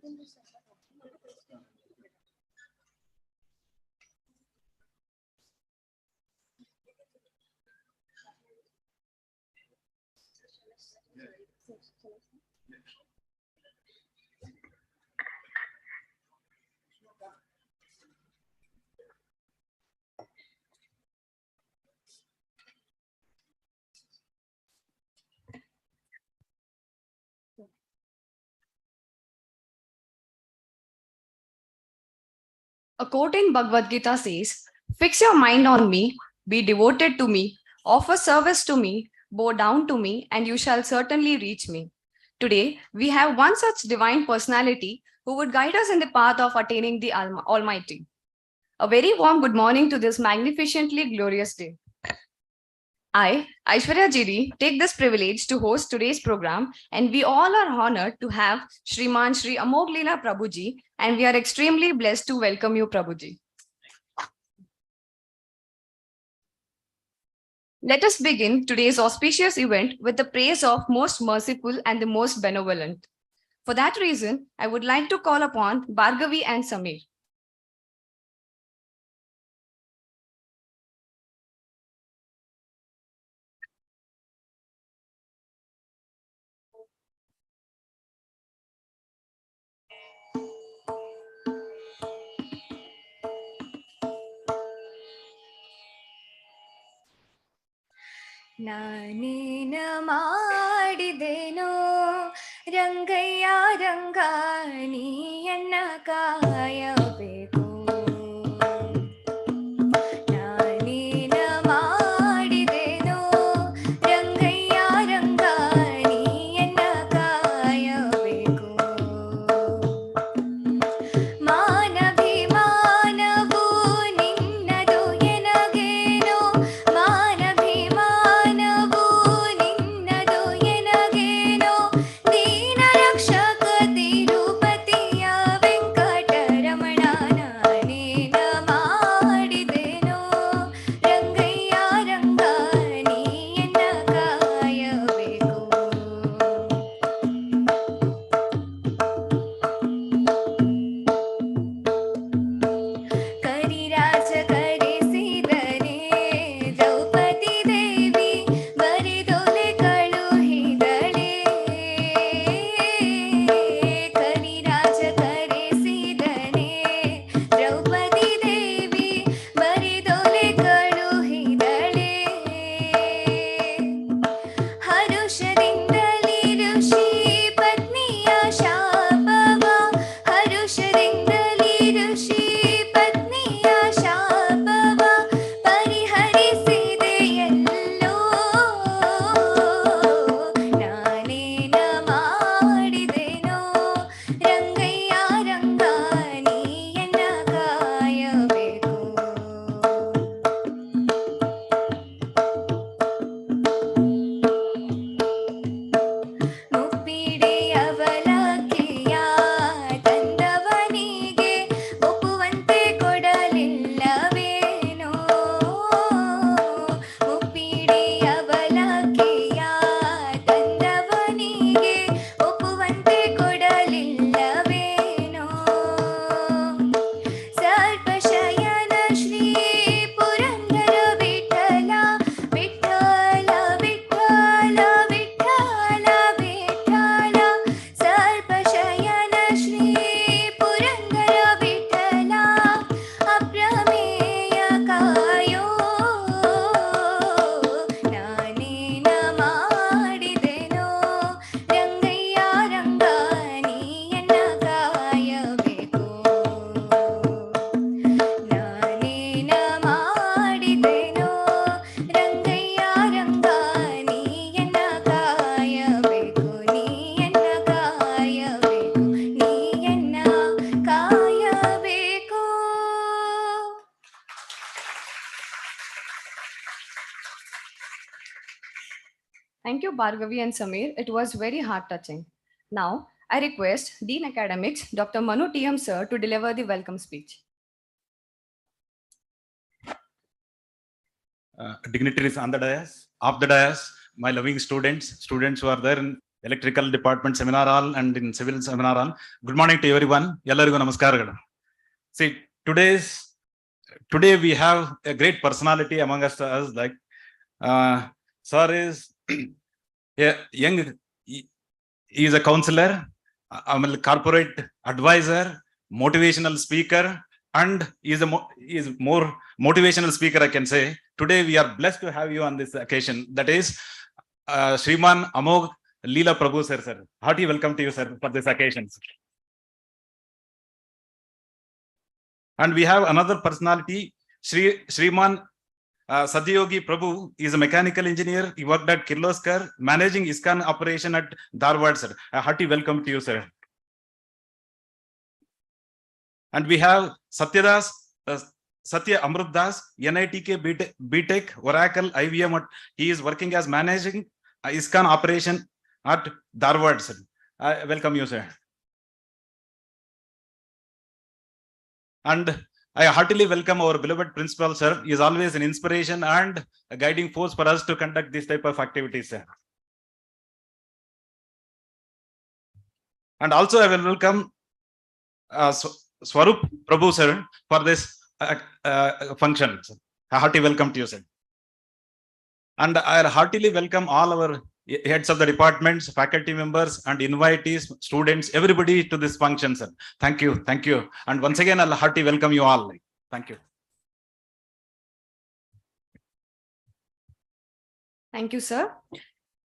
A quote in Bhagavad Gita says, "Fix your mind on me, be devoted to me, offer service to me, bow down to me, and you shall certainly reach me." Today, we have one such divine personality who would guide us in the path of attaining the Almighty. A very warm good morning to this magnificently glorious day. I, Aishwarya Jiri, take this privilege to host today's program, and we all are honored to have Shriman Shri Amoglila Prabhuji, and we are extremely blessed to welcome you, Prabhuji. Let us begin today's auspicious event with the praise of most merciful and the most benevolent. For that reason, I would like to call upon Bhargavi and Samir. ನಾನೇನ ಮಾಡಿದೆನೋ ರಂಗಯ್ಯ ರಂಗ ನೀಯನ್ನ ಕಾಯಬೇಕು ನಾನೇನ ಮಾಡಿದೆನೋ ರಂಗಯ್ಯ ರಂಗ ನೀಯನ್ನ ಕಾಯಬೇಕು ಮಾನಭಿಮಾನವು ನಿನ್ನದು ಎನಗೇನೋ ಮಾನಭಿಮಾನವು ನಿನ್ನದು ಎನಗೇನೋ ದೀನ ರಕ್ಷಕ ತಿರುಪತಿಯ ವೆಂಕಟರಮಣ ನಾನೇನ ಮಾಡಿದೆನೋ ರಂಗಯ್ಯ ರಂಗ ನೀಯನ್ನ ಕಾಯಬೇಕು ಕರಿರಾಜ ಕರೆಸಿದನೆ ದ್ರೌಪದಿ ದೇವಿ ಬರಿದೊಲೆ ಕಳುಹಿದಳೆ ಕರಿರಾಜ ಕರೆಸಿದನೆ ದ್ರೌಪದಿ ದೇವಿ ಬರಿದೊಲೆ ಕಳುಹಿದಳೆ ಹರುಷದಿಂದಲಿ ಋಷಿ ಪತ್ನಿಯ ಶಾಪವ ಹರುಷದಿಂದಲಿ ಋಷಿ ಪತ್ನಿಯ ಶಾಪವ ಪರಿಹರಿಸಿದೆಯಲ್ಲೋ ನಾನೇನ ಮಾಡಿದೆನೋ ರಂಗಯ್ಯ ರಂಗ ನೀಯನ್ನ ಕಾಯಬೇಕು ಮುಪ್ಪಿಡೆಯವಲಕ್ಕಿಯ ತಂದವನಿಗೆ ಒಪ್ಪುವಂತೆ ಕೊಡಲಿಲ್ಲವೇನೋ ಮುಪ್ಪಿಡೆಯವಲಕ್ಕಿಯ ತಂದವನಿಗೆ ಒಪ್ಪುವಂತೆ ಕೊಡಲಿಲ್ಲವೇನೋ ಸರ್ಪಶಯನ ಶ್ರೀ ಪುರಂದರ ವಿಠಲ ವಿಠಲ ವಿಠಲ ವಿಠಲ ವಿಠಲ ಸರ್ಪಶಯನ ಶ್ರೀ ಪುರಂದರ ವಿಠಲ ಅಪ್ರಮೇಯ ಕಾಯೋ ನಾನೇನ ಮಾಡಿದೆನೋ ರಂಗಯ್ಯ ರಂಗ ನೀಯನ್ನ ಕಾಯಬೇಕು ನಾನೇನ ಮಾಡಿದೆನೋ ರಂಗಯ್ಯ ರಂಗ ನೀಯನ್ನ ಕಾಯಬೇಕು ನೀಯನ್ನ ಕಾಯಬೇಕು ನೀಯನ್ನ ಕಾಯಬೇಕು. Thank you, Bhargavi and Samir. It was very heart-touching. Now, I request Dean Academics, Dr. Manu T.M. Sir, to deliver the welcome speech. Dignitaries on the dais, off the dais, my loving students who are there in electrical department seminar hall and in civil seminar hall. Good morning to everyone. Ellarigu namaskaraಗಳು. See, today we have a great personality among us, like sir is a young, he is a counselor, a corporate advisor, motivational speaker, and he is more motivational speaker, I can say. Today we are blessed to have you on this occasion. That is Shriman Amog Leela Prabhu sir. Hearty welcome to you, sir, for this occasion. And we have another personality, Shriman Sadhyogi Prabhu. Is a mechanical engineer. He worked at Kirloskar, managing ISKCON operation at Dharwad, sir. A hearty welcome to you, sir. And we have Satya Amrutdas, NITK BTech, Oracle, IVM. He is working as managing ISKCON operation at Dharwad, sir. Welcome you, sir. And I heartily welcome our beloved principal, sir. He is always an inspiration and a guiding force for us to conduct this type of activities, sir. And also I will welcome Swarup Prabhu, sir, for this function. A hearty welcome to you, sir. And I heartily welcome all our heads of the departments, faculty members, and invitees, students, everybody to this function, sir. Thank you. Thank you. And once again, I'll heartily welcome you all. Thank you. Thank you, sir.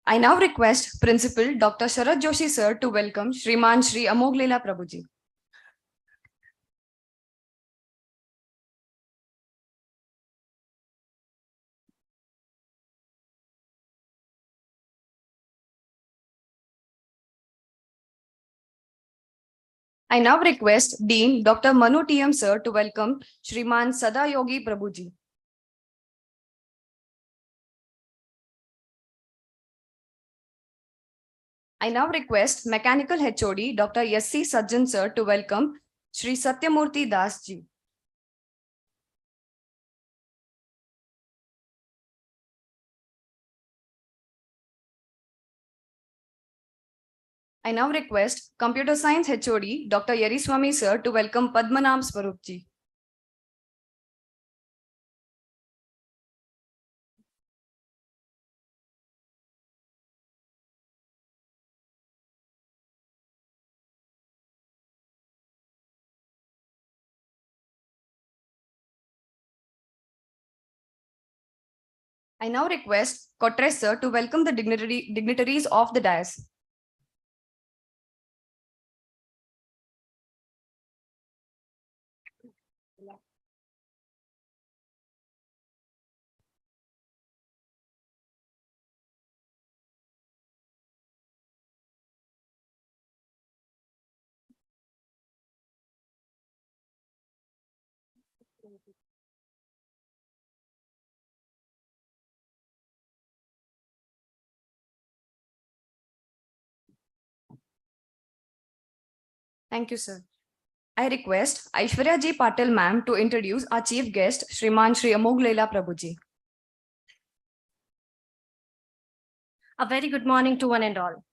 I now request Principal Dr. Sharad Joshi, sir, to welcome Shriman Shri Amog Leela Prabhuji. I now request Dean Dr. Manu TM, sir, to welcome Shriman Sada Yogi Prabhuji. I now request Mechanical HOD Dr. S.C. Sajjan, sir, to welcome Shri Satyamurthy Das ji. I now request Computer Science HOD Dr. Yeriswamy, sir, to welcome Padmanam Swarup ji. I now request Kotres, sir, to welcome the dignitaries of the dais. Thank you, sir. I request Aishwarya Ji Patil ma'am to introduce our chief guest, Shriman Shri Amog Leela Prabhuji. A very good morning to one and all.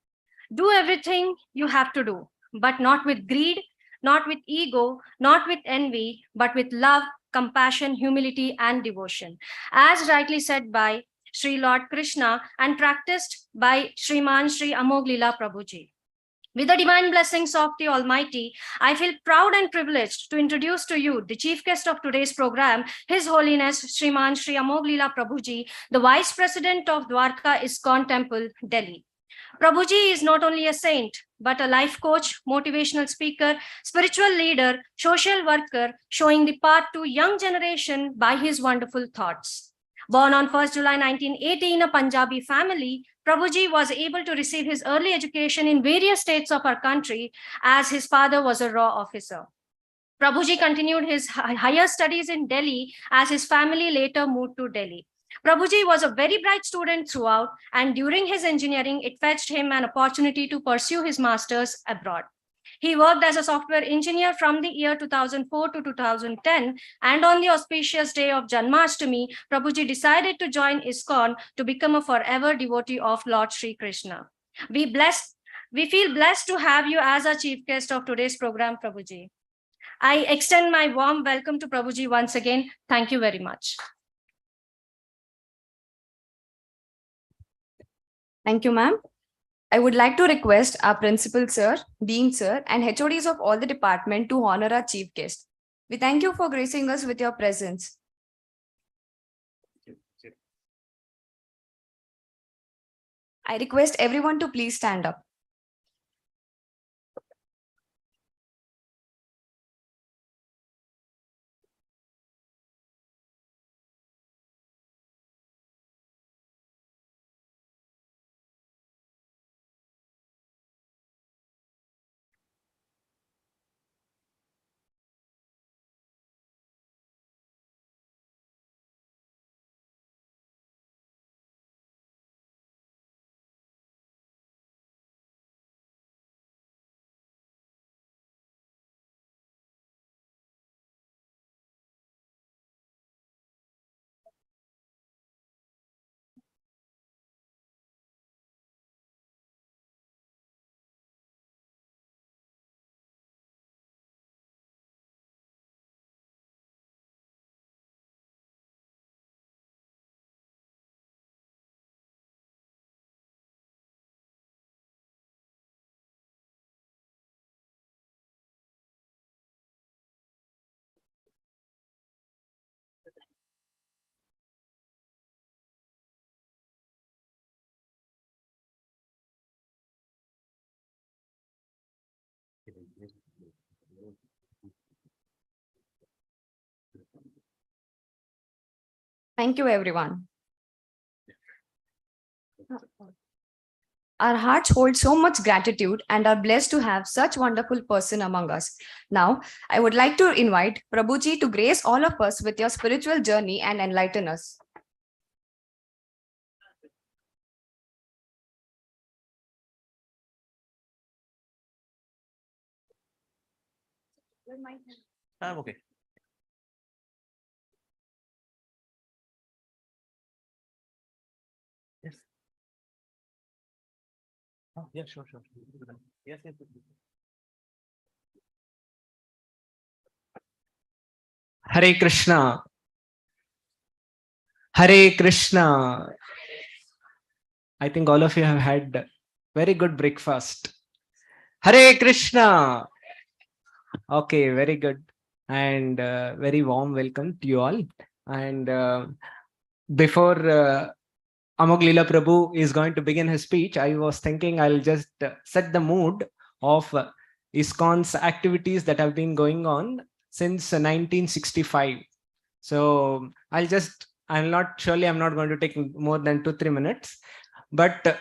Do everything you have to do, but not with greed, not with ego, not with envy, but with love, compassion, humility, and devotion. As rightly said by Sri Lord Krishna and practiced by Shriman Shri Amog Leela Prabhuji. With the divine blessings of the Almighty, I feel proud and privileged to introduce to you the chief guest of today's program, His Holiness Shriman Shri Amog Leela Prabhuji, the Vice President of Dwarka ISKCON Temple, Delhi. Prabhuji is not only a saint, but a life coach, motivational speaker, spiritual leader, social worker, showing the path to young generation by his wonderful thoughts. Born on 1st July 1980 in a Punjabi family, Prabhuji was able to receive his early education in various states of our country as his father was a raw officer. Prabhuji continued his higher studies in Delhi as his family later moved to Delhi. Prabhuji was a very bright student throughout, and during his engineering, it fetched him an opportunity to pursue his master's abroad. He worked as a software engineer from the year 2004 to 2010, and on the auspicious day of Janmashtami, Prabhuji decided to join ISKCON to become a forever devotee of Lord Sri Krishna. We bless We feel blessed to have you as our chief guest of today's program, Prabhuji. I extend my warm welcome to Prabhuji once again. Thank you very much. Thank you, ma'am. I would like to request our principal sir, dean sir, and HODs of all the department to honor our chief guest. We thank you for gracing us with your presence. I request everyone to please stand up. Thank you, everyone. Our hearts hold so much gratitude and are blessed to have such wonderful person among us. Now, I would like to invite Prabhuji to grace all of us with your spiritual journey and enlighten us. Okay. Yes. Oh, yeah, sure. Yes. Hare Krishna. Hare Krishna. I think all of you have had very good breakfast. Hare Krishna. Okay, very good. And very warm welcome to you all. And before Amog Leela Prabhu is going to begin his speech, I was thinking I'll just set the mood of ISKCON's activities that have been going on since 1965. So I'm not going to take more than 2-3 minutes, but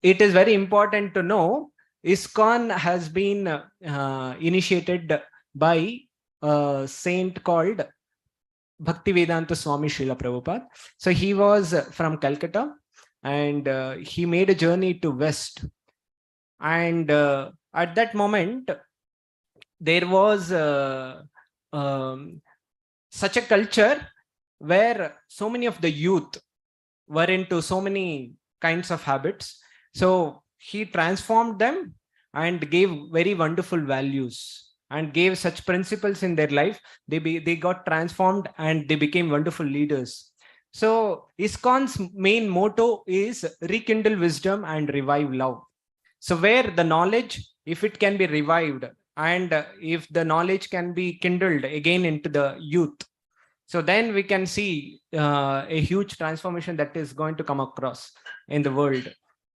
it is very important to know ISKCON has been initiated by a saint called Bhaktivedanta Swami Srila Prabhupada. So he was from Calcutta and he made a journey to West. And at that moment, there was such a culture where so many of the youth were into so many kinds of habits. So he transformed them and gave very wonderful values and gave such principles in their life. They got transformed and they became wonderful leaders. So ISKCON's main motto is rekindle wisdom and revive love. So where the knowledge, if it can be revived and if the knowledge can be kindled again into the youth, so then we can see a huge transformation that is going to come across in the world.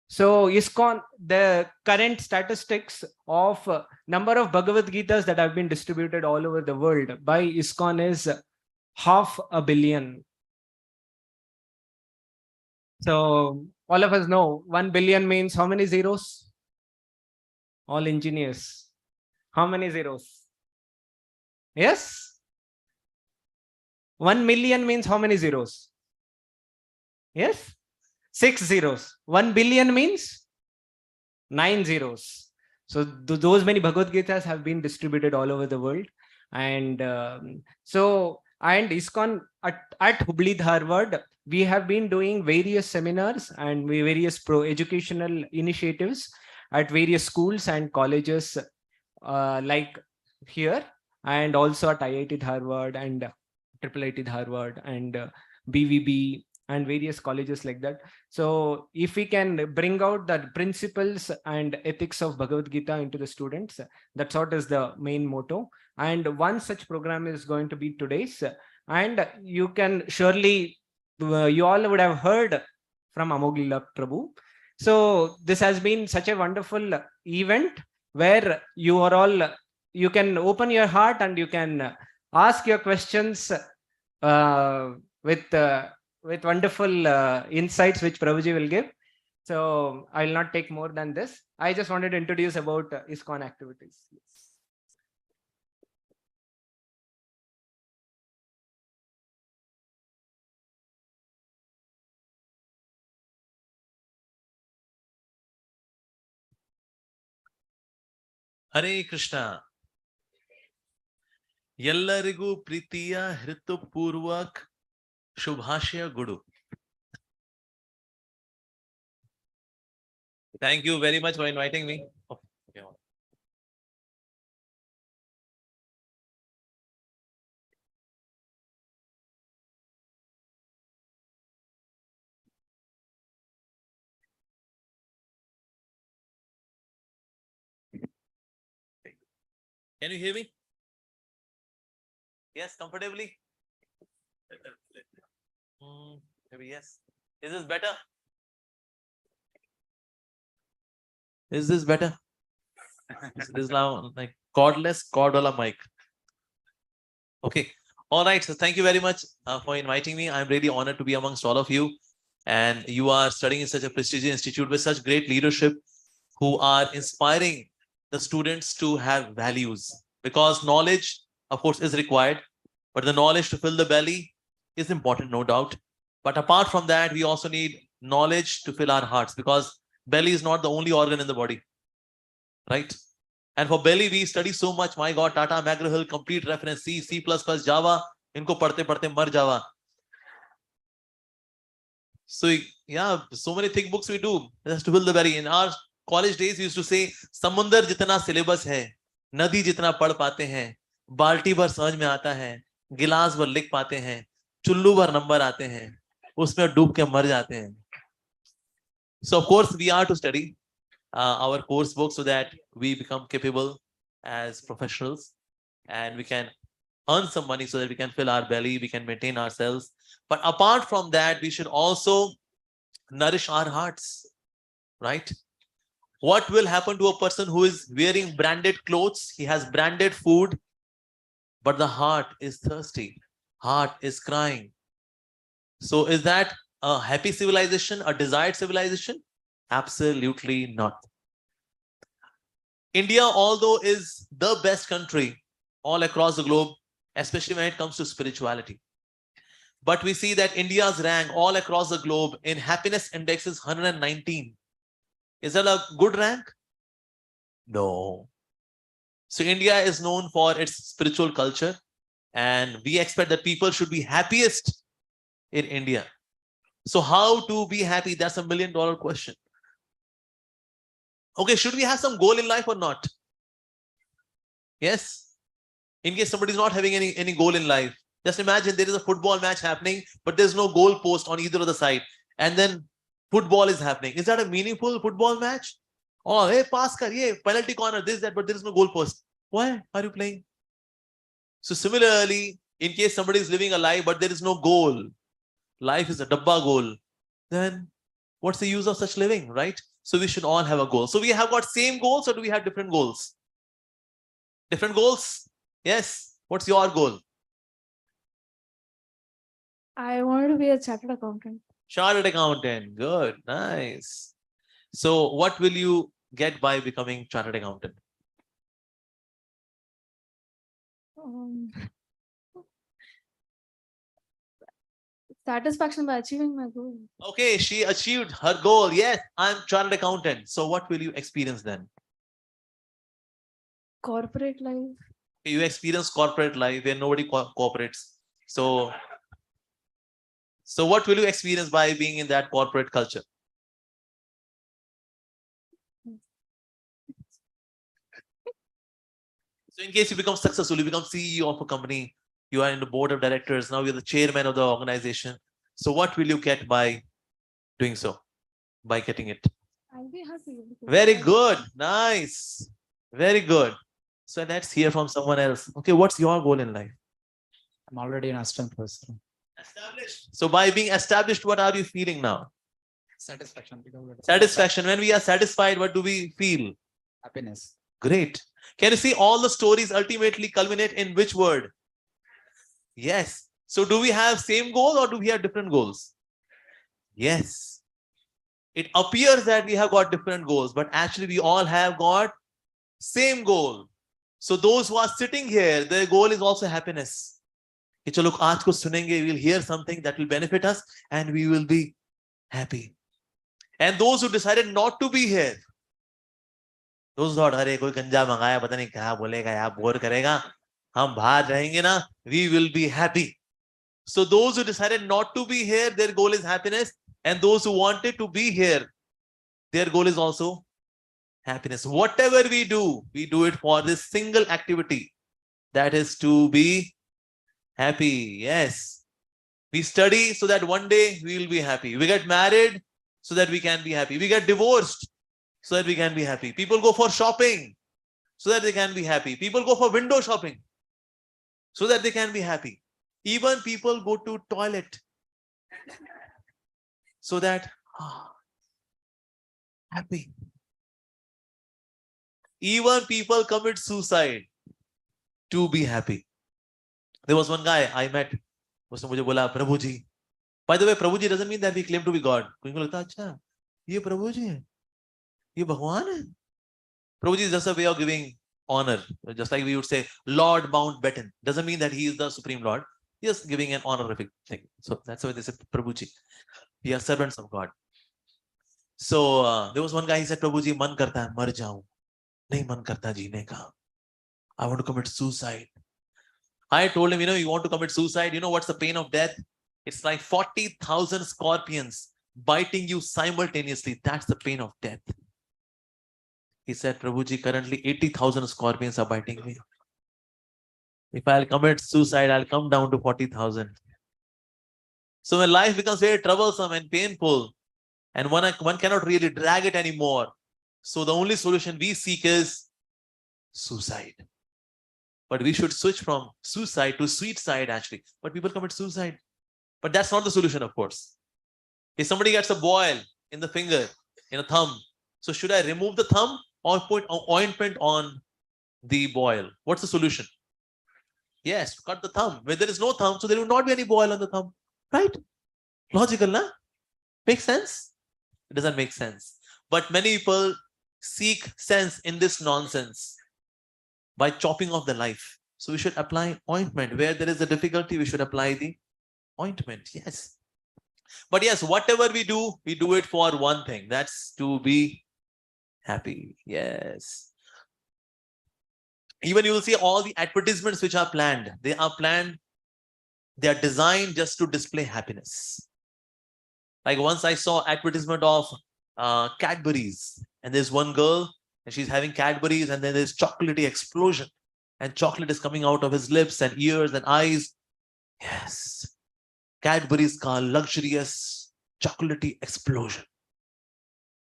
So ISKCON, the current statistics of number of Bhagavad Gitas that have been distributed all over the world by ISKCON is 500 million. So all of us know 1 billion means how many zeros? All engineers. How many zeros? Yes? 1 million means how many zeros? Yes? 6 zeros. 1 billion means 9 zeros. So those many Bhagavad Gitas have been distributed all over the world. And and ISKCON at Hubli Dharwad, we have been doing various seminars and various educational initiatives. at various schools and colleges like here, and also at IIT Dharwad and IIT Dharwad and BVB and various colleges like that. So if we can bring out the principles and ethics of Bhagavad Gita into the students, that's what is the main motto. And one such program is going to be today's. And you can surely, you all would have heard from Amoghila Prabhu. So this has been such a wonderful event where you are all, you can open your heart and you can ask your questions with wonderful insights which Prabhuji will give. So I will not take more than this. I just wanted to introduce about ISKCON activities. Yes. Hare Krishna. ಎಲ್ಲರಿಗೂ ಪ್ರೀತಿಯ ಹೃತ್ಪೂರ್ವಕ ಶುಭಾಶಯ ಗುಡು. Thank you very much for inviting me. Can you hear me? Yes, comfortably? Maybe yes. Is this better? Is this better? This is now like cordless, cord-wala mic. Okay. All right. So thank you very much for inviting me. I'm really honored to be amongst all of you. And you are studying in such a prestigious institute with such great leadership who are inspiring the students to have values, because knowledge, of course, is required, but the knowledge to fill the belly is important, no doubt. But apart from that, we also need knowledge to fill our hearts, because belly is not the only organ in the body, right? And for belly, we study so much. My God, Tata, McGraw-Hill, complete reference, C, C++, Java, inko padhte padhte mar Java. So yeah, so many thick books we do just to fill the belly. In our college days, we used to say, samundar jitna syllabus hai, nadi jitna पढ़ पाते हैं, बाल्टी भर समझ में आता है, गिलास भर लिख पाते हैं, चुल्लू भर नंबर आते हैं, उसमें डूब के मर जाते हैं. So of course we are to study our course books so that we become capable as professionals and we can earn some money so that we can fill our belly, we can maintain ourselves. But apart from that, we should also nourish our hearts, right? What will happen to a person who is wearing branded clothes? He has branded food, but the heart is thirsty. Heart is crying. So is that a happy civilization, a desired civilization? Absolutely not. India, although is the best country all across the globe, especially when it comes to spirituality, but we see that India's rank all across the globe in happiness index is 119. Is that a good rank? No. So India is known for its spiritual culture, and we expect that people should be happiest in India. So how to be happy? That's $1 million question. Okay, should we have some goal in life or not? Yes. In case somebody is not having any goal in life, just imagine there is a football match happening, but there's no goal post on either of the side, and then football is happening. Is that a meaningful football match? Oh, hey, pass kar, yeah, penalty corner, this, that, but there is no goal post. Why are you playing? So similarly, in case somebody is living a life, but there is no goal, life is a dabba goal, then what's the use of such living, right? So we should all have a goal. So we have got same goals, or do we have different goals? Different goals? Yes. What's your goal? I wanted to be a chartered accountant. Chartered accountant. Good. Nice. So what will you get by becoming chartered accountant? Satisfaction by achieving my goal. Okay, she achieved her goal. Yes, I'm chartered accountant. So what will you experience then? Corporate life. You experience corporate life where nobody cooperates. So what will you experience by being in that corporate culture? So in case you become successful, you become CEO of a company, you are in the board of directors, now you're the chairman of the organization. So what will you get by doing so? By getting it? I'll be happy. Very good. Nice. Very good. So let's hear from someone else. Okay, what's your goal in life? I'm already an assistant professor. Established. So by being established, what are you feeling now? Satisfaction. Satisfaction. When we are satisfied, what do we feel? Happiness. Great. Can you see all the stories ultimately culminate in which word? Yes. So do we have same goal or do we have different goals? Yes. It appears that we have got different goals, but actually we all have got same goal. So those who are sitting here, their goal is also happiness. कि चलो आज को सुनेंगे, we will hear something that will benefit us and we will be happy. And those who decided not to be here, those thought, अरे कोई गंजा मंगाया, पता नहीं क्या बोलेगा, यार बोर करेगा, हम बाहर रहेंगे ना, we will be happy. So those who decided not to be here, their goal is happiness. And those who wanted to be here, their goal is also happiness. Whatever we do it for this single activity, that is to be happy. Yes. We study so that one day we will be happy. We get married so that we can be happy. We get divorced so that we can be happy. People go for shopping so that they can be happy. People go for window shopping so that they can be happy. Even people go to toilet so that happy. Even people commit suicide to be happy. There was one guy I met. उसने मुझे बोला प्रभु जी. By the way, Prabhu ji doesn't mean that we claim to be God. कोई को लगता है अच्छा ये प्रभु जी है, ये भगवान है. प्रभु जी is just a way of giving honor, just like we would say Lord Mountbatten. Doesn't mean that he is the supreme Lord. He is giving an honorific thing. So that's why they say Prabhu ji. We are servants of God. So there was one guy, he said, Prabhu ji, man karta hai mar jaun. Nahi man karta jeene ka. I want to commit suicide. I told him, you want to commit suicide, you know what's the pain of death? It's like 40,000 scorpions biting you simultaneously. That's the pain of death. He said, Prabhu ji, currently 80,000 scorpions are biting me. If I'll commit suicide, I'll come down to 40,000. So when life becomes very troublesome and painful, and one cannot really drag it anymore, so the only solution we seek is suicide. But we should switch from suicide to sweet side actually. But people commit suicide. But that's not the solution, of course. If somebody gets a boil in the finger, in a thumb, so should I remove the thumb or put ointment on the boil? What's the solution? Yes, cut the thumb. Where there is no thumb, so there will not be any boil on the thumb. Right? Logical, na? Makes sense? It doesn't make sense. But many people seek sense in this nonsense by chopping off the life. So we should apply ointment. Where there is a difficulty, we should apply the ointment. Yes. But yes, whatever we do it for one thing. That's to be happy. Yes. Even you will see all the advertisements which are planned. They are designed just to display happiness. Like once I saw advertisement of Cadbury's, and there's one girl and she's having Cadbury's, and then there's chocolatey explosion, and chocolate is coming out of his lips and ears and eyes. Yes. Cadbury's का luxurious chocolatey explosion.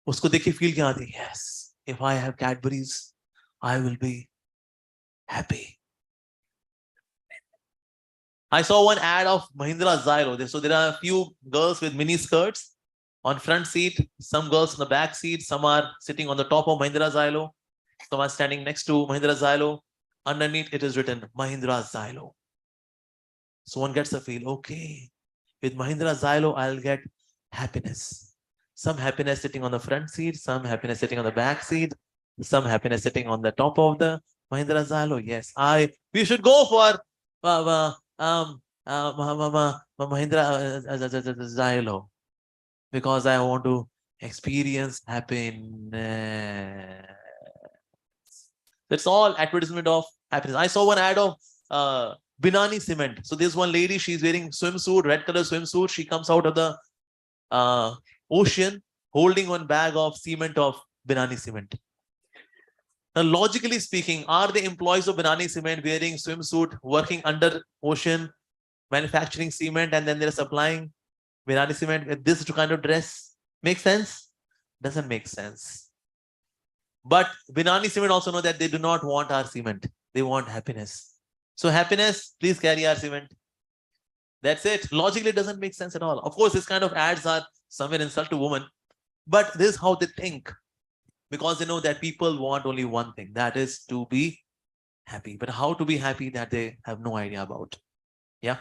उसको देख के feel क्या आती? Yes. If I have Cadbury's, I will be happy. I saw one ad of Mahindra Zylo. So there are a few girls with mini skirts on front seat, some girls on the back seat, some are sitting on the top of Mahindra Zylo, some are standing next to Mahindra Zylo. Underneath it is written Mahindra Zylo. So one gets a feel, okay, with Mahindra Zylo, I'll get happiness. Some happiness sitting on the front seat, some happiness sitting on the back seat, some happiness sitting on the top of the Mahindra Zylo. Yes, we should go for Mahindra Zylo because I want to experience happiness. That's all advertisement of happiness. I saw one ad of Binani cement. So there's one lady, she's wearing swimsuit, red color swimsuit. She comes out of the ocean holding one bag of cement of Binani cement. Now, logically speaking, are the employees of Binani Cement wearing swimsuit, working under ocean, manufacturing cement, and then they're supplying Binani Cement with this kind of dress? Make sense? Doesn't make sense. But Binani Cement also know that they do not want our cement. They want happiness. So happiness, please carry our cement. That's it. Logically, it doesn't make sense at all. Of course, this kind of ads are somewhere insult to women, but this is how they think, because they know that people want only one thing, that is to be happy. But how to be happy, that they have no idea about. Yeah.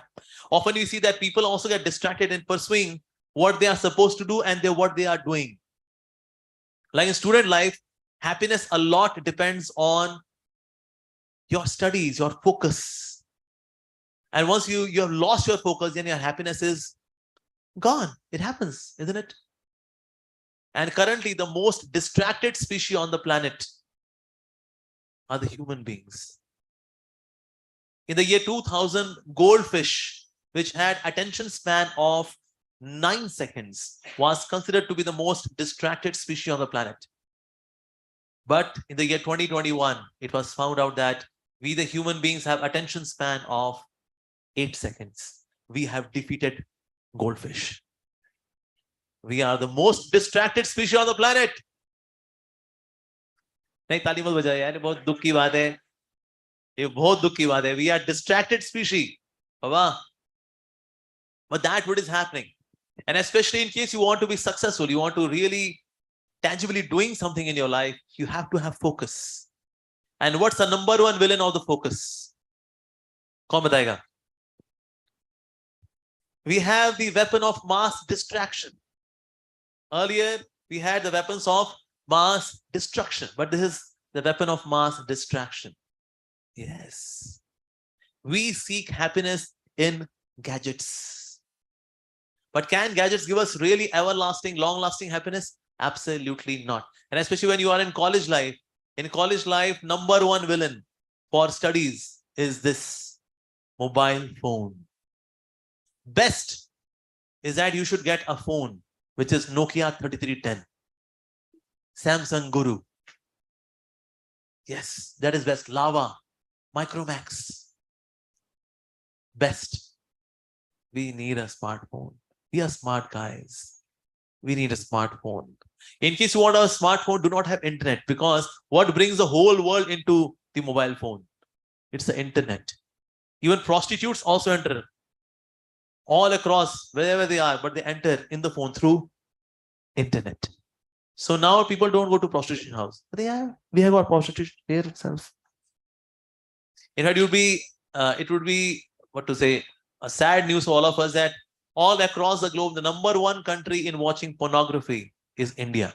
Often you see that people also get distracted in pursuing what they are supposed to do and what they are doing. Like in student life, happiness a lot depends on your studies, your focus. And once you have lost your focus, then your happiness is gone. It happens, isn't it? And currently, the most distracted species on the planet are the human beings. In the year 2000, goldfish, which had attention span of 9 seconds, was considered to be the most distracted species on the planet. But in the year 2021, it was found out that we, the human beings, have attention span of 8 seconds. We have defeated goldfish. We are the most distracted species on the planet. नहीं ताली मत बजाओ यार, बहुत दुख की बात है. ये बहुत दुख की बात है. We are distracted species. Baba. But that's what is happening. And especially in case you want to be successful, you want to really tangibly doing something in your life, you have to have focus. And what's the number one villain of the focus? कौन बताएगा? We have the weapon of mass distraction. Earlier, we had the weapons of mass destruction, but this is the weapon of mass distraction. Yes. We seek happiness in gadgets. But can gadgets give us really everlasting, long-lasting happiness? Absolutely not. And especially when you are in college life, number one villain for studies is this mobile phone. Best is that you should get a phone which is Nokia 3310, Samsung Guru. Yes, that is best. Lava, Micromax. Best. We need a smartphone. We are smart guys. We need a smartphone. In case you want a smartphone, do not have internet, because what brings the whole world into the mobile phone? It's the internet. Even prostitutes also enter all across wherever they are, but they enter in the phone through internet. So now people don't go to prostitution house. But we have got prostitution here itself. In fact, it would be what to say, a sad news for all of us that all across the globe, the number one country in watching pornography is India.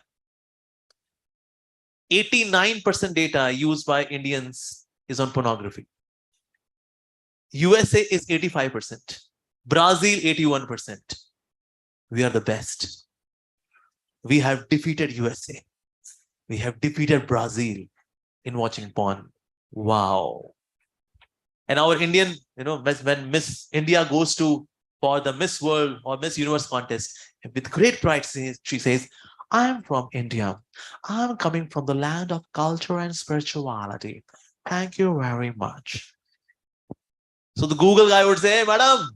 89% data used by Indians is on pornography. USA is 85%. Brazil 81%. We are the best. We have defeated USA. We have defeated Brazil in watching porn. Wow. And our Indian, when Miss India goes for the Miss World or Miss Universe contest, with great pride, she says, I'm from India. I'm coming from the land of culture and spirituality. Thank you very much. So the Google guy would say, hey, madam,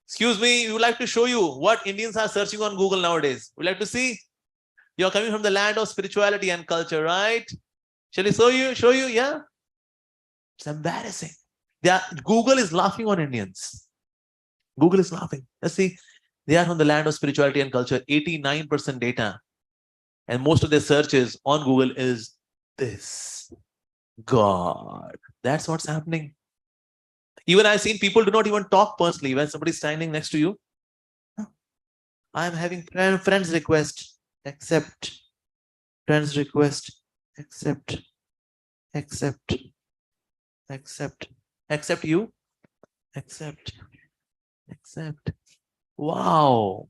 excuse me, we would like to show you what Indians are searching on Google nowadays. We'd like to see. You're coming from the land of spirituality and culture, right? Shall we show you? Yeah. It's embarrassing. Google is laughing on Indians. Google is laughing. Let's see. They are from the land of spirituality and culture. 89% data. And most of their searches on Google is this. God. That's what's happening. Even I've seen people do not even talk personally when somebody's standing next to you. I'm having friends request. Accept. Friends request. Accept. Accept. Accept. Accept you. Accept. Accept. Wow.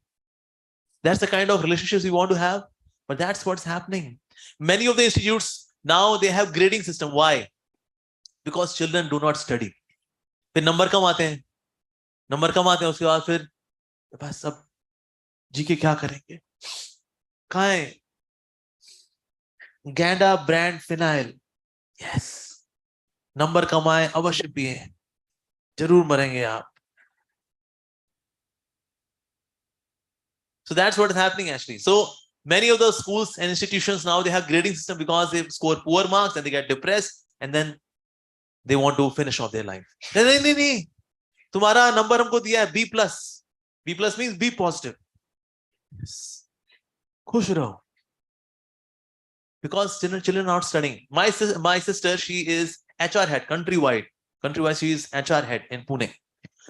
That's the kind of relationships we want to have. But that's what's happening. Many of the institutes now, they have grading system. Why? Because children do not study. फिर number कम आते हैं उसके बाद फिर बस सब जी के क्या करेंगे? कहाँ है? गैंडा ब्रांड फिनाइल Yes. नंबर कमाए अवश्य पिए, जरूर मरेंगे आप. So that's what is happening actually. So many of the schools and institutions now, they have grading system because they score poor marks and they get depressed and then they want to finish off their life. नहीं नहीं नहीं, तुम्हारा number हमको दिया है B+. B+ means be positive. Yes. खुश रहो. Because children are not studying. My sister, she is HR head countrywide. Countrywide, she is HR head in Pune.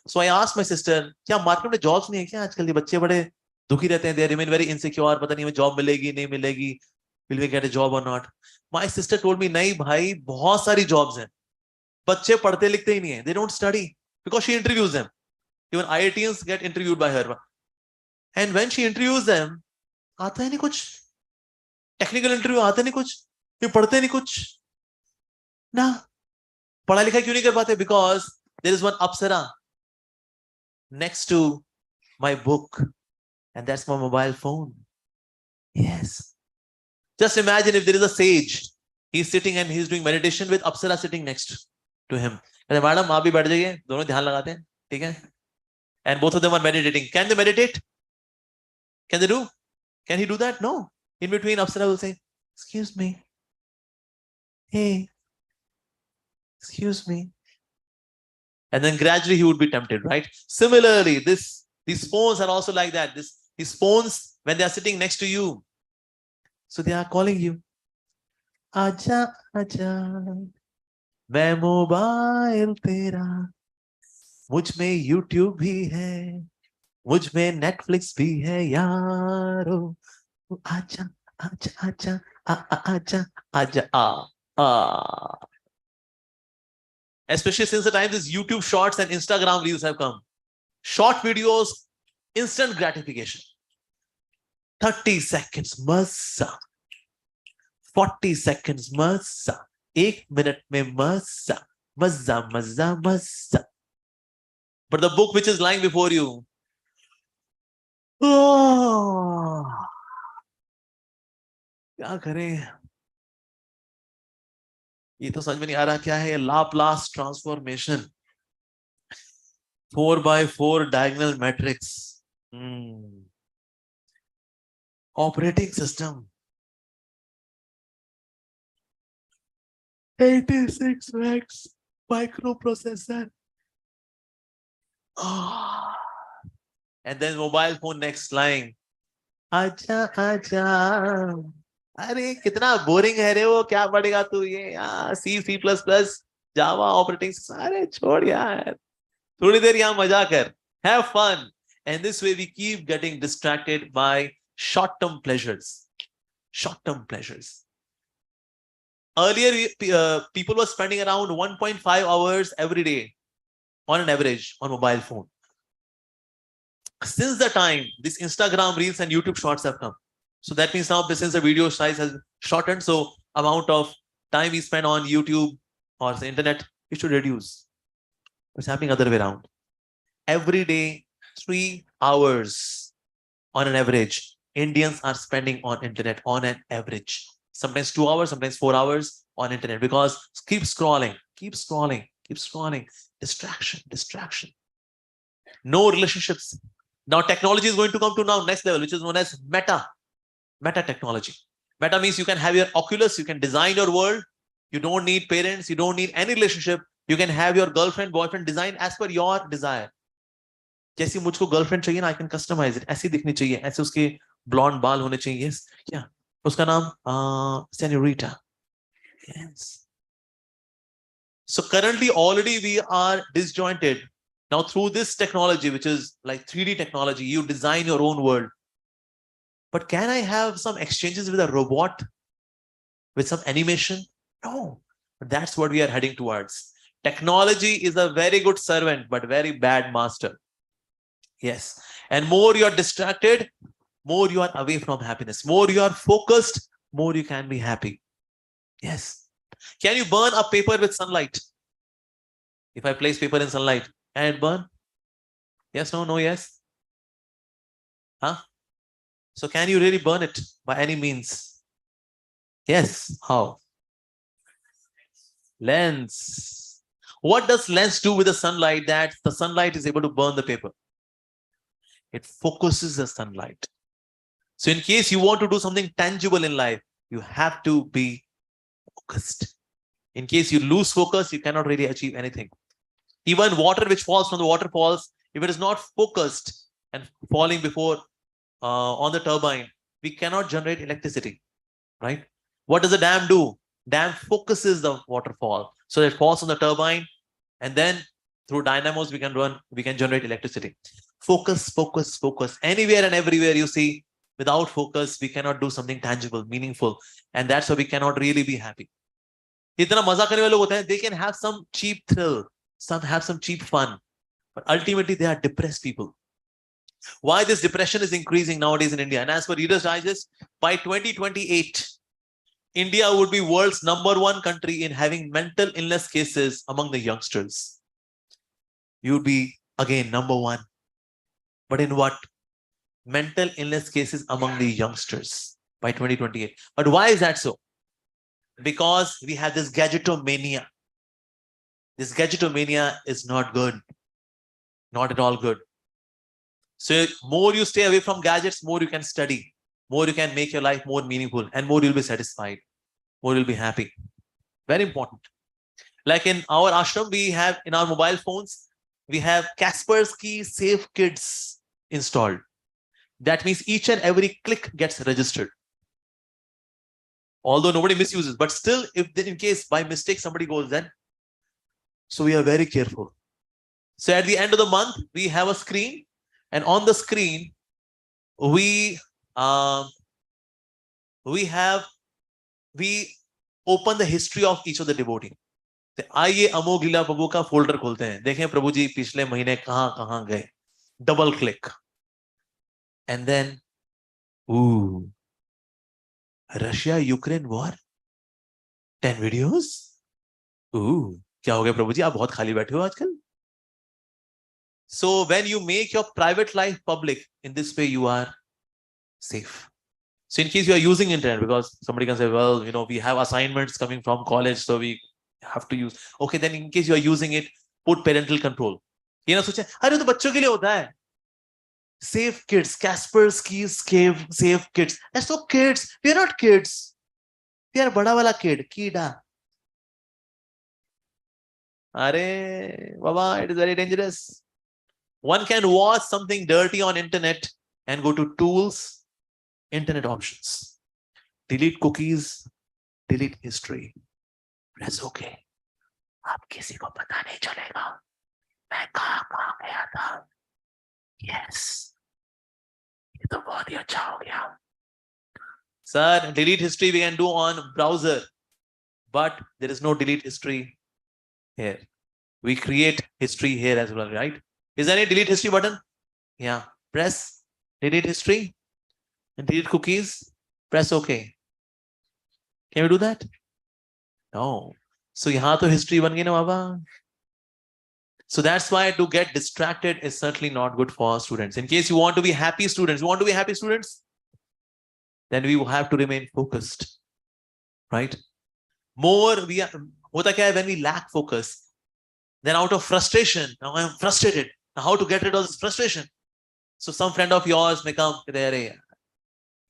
So I asked my sister, क्या market में jobs नहीं है क्या आजकल? ये बच्चे बड़े दुखी रहते हैं. They remain very insecure. पता नहीं हमें जॉब मिलेगी नहीं मिलेगी. Will we get a job or not? My sister told me, नहीं भाई, बहुत सारी जॉब्स हैं. बच्चे पढ़ते लिखते ही नहीं है. They don't study because she interviews them. Even IITians get interviewed by her. And when she interviews them, आता है नहीं कुछ. टेक्निकल इंटरव्यू आता नहीं कुछ. ये पढ़ते नहीं कुछ ना. पढ़ा लिखा क्यों नहीं कर पाते? Because there is one apsara next to my book and that's my mobile phone. Yes. Just imagine if there is a sage, he's sitting and he's doing meditation with apsara sitting next to him. And madam, आप भी बैठ जाइए, दोनों ध्यान लगाते हैं, ठीक है? And both of them are meditating. Can they meditate? Can they do? Can he do that? No. In between, apsara will say, excuse me. Hey, excuse me. And then gradually he would be tempted, right? Similarly, these phones are also like that. These phones, when they are sitting next to you, so they are calling you. Aja, aja, main mobile tera, mujh mein YouTube bhi hai, mujh mein Netflix bhi hai, yaro. Aja, aja, aja, aja, aja, ah. Especially since the time these YouTube shorts and Instagram reels have come. Short videos, instant gratification. 30 seconds, massa. 40 seconds, massa. 1 minute mein massa. Mazza, mazza, mazza. But the book which is lying before you, oh, क्या करें? ये तो समझ में नहीं आ रहा क्या है ये Laplace transformation. 4x4 diagonal matrix. Operating system. 86 megs microprocessor. And then mobile phone next lying. आजा आजा. अरे कितना बोरिंग है रे वो, क्या पढ़ेगा तू ये? C++, जावा ऑपरेटिंग. अरे छोड़ यार, थोड़ी देर यहाँ मजा कर. Have fun. And this way we keep getting distracted by short-term pleasures. Short-term pleasures. Earlier, people were spending around 1.5 hours every day on an average on mobile phone. Since the time this Instagram reels and YouTube shorts have come, so that means now since the video size has shortened, so amount of time we spend on YouTube or the internet, it should reduce. It's happening other way around. Every day, 3 hours on an average, Indians are spending on internet on an average. Sometimes 2 hours, sometimes 4 hours on internet, because keep scrolling, keep scrolling, keep scrolling. Distraction, distraction. No relationships. Now technology is going to come to now next level, which is known as meta technology. Meta means you can have your Oculus, you can design your world. You don't need parents, you don't need any relationship. You can have your girlfriend, boyfriend design as per your desire. जैसी मुझको girlfriend चाहिए ना, I can customize it. ऐसी दिखनी चाहिए, ऐसे उसके blonde बाल होने चाहिए. क्या उसका नाम? Senorita. Yes. So currently already we are disjointed. Now through this technology, which is like 3D technology, you design your own world. But can I have some exchanges with a robot? With some animation? No. But that's what we are heading towards. Technology is a very good servant, but very bad master. Yes. And more you are distracted, more you are away from happiness. More you are focused, more you can be happy. Yes. Can you burn a paper with sunlight? If I place paper in sunlight, can it burn? Yes, no, no, yes. Huh? So can you really burn it by any means? Yes. How? Lens. What does lens do with the sunlight that the sunlight is able to burn the paper? It focuses the sunlight. So in case you want to do something tangible in life, you have to be focused. In case you lose focus, you cannot really achieve anything. Even water which falls from the waterfalls, if it is not focused and falling before on the turbine, we cannot generate electricity, right? What does a dam do? Dam focuses the waterfall so that it falls on the turbine, and then through dynamos we can generate electricity. Focus, focus, focus. Anywhere and everywhere you see, without focus, we cannot do something tangible, meaningful, and that's why we cannot really be happy. इतना मजा करने वाले लोग होते हैं, they can have some cheap thrill, have some cheap fun, but ultimately they are depressed people. Why this depression is increasing nowadays in India? And as per Reader's Digest, by 2028, India would be world's #1 country in having mental illness cases among the youngsters. You would be again #1. But in what? Mental illness cases among the youngsters by 2028. But why is that so? Because we have this gadgetomania. This gadgetomania is not good. Not at all good. So more you stay away from gadgets, more you can study, more you can make your life more meaningful, and more you'll be satisfied, more you'll be happy. Very important. Like in our ashram, we have in our mobile phones, we have Kaspersky Safe Kids installed. That means each and every click gets registered. Although nobody misuses, but still, if in case by mistake somebody goes then, so we are very careful. So at the end of the month, we have a screen, and on the screen, we open the history of each of the devotee. आइए अमोघ लीला प्रभु का folder खोलते हैं, देखें प्रभु जी पिछले महीने कहां कहां गए. Double click, and then, ooh, Russia-Ukraine war, 10 videos. Ooh, क्या हो गया प्रभु जी, आप बहुत खाली बैठे हो आजकल. So when you make your private life public, in this way you are safe. So in case you are using internet, because somebody can say, well, you know, we have assignments coming from college, so we have to use. Okay, then in case you are using it, put parental control. ये ना सोचे, अरे तो बच्चों के लिए होता है. Safe Kids, Kaspersky's Safe Kids. That's no kids. We are not kids. We are bada wala kid. Kida. Are, Baba, it is very dangerous. One can watch something dirty on internet and go to tools, internet options. Delete cookies, delete history. Press OK. आप किसी को पता नहीं चलेगा मैं कहां गया था. Yes. ये तो बहुत ही अच्छा हो गया. Sir, delete history we can do on browser, but there is no delete history here. We create history here as well, right? Is there any delete history button? Yeah. Press delete history and delete cookies. Press OK. Can we do that? No. So यहाँ तो history बन गई ना बाबा. So that's why to get distracted is certainly not good for students. In case you want to be happy students, then we will have to remain focused, right? More we are, hota kya hai, when we lack focus, then out of frustration, now I am frustrated. Now how to get rid of this frustration? So some friend of yours may come, kyun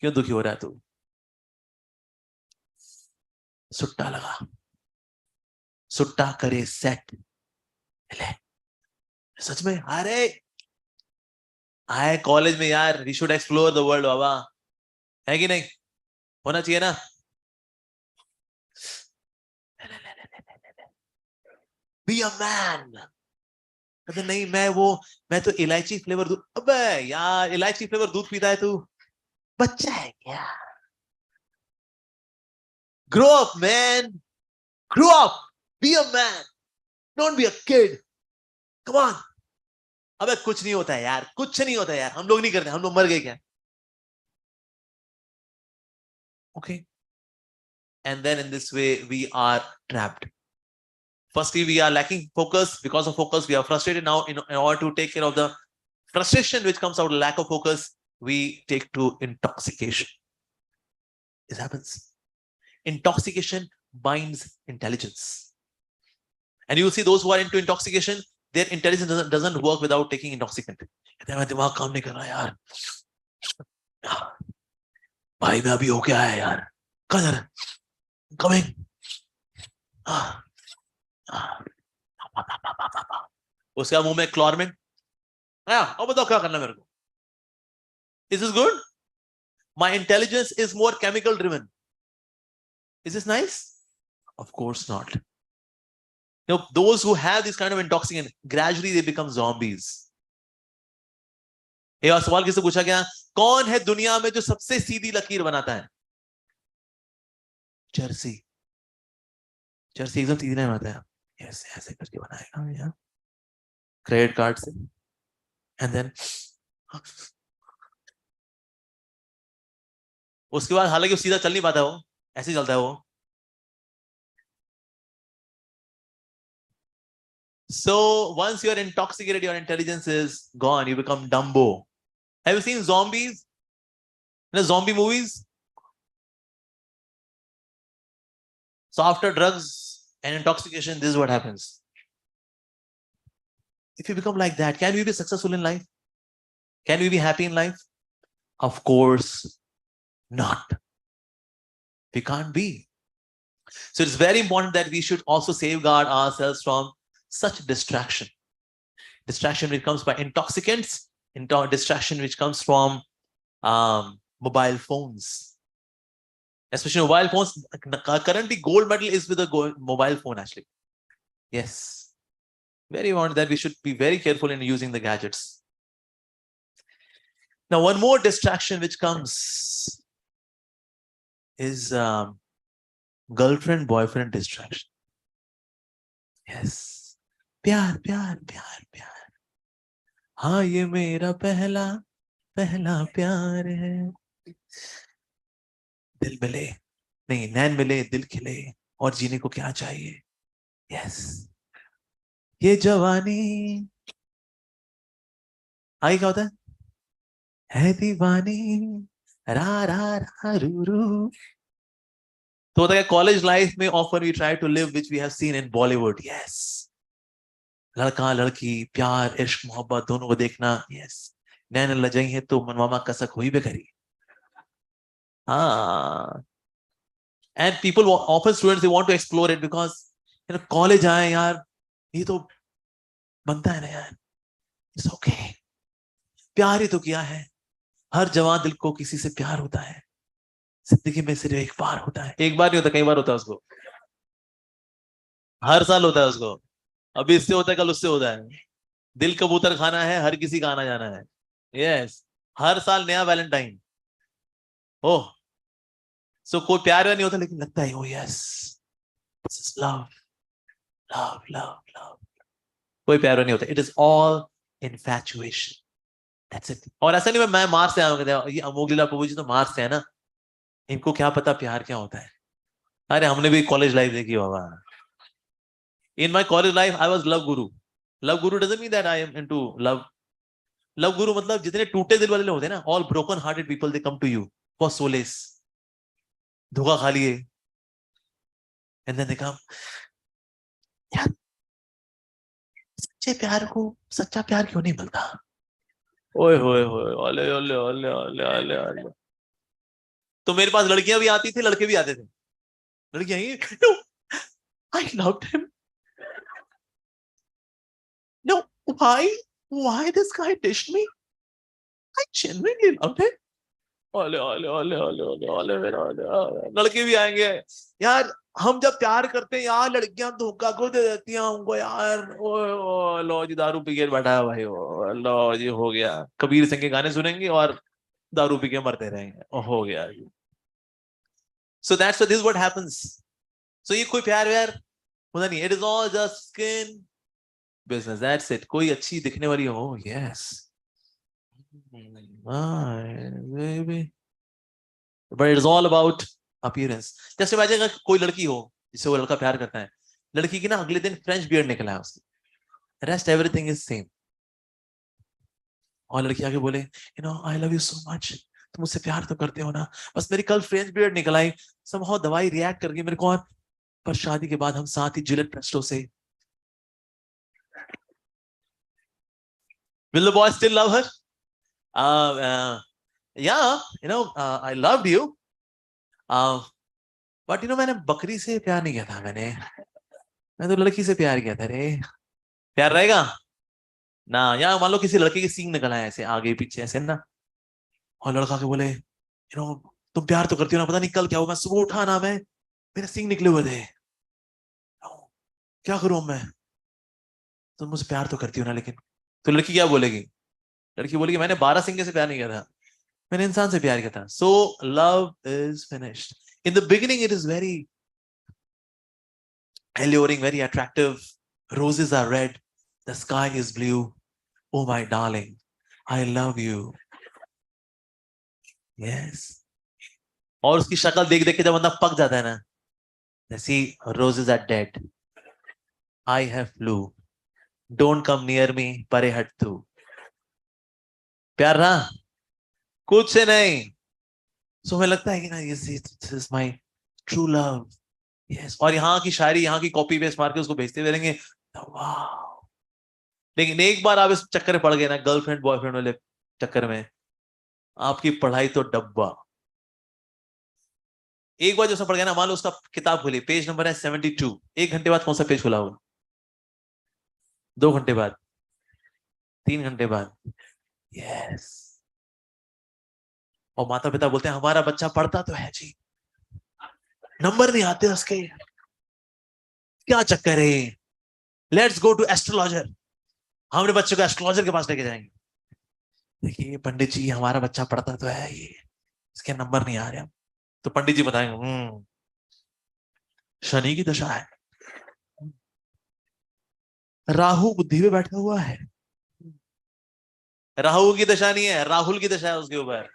dukhi ho raha hai tu? Sutta laga. Sutta kare set. सच में अरे आए college में यार, we should explore the world बाबा, है कि नहीं? होना चाहिए ना. Be a man. अरे नहीं, मैं तो इलायची फ्लेवर दूध. अबे यार, इलायची फ्लेवर दूध पीता है तू, बच्चा है क्या? Grow up man, grow up, B a man, don't be a kid. Come on. अबे कुछ नहीं होता है यार, कुछ नहीं होता है यार, हम लोग नहीं करते, हम लोग मर गए क्या? Okay. And then in this way we are trapped. Firstly, we are lacking focus. Because of focus, we are frustrated. Now in order to take care of the frustration which comes out of lack of focus, we take to intoxication. This happens. Intoxication binds intelligence. And you see those who are into intoxication, their intelligence doesn't work without taking intoxicant. कहते हैं मैं दिमाग काम नहीं कर रहा यार, भाई मैं अभी होके आया यार, कहाँ जा रहा है, कमिंग, उसका मुंह में क्लोरमिन, अब बताओ क्या करना मेरे को. Is this good? My intelligence is more chemical driven. Is this nice? Of course not. You know, those who have this kind of intoxicant, gradually they become zombies. एक बार सवाल किससे पूछा गया, कौन है दुनिया में जो सबसे सीधी लकीर बनाता है? जर्सी. जर्सी एकदम सीधी नहीं बनाता है, ऐसे ऐसे करके बनाएगा यार, क्रेडिट कार्ड से, एंड देन उसके बाद हालांकि वो सीधा चल नहीं पाता, वो ऐसे चलता है वो. So once you are intoxicated, your intelligence is gone. You become Dumbo. Have you seen zombies? In the zombie movies? So after drugs and intoxication, this is what happens. If you become like that, can we be successful in life? Can we be happy in life? Of course not. We can't be. So it's very important that we should also safeguard ourselves from such distraction. Distraction which comes by intoxicants, distraction which comes from mobile phones. Especially mobile phones. Currently, gold medal is with a mobile phone actually. Yes. Very important that we should be very careful in using the gadgets. Now, one more distraction which comes is girlfriend-boyfriend distraction. Yes. प्यार प्यार प्यार प्यार, हाँ ये मेरा पहला पहला प्यार है. दिल मिले नहीं, नैन मिले दिल खिले, और जीने को क्या चाहिए. यस. ये जवानी आगे क्या होता है दीवानी, रा रा रा रू रू. तो होता है कॉलेज लाइफ में offer we try to live which we have seen in Bollywood. Yes. लड़का लड़की प्यार इश्क मोहब्बत दोनों को देखना. यस. नैन लजाई है तो मनमामा कसक हुई भी करी. हाँ. And people, often students, they want to explore it because college आए यार, ये तो बनता है ना यार. It's okay. प्यार ही तो किया है. हर जवान दिल को किसी से प्यार होता है. जिंदगी में सिर्फ एक बार होता है. एक बार नहीं होता, कई बार होता है उसको. हर साल होता है उसको. अभी इससे होता है, कल उससे होता है. दिल कबूतर खाना है, हर किसी का आना जाना है. यस. हर साल नया वैलेंटाइन. ओह. सो कोई प्यार नहीं होता, लेकिन लगता है ओ yes, this is love love love love. कोई प्यार नहीं होता. It is all infatuation. That's it. और ऐसा नहीं मैं मार्स से आया हूं, ये अमोघ लीला प्रभु जी तो मार्स से है ना, इनको क्या पता प्यार क्या होता है. अरे हमने भी कॉलेज लाइफ देखी बाबा. In my college life, I was love guru. Love guru doesn't mean that I am into love. Love guru मतलब जितने टूटे दिल वाले लोग होते हैं ना, all broken hearted people, they come to you for solace. धोखा खा लिए, and then they come. यार सच्चे प्यार को सच्चा प्यार क्यों नहीं मिलता? ओए होए होए, ओले ओले ओले ओले ओले ओले. तो मेरे पास लड़कियां भी आती थी, लड़के भी आते थे. लड़कियां ही, no, I loved him. No, why this guy dished me? I genuinely loved him. ओले ओले ओले ओले ओले ओले मेरा ओले. लड़के भी आएंगे यार, हम जब प्यार करते हैं यार, लड़कियां धोखा को दे देती हैं हमको यार. ओ लो जी दारू पी के बैठा है भाई, ओ लो जी हो गया. कबीर सिंह के गाने सुनेंगे और दारू पी के मरते रहेंगे. हो गया. So that's what this is what happens. So ये कोई प्यार व्यार होता नहीं. It is all just skin business. That's it. कोई अच्छी दिखने वाली हो. Yes. Baby. But it is all about appearance. Just imagine अगर कोई लड़की हो जिससे वो लड़का प्यार करता है, लड़की की ना अगले दिन फ्रेंच बियर्ड निकला है उसकी, rest everything is same. और लड़की आके बोले, I love you so much. तुम मुझसे प्यार तो करते हो ना, बस मेरी कल फ्रेंच बियर्ड निकल आई, somehow दवाई रिएक्ट कर गई मेरे को, और पर शादी के बाद हम साथ ही जिलेट प्रेस्टो से Will the boy still love her? Yeah, I loved you. But मैंने बकरी से प्यार नहीं किया था, मैं तो लड़की से प्यार किया था रे. प्यार रहेगा ना? या मान लो किसी लड़के की सींग निकला है ऐसे आगे पीछे ऐसे ना, और लड़का के बोले तुम प्यार तो करती हो ना, पता नहीं कल क्या हुआ, मैं सुबह उठा ना, मैं मेरे सींग निकले हुए थे, क्या करूं मैं? तुम मुझसे प्यार तो करती हो ना, लेकिन तो लड़की क्या बोलेगी? लड़की बोलेगी मैंने 12 सिंगे से प्यार नहीं किया था, मैंने इंसान से प्यार किया था. So love is finished. In the beginning it is very alluring, very attractive. Roses are red, the sky is blue. Oh my darling, I love you. Yes. और उसकी शक्ल देख देख के जब बंदा पक जाता है ना, see, roses are dead, I have flu, don't come near me, परे हट तू. प्यार ना कुछ से नहीं. सो हमें लगता है कि ना this is my true love. Yes. और यहाँ की शायरी, यहाँ की कॉपी पेस्ट मार के उसको भेजते हुए रहेंगे. वाह. लेकिन एक बार आप इस चक्कर में पड़ गए ना, गर्लफ्रेंड बॉयफ्रेंड वाले चक्कर में, आपकी पढ़ाई तो डब्बा. एक बार जो पड़ गया ना, मान लो उसका किताब खुली, पेज नंबर है 72, 1 घंटे बाद कौन सा पेज खुला होगा? 2 घंटे बाद, 3 घंटे बाद. यस. और माता पिता बोलते हैं हमारा बच्चा पढ़ता तो है जी, नंबर नहीं आते उसके, क्या चक्कर है, लेट्स गो टू एस्ट्रोलॉजर, हमारे बच्चे को एस्ट्रोलॉजर के पास लेके जाएंगे. देखिए पंडित जी हमारा बच्चा पढ़ता तो है, ये इसके नंबर नहीं आ रहे. तो पंडित जी बताएंगे शनि की दशा है, राहु बुद्धि में बैठा हुआ है. राहु की दशा नहीं है, राहुल की दशा है उसके ऊपर.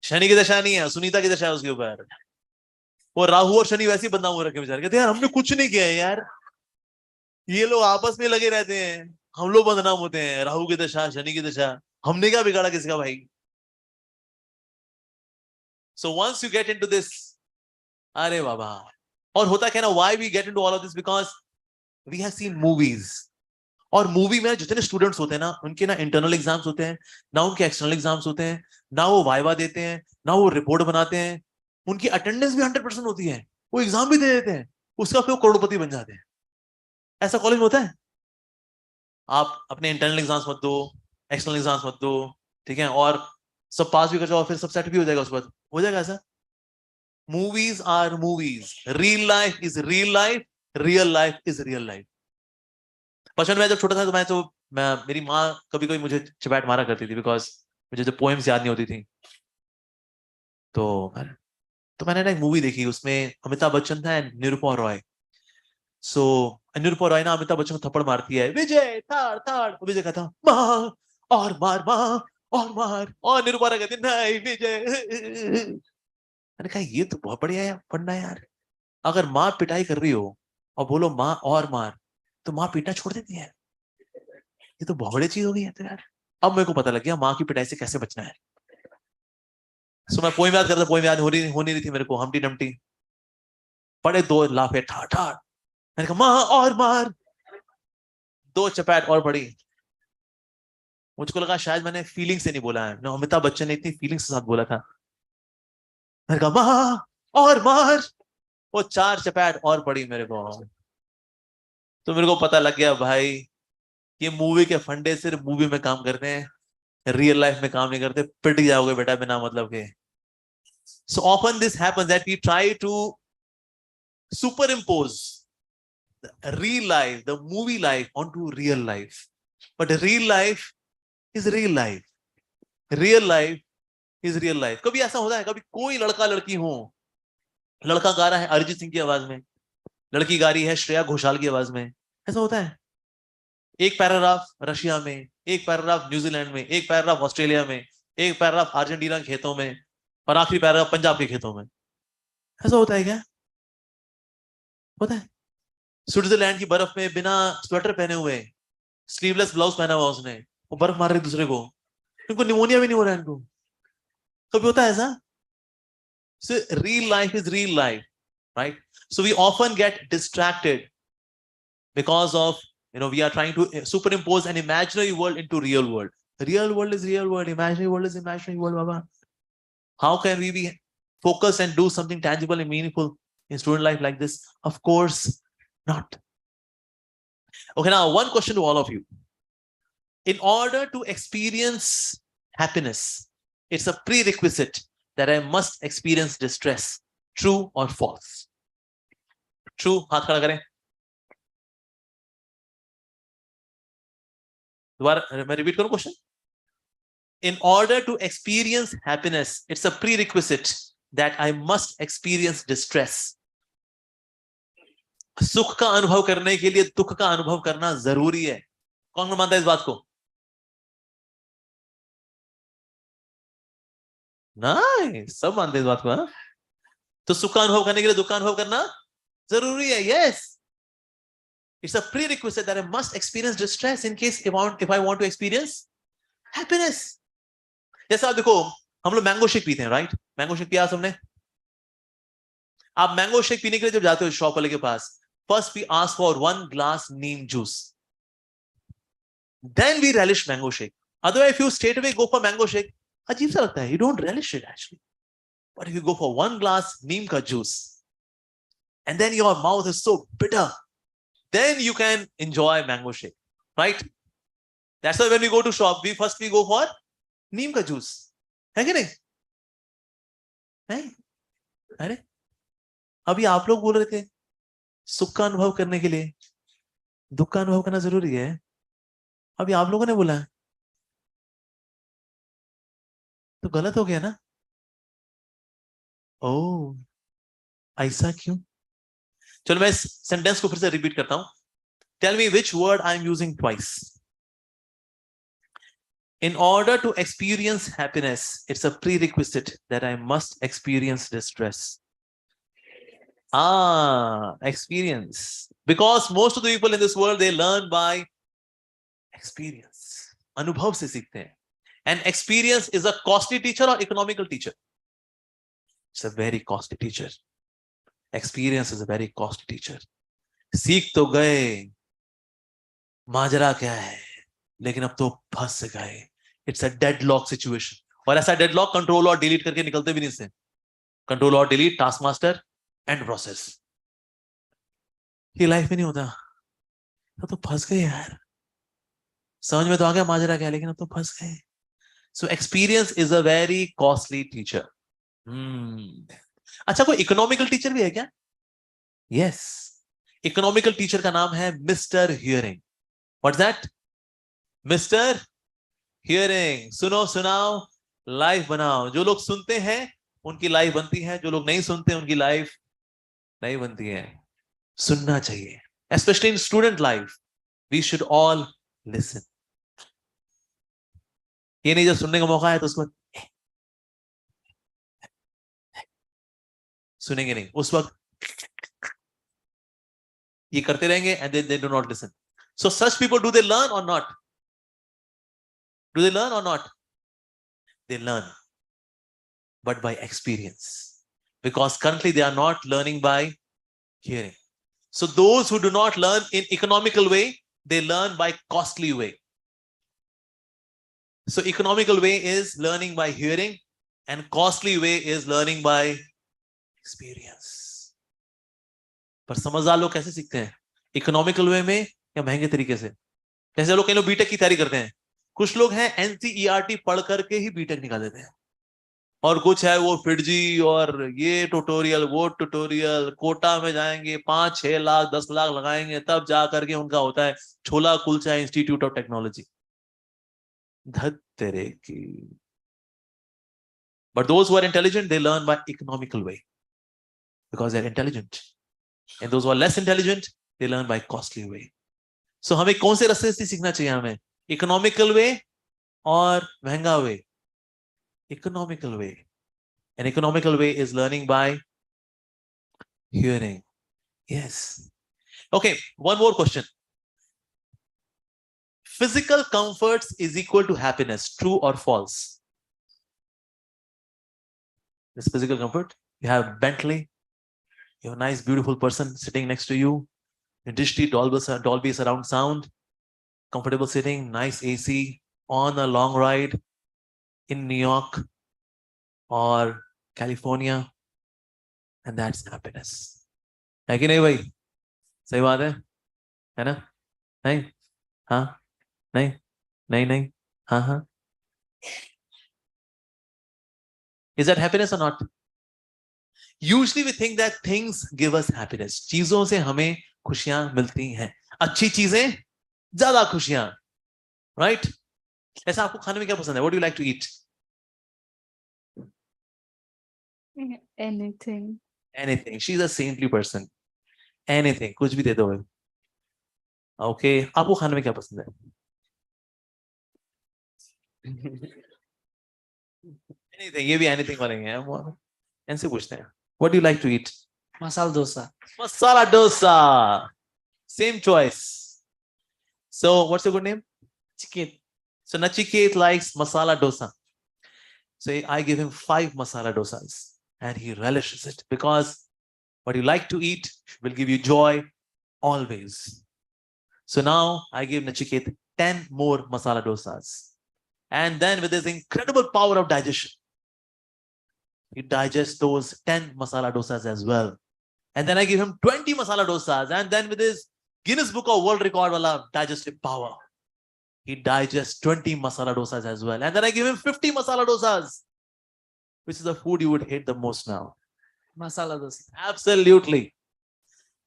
शनि की दशा नहीं है, सुनीता की दशा है उसके ऊपर. वो राहु और शनि वैसे ही बदनाम हो रखे बेचारे, कहते हैं यार हमने कुछ नहीं किया है यार, ये लोग आपस में लगे रहते हैं, हम लोग बदनाम होते हैं. राहु की दशा, शनि की दशा, हमने क्या बिगाड़ा किसका भाई? So once you get into this, अरे बाबा. और होता क्या ना, why we get into all of this, because we have seen movies. और मूवी में जितने स्टूडेंट्स होते हैं ना, उनके ना इंटरनल एग्जाम्स होते हैं, ना उनके एक्सटर्नल एग्जाम्स होते हैं, ना वो वाइवा देते हैं, ना वो रिपोर्ट बनाते हैं. उनकी अटेंडेंस भी 100% होती है, वो एग्जाम भी दे देते हैं, उसका फिर वो करोड़पति बन जाते हैं. ऐसा कॉलेज में होता है. आप अपने इंटरनल एग्जाम्स मत दो, एक्सटर्नल एग्जाम्स मत दो, ठीक है, और सब पास भी कर जाओ, फिर सब सेट भी हो जाएगा, उसके बाद हो जाएगा ऐसा. Movies are movies, real life is real life, real life is real life. बचपन में जब छोटा था तो मेरी माँ कभी कभी मुझे चपैट मारा करती थी, बिकॉज मुझे जो पोएम्स याद नहीं होती थी. तो मैंने ना एक मूवी देखी, उसमें अमिताभ बच्चन था एंड निरुपा रॉय. सो निरुपा रॉय ना अमिताभ बच्चन को थप्पड़ मारती है, विजय थाड़ थाड़. विजय कहता मार और मार, मार और मार, और निरुपा रॉय कहती नहीं विजय. मैंने कहा ये तो बहुत बढ़िया है पढ़ना यार. अगर माँ पिटाई कर रही हो और बोलो माँ और मार, तो माँ पीटना छोड़ देती है. ये तो बहुत बड़ी चीज हो गई है तो यार. अब मेरे को पता लग गया माँ की पिटाई से कैसे बचना है. सो मैं पोएम याद करता, पोएम याद हो नहीं रही थी मेरे को. हमटी डमटी पड़े, 2 लाफे ठाड़ ठाड़. मैंने कहा माँ और मार, 2 चपैट और पड़ी. मुझको लगा शायद मैंने फीलिंग से नहीं बोला है ना, अमिताभ बच्चन ने इतनी फीलिंग्स के साथ बोला था. मैंने कहा माँ और मार, वो 4 चपैट और पड़ी मेरे को. तो मेरे को पता लग गया भाई, ये मूवी के फंडे सिर्फ मूवी में काम करते हैं, रियल लाइफ में काम नहीं करते. पिट जाओगे बेटा बिना मतलब के. So often this happens that we try to superimpose the real life, the movie life onto real life. But real life is real life. Real life is real life. कभी ऐसा होता है, कभी कोई लड़का लड़की हो, लड़का गा रहा है अरिजीत सिंह की आवाज में, लड़की गा रही है श्रेया घोषाल की आवाज में. ऐसा होता है. एक पैराग्राफ रशिया में, एक पैराग्राफ न्यूजीलैंड में, एक पैराग्राफ ऑस्ट्रेलिया में, एक पैराग्राफ अर्जेंटीना के खेतों में, और आखिरी पैराग्राफ पंजाब के खेतों में. ऐसा होता है क्या? होता है. स्विट्जरलैंड की बर्फ में बिना स्वेटर पहने हुए, स्लीवलेस ब्लाउज पहना हुआ उसने, वो बर्फ मार रही दूसरे को, इनको निमोनिया भी नहीं हो रहा है इनको. कभी होता है ऐसा? So real life is real life, right? So we often get distracted because of We are trying to superimpose an imaginary world into real world. Real world is real world, imaginary world is imaginary world, Baba. How can we be focused and do something tangible and meaningful in student life like this? Of course not. Okay, now one question to all of you. In order to experience happiness, it's a prerequisite that I must experience distress. True or false? True. हाथ खड़ा करें. दोबारा मैं repeat करूं question. In order to experience happiness, it's a prerequisite that I must experience distress. सुख का अनुभव करने के लिए दुख का अनुभव करना जरूरी है. कौन मानता है इस बात को? नहीं, सब मानते हैं इस बात को. हाँ, तो सुख का अनुभव करने के लिए दुख का अनुभव करना जरूरी है. Yes, it's a prerequisite that I must experience distress in case if I want to experience happiness. जैसे आप देखो, हम लोग मैंगो शेक पीते हैं, राइट? मैंगो शेक पिया सबने? आप मैंगो शेक पीने के लिए जब जाते हो शॉप वाले के पास, first we ask for 1 glass neem juice, then we relish mango shake. Otherwise, if you straight away go for mango shake, अजीब सा लगता है, you don't relish it actually. But if you go for 1 glass neem ka juice, and then your mouth is so bitter, then you can enjoy mango shake, right? That's why when we go to shop, we go for neem ka juice. है कि नहीं? नहीं? अरे अभी आप लोग बोल रहे थे सुख का अनुभव करने के लिए दुख का अनुभव करना जरूरी है. अभी आप लोगों ने बोला है, तो गलत हो गया ना? ओह, ऐसा क्यों? चलो मैं इस सेंटेंस को फिर से रिपीट करता हूं. Tell me which word I am using twice. In order to experience happiness, it's a prerequisite that I must experience distress. Experience. Because most of the people in this world, they learn by experience. अनुभव से सीखते हैं. And experience is a costly teacher or economical teacher? It's a very costly teacher. Experience is a very costly teacher. सीख तो गए, माजरा क्या है, लेकिन अब तो फंस गए. It's a deadlock situation. और ऐसा deadlock कंट्रोल और डिलीट करके निकलते भी नहीं से. कंट्रोल और delete, task master, and process. ये लाइफ में नहीं होता. तो फंस गए यार. समझ में तो आ गया माजरा क्या, लेकिन अब तो फंस गए. So experience is a very costly teacher. अच्छा, कोई इकोनॉमिकल टीचर भी है क्या? Yes. इकोनॉमिकल टीचर का नाम है mister hearing. What's that? Mister hearing. सुनो सुनाओ, लाइफ बनाओ. जो लोग सुनते हैं उनकी लाइफ बनती है, जो लोग नहीं सुनते उनकी लाइफ नहीं बनती है. सुनना चाहिए. Especially in student life, we should all listen. ये नहीं, जब सुनने का मौका है तो उसको सुनेंगे नहीं. उस वक्त ये करते रहेंगे and they do not listen. So such people, do they learn or not? Do they learn or not? They learn, but by experience. Because currently they are not learning by hearing. So those who do not learn in economical way, they learn by costly way. So economical way is learning by hearing, and costly way is learning by experience. पर समझदार लोग कैसे सीखते हैं? Economical वे में या महंगे तरीके से? जैसे लोग, कई लोग बीटेक की तैयारी करते हैं. कुछ लोग हैं एनसीईआरटी पढ़ करके ही बीटेक निकाल देते हैं, और कुछ है वो फिटजी और ये ट्यूटोरियल वो ट्यूटोरियल, कोटा में जाएंगे 5-6 लाख 10 लाख लगाएंगे, तब जा करके उनका होता है छोला कुलचा इंस्टीट्यूट ऑफ टेक्नोलॉजी. धत्तेरे की. But those who are intelligent, they learn by economical way because they're intelligent. And those who are less intelligent, they learn by costly way. So हमें कौन से रास्ते से सीखना चाहिए? हमें economical way और महंगा way? Economical way. An economical way is learning by hearing. Yes. Okay, one more question. Physical comforts is equal to happiness. True or false? This physical comfort. You have Bentley. You have a nice, beautiful person sitting next to you. Dolby surround sound, comfortable sitting, nice AC, on a long ride in New York or California, and that's happiness. है कि नहीं भाई? सही बात है ना? नहीं? हाँ? नहीं? नहीं नहीं? हाँ हाँ? Is that happiness or not? Usually we think that things give us happiness. चीजों से हमें खुशियां मिलती हैं. अच्छी चीजें ज्यादा खुशियां, right? ऐसा आपको खाने में क्या पसंद है? What do you like to eat? Anything. Anything. She's a saintly person. Anything. कुछ भी दे दो भाई. Okay. आपको खाने में क्या पसंद है? Anything. ये भी anything वाले हैं. इनसे पूछते हैं. What do you like to eat? Masala dosa. Masala dosa. Same choice. So what's your good name? Chicken. So Nachiket likes masala dosa. So I give him 5 masala dosas and he relishes it because what you like to eat will give you joy always. So now I give Nachiket 10 more masala dosas. And then with his incredible power of digestion, he digests those 10 masala dosas as well. And then I give him 20 masala dosas. And then with his Guinness Book of World Record wala digestive power, he digests 20 masala dosas as well. And then I give him 50 masala dosas. Which is the food you would hate the most now? Masala dosa. Absolutely.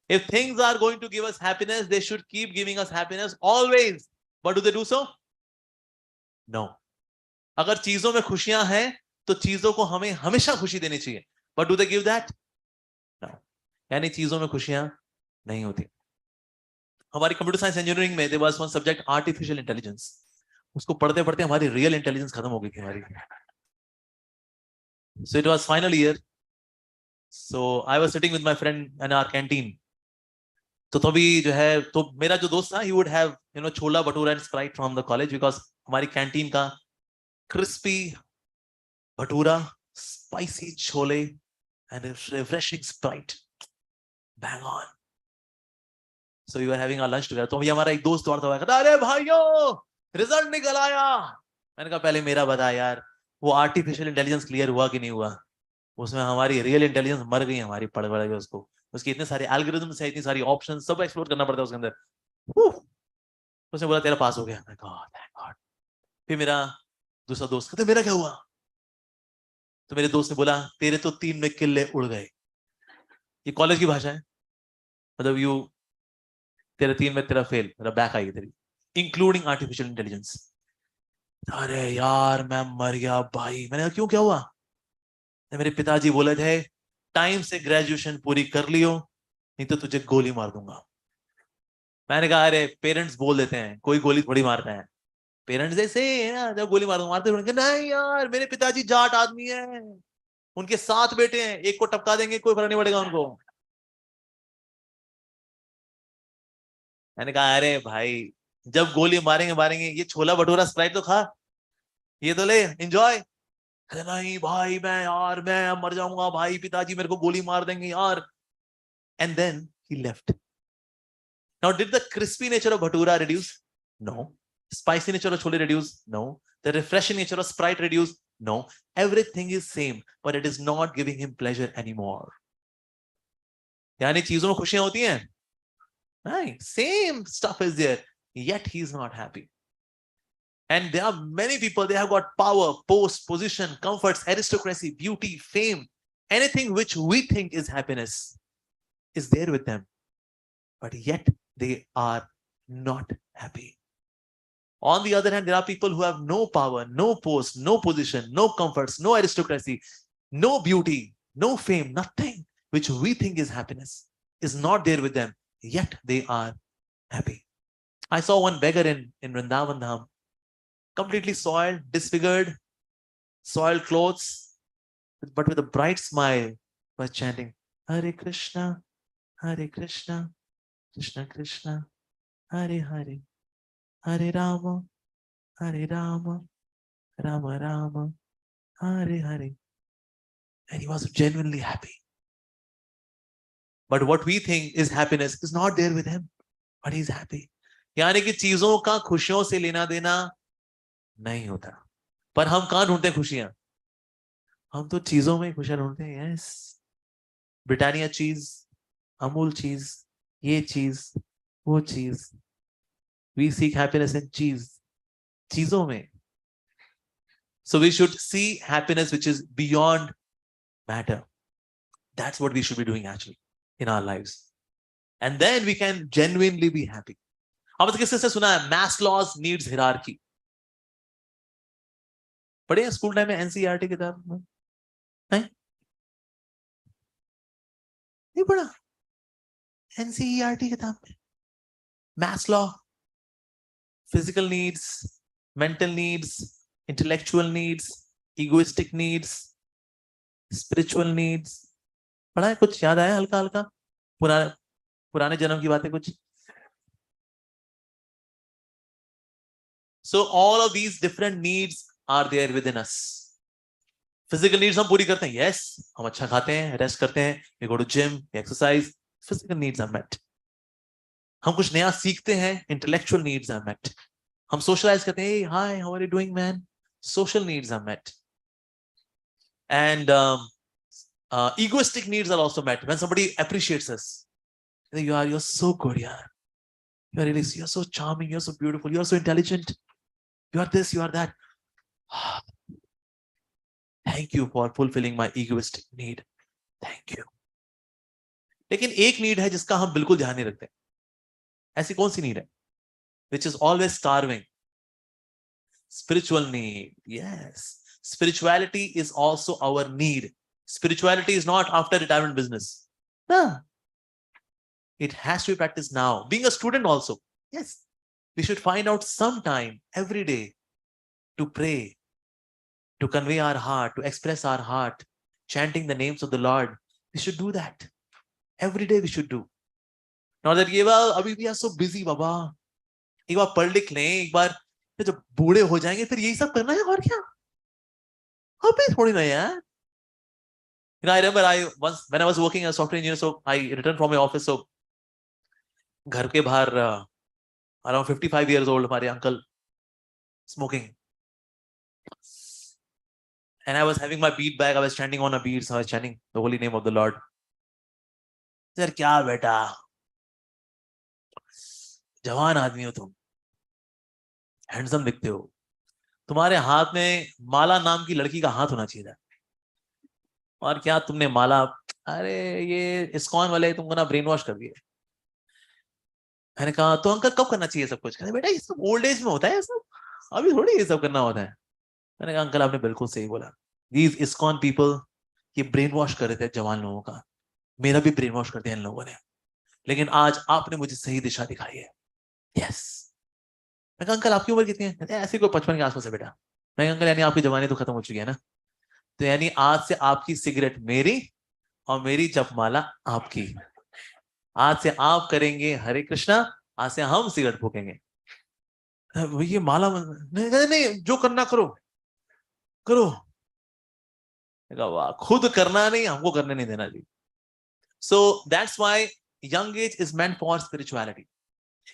If things are going to give us happiness, they should keep giving us happiness always. But do they do so? No. अगर चीजों में खुशियां हैं तो चीजों को हमें हमेशा खुशी देनी चाहिए. But do they give that? No. यानी चीजों में खुशियां नहीं होती. हमारी कंप्यूटर साइंस इंजीनियरिंग में there was one subject artificial intelligence. उसको पढ़ते पढ़ते हमारी रियल इंटेलिजेंस खत्म हो गई थी हमारी. So it was final year. So I was sitting with my friend in our canteen. तो तभी जो है तो मेरा जो दोस्त था he would have chhola bhatura and Sprite from the college because हमारी कैंटीन का crispy bhatura, spicy chole, and a refreshing Sprite. Bang on. So we were having our lunch together. तो अभी हमारा एक दोस्त और था, कहता अरे भाइयों रिजल्ट निकल आया. मैंने कहा पहले मेरा बता यार, वो आर्टिफिशियल इंटेलिजेंस क्लियर हुआ कि नहीं हुआ? उसमें हमारी रियल इंटेलिजेंस मर गई हमारी पढ़ पढ़ के उसको. उसके इतने सारे एल्गोरिथम्स है, इतनी सारी ऑप्शन, सब एक्सप्लोर करना पड़ता है उसके अंदर. उसने बोला तेरा पास हो गया. मैं कहा थैंक गॉड. फिर मेरा दूसरा दोस्त कहते मेरा क्या हुआ? तो मेरे दोस्त ने बोला तेरे तो 3 में किल्ले उड़ गए. ये कॉलेज की भाषा है. मतलब यू तेरे 3 में तेरा फेल, तेरा बैक आई तेरी, इंक्लूडिंग आर्टिफिशियल इंटेलिजेंस. अरे यार मैं मर गया भाई. मैंने कहा क्यों, क्या हुआ? मेरे पिताजी बोले थे टाइम से ग्रेजुएशन पूरी कर लियो नहीं तो तुझे गोली मार दूंगा. मैंने कहा अरे पेरेंट्स बोल देते हैं, कोई गोली थोड़ी मारता है. पेरेंट्स ऐसे है ना, जब गोली मारते नहीं यार मेरे पिताजी जाट आदमी है, उनके 7 बेटे हैं, एक को टपका देंगे कोई फर्क नहीं पड़ेगा उनको. मैंने कहा अरे भाई जब गोली मारेंगे ये छोला भटूरा स्प्राइट तो खा, ये तो ले एंजॉय. अरे नहीं भाई मैं मर जाऊंगा भाई, पिताजी मेरे को गोली मार देंगे यार. And then he left. Now did the crispy nature of bhatura reduce? No. Spicy nature of chole reduce? No. The refreshing nature of Sprite reduce? No. Everything is same, but it is not giving him pleasure anymore. यानी चीजों में खुशियां होती हैं? Right. Same stuff is there, yet he is not happy. And there are many people, they have got power, post, position, comforts, aristocracy, beauty, fame. Anything which we think is happiness is there with them, but yet they are not happy. On the other hand, there are people who have no power, no post, no position, no comforts, no aristocracy, no beauty, no fame, nothing which we think is happiness is not there with them, yet they are happy. I saw one beggar in Vrindavan Dham, completely soiled, disfigured, soiled clothes, but with a bright smile, was chanting, Hare Krishna, Hare Krishna, Krishna Krishna, Hare Hare. Hare Rama, Hare Rama, Rama Rama, Hare Hare. And he was genuinely happy. But what we think is happiness is not there with him, but he's happy. यानी कि चीजों का खुशियों से लेना देना नहीं होता, पर हम कहां ढूंढते हैं खुशियां? हम तो चीजों में खुशियां ढूंढते हैं. यस, ब्रिटानिया चीज, अमूल चीज, ये चीज, वो चीज. We seek happiness in चीजों में. So we should see happiness which is beyond matter. That's what we should be doing actually in our lives. And then we can genuinely be happy. आपने किससे से सुना है Maslow's needs hierarchy? पढ़े हैं school time में NCERT किताब में? नहीं पढ़ा? एनसीईआरटी किताब में Maslow, physical needs, mental needs, intellectual needs, egoistic needs, spiritual needs. पढ़ा है? कुछ याद आया हल्का हल्का? पुराने जन्म की बातें कुछ? So all of these different needs are there within us. Physical needs हम पूरी करते हैं. Yes, हम अच्छा खाते हैं, रेस्ट करते हैं, we go to gym, we exercise. Physical needs are met. हम कुछ नया सीखते हैं, intellectual needs are met. हम socialize करते हैं, hey, hi, how are you doing, man? Social needs are met. And egoistic needs are also met. When somebody appreciates us, you're so good, yeah. You're so charming, you're so beautiful, you're so intelligent. You are this, you are that. Thank you for fulfilling my egoistic need. Thank you. लेकिन एक need है जिसका हम बिल्कुल ध्यान नहीं रखते. ऐसी कौन सी नीड है? Which is always starving. Spiritual need. Yes. Spirituality is also our need. Spirituality is not after retirement business. No. It has to be practiced now. Being a student also. Yes. We should find out some time every day to pray, to convey our heart, to express our heart, chanting the names of the Lord. We should do that. Every day we should do. Not that, well, abhi we are so busy, Baba. एक बार पढ़ लिख लें, एक बार जब बूढ़े हो जाएंगे फिर यही सब करना है और क्या? अभी थोड़ी ना यार. You know, I remember once when I was working as a software engineer, so I returned from my office. So घर के बाहर around 55 years old, हमारे uncle smoking. And I was having my bead bag. I was standing on a bead, so I was chanting the holy name of the Lord. Sir, क्या बेटा? जवान आदमी हो तुम, हैंडसम दिखते हो, तुम्हारे हाथ में माला नाम की लड़की का हाथ होना चाहिए था. और क्या तुमने माला? अरे ये इस्कॉन वाले तुमको ना ब्रेन वॉश कर दिए. मैंने कहा तो अंकल कब करना चाहिए सब कुछ? कहते बेटा ये सब ओल्ड एज में होता है, सब अभी थोड़ी ये सब करना होता है. मैंने कहा अंकल आपने बिल्कुल सही बोला. These ISKCON people ये ब्रेन वॉश कर रहे थे जवान लोगों का. मेरा भी ब्रेन वॉश कर दिया इन लोगों ने, लेकिन आज आपने मुझे सही दिशा दिखाई है. यस. मैं कहा अंकल आपकी उम्र कितनी है? ऐसी कोई 55 के आसपास है बेटा. मैं अंकल यानी आपकी जवानी तो खत्म हो चुकी है ना, तो यानी आज से आपकी सिगरेट मेरी और मेरी जपमाला आपकी. आज से आप करेंगे हरे कृष्णा, आज से हम सिगरेट फूकेंगे. ये माला नहीं, जो करना करो करो. वाह, खुद करना नहीं, हमको करने नहीं देना जी. So that's why young age is meant for spirituality.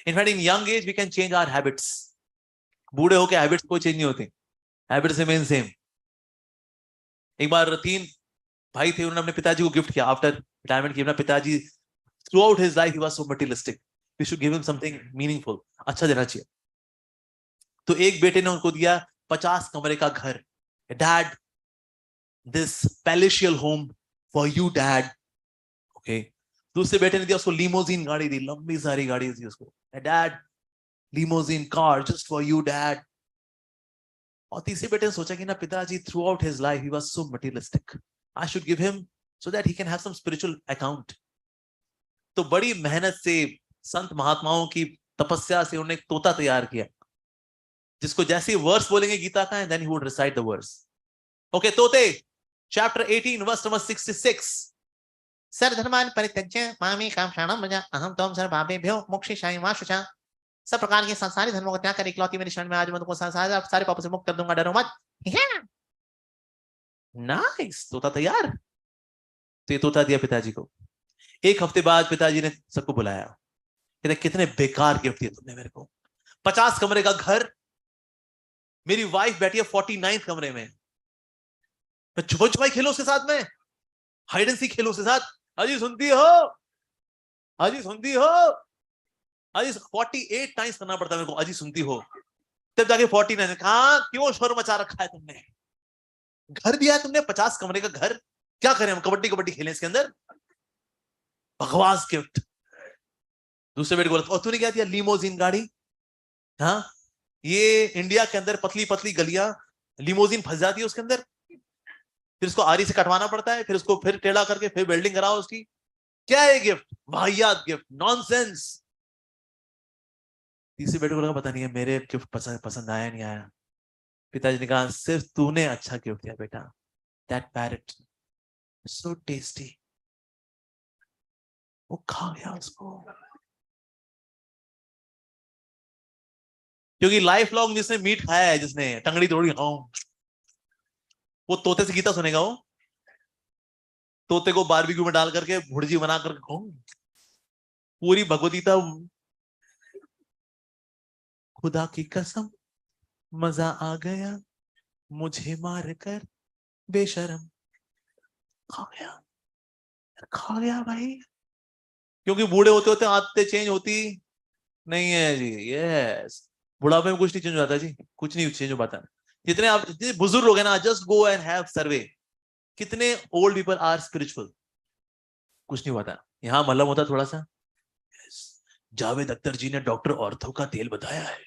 In fact, in young age we can change our habits. बूढ़े होके हैबिट्स कोई चेंज नहीं होते, हैबिट्स रिमेन सेम. एक बार 3 भाई थे, उन्होंने अपने पिताजी को गिफ्ट किया आफ्टर रिटायरमेंट की. अपना पिताजी throughout his life he was so materialistic. We should give him something meaningful. अच्छा देना चाहिए. तो एक बेटे ने उनको दिया 50 कमरे का घर. Dad, this palatial home for you, Dad. Okay. दूसरे बेटे ने दिया उसको लीमोजीन गाड़ी दी, लंबी सारी गाड़ी दी उसको. Dad, limousine car just for you, Dad. और तीसरे बेटे ने सोचा कि ना पिताजी throughout his life he was so materialistic. I should give him so that he can have some spiritual account. तो बड़ी मेहनत से संत महात्माओं की तपस्या से उन्होंने एक तोता तैयार किया, जिसको जैसे वर्स बोलेंगे गीता का, and then he would recite the verse. Okay, तोते, chapter 18 verse number 66. सर्वधर्मान् परित्यज्य मामेकं शरणं व्रज अहं त्वं सर्वपापेभ्यो मोक्षयिष्यामि मा शुचा. सब प्रकार के संसारी धर्मों को त्याग कर इकलौती मेरी शरण में आज मैं तुमको सारे पापों से मुक्त कर दूंगा, डरो मत. नाइस, तोता तैयार. तो ये तोता दिया पिताजी को. एक हफ्ते बाद पिताजी ने सबको बुलाया, कहते कितने बेकार गिफ्ट दिए तुमने मेरे को, 50 कमरे का घर, मेरी वाइफ बैठी है 49 कमरे में, मैं छुपन छुपाई खेलो उसके साथ में, हाइड एंड सीक खेलो उसके साथ, अजी सुनती हो, अजी सुनती हो, अजी 48 टाइम्स करना पड़ता है मेरे को, अजी सुनती हो, तब जाके 49। कहा क्यों शोर मचा रखा है तुमने, घर दिया है तुमने 50 कमरे का घर, क्या करें हम, कबड्डी कबड्डी खेलें इसके अंदर, बकवास गिफ्ट। दूसरे बेटे बोला और तूने क्या दिया, लीमोजिन गाड़ी, हाँ ये इंडिया के अंदर पतली पतली गलियां, लीमोजिन फंस जाती है उसके अंदर, फिर उसको आरी से कटवाना पड़ता है, फिर उसको फिर टेढ़ा करके फिर वेल्डिंग कराओ उसकी, क्या है गिफ्ट, वाहियात गिफ्ट, नॉनसेंस। तीसरे बेटे को लगा पता नहीं है मेरे गिफ्ट पसंद आया नहीं आया, पिताजी ने कहा सिर्फ तूने अच्छा गिफ्ट दिया बेटा, दैट पैरेट सो टेस्टी, वो खा गया उसको, क्योंकि लाइफ लॉन्ग जिसने मीट खाया है, जिसने टंगड़ी तोड़ी, वो तोते से गीता सुनेगा, वो तोते को बारबेक्यू में डाल करके भुर्जी बना करके पूरी भगवदगीता, खुदा की कसम मजा आ गया मुझे मार कर बेशरम, खा गया भाई, क्योंकि बूढ़े होते होते आदतें चेंज होती नहीं है जी। यस, बुढ़ापे में कुछ नहीं चेंज हो जाता जी, कुछ नहीं चेंज हो पाता। जितने आप जितने बुजुर्ग लोग हैं ना, जस्ट गो एंड हैव सर्वे, कितने ओल्ड पीपल आर स्पिरिचुअल, कुछ नहीं होता। यहाँ मलम होता थोड़ा सा, जावेद अख्तर जी ने डॉक्टर ऑर्थो का तेल बताया है,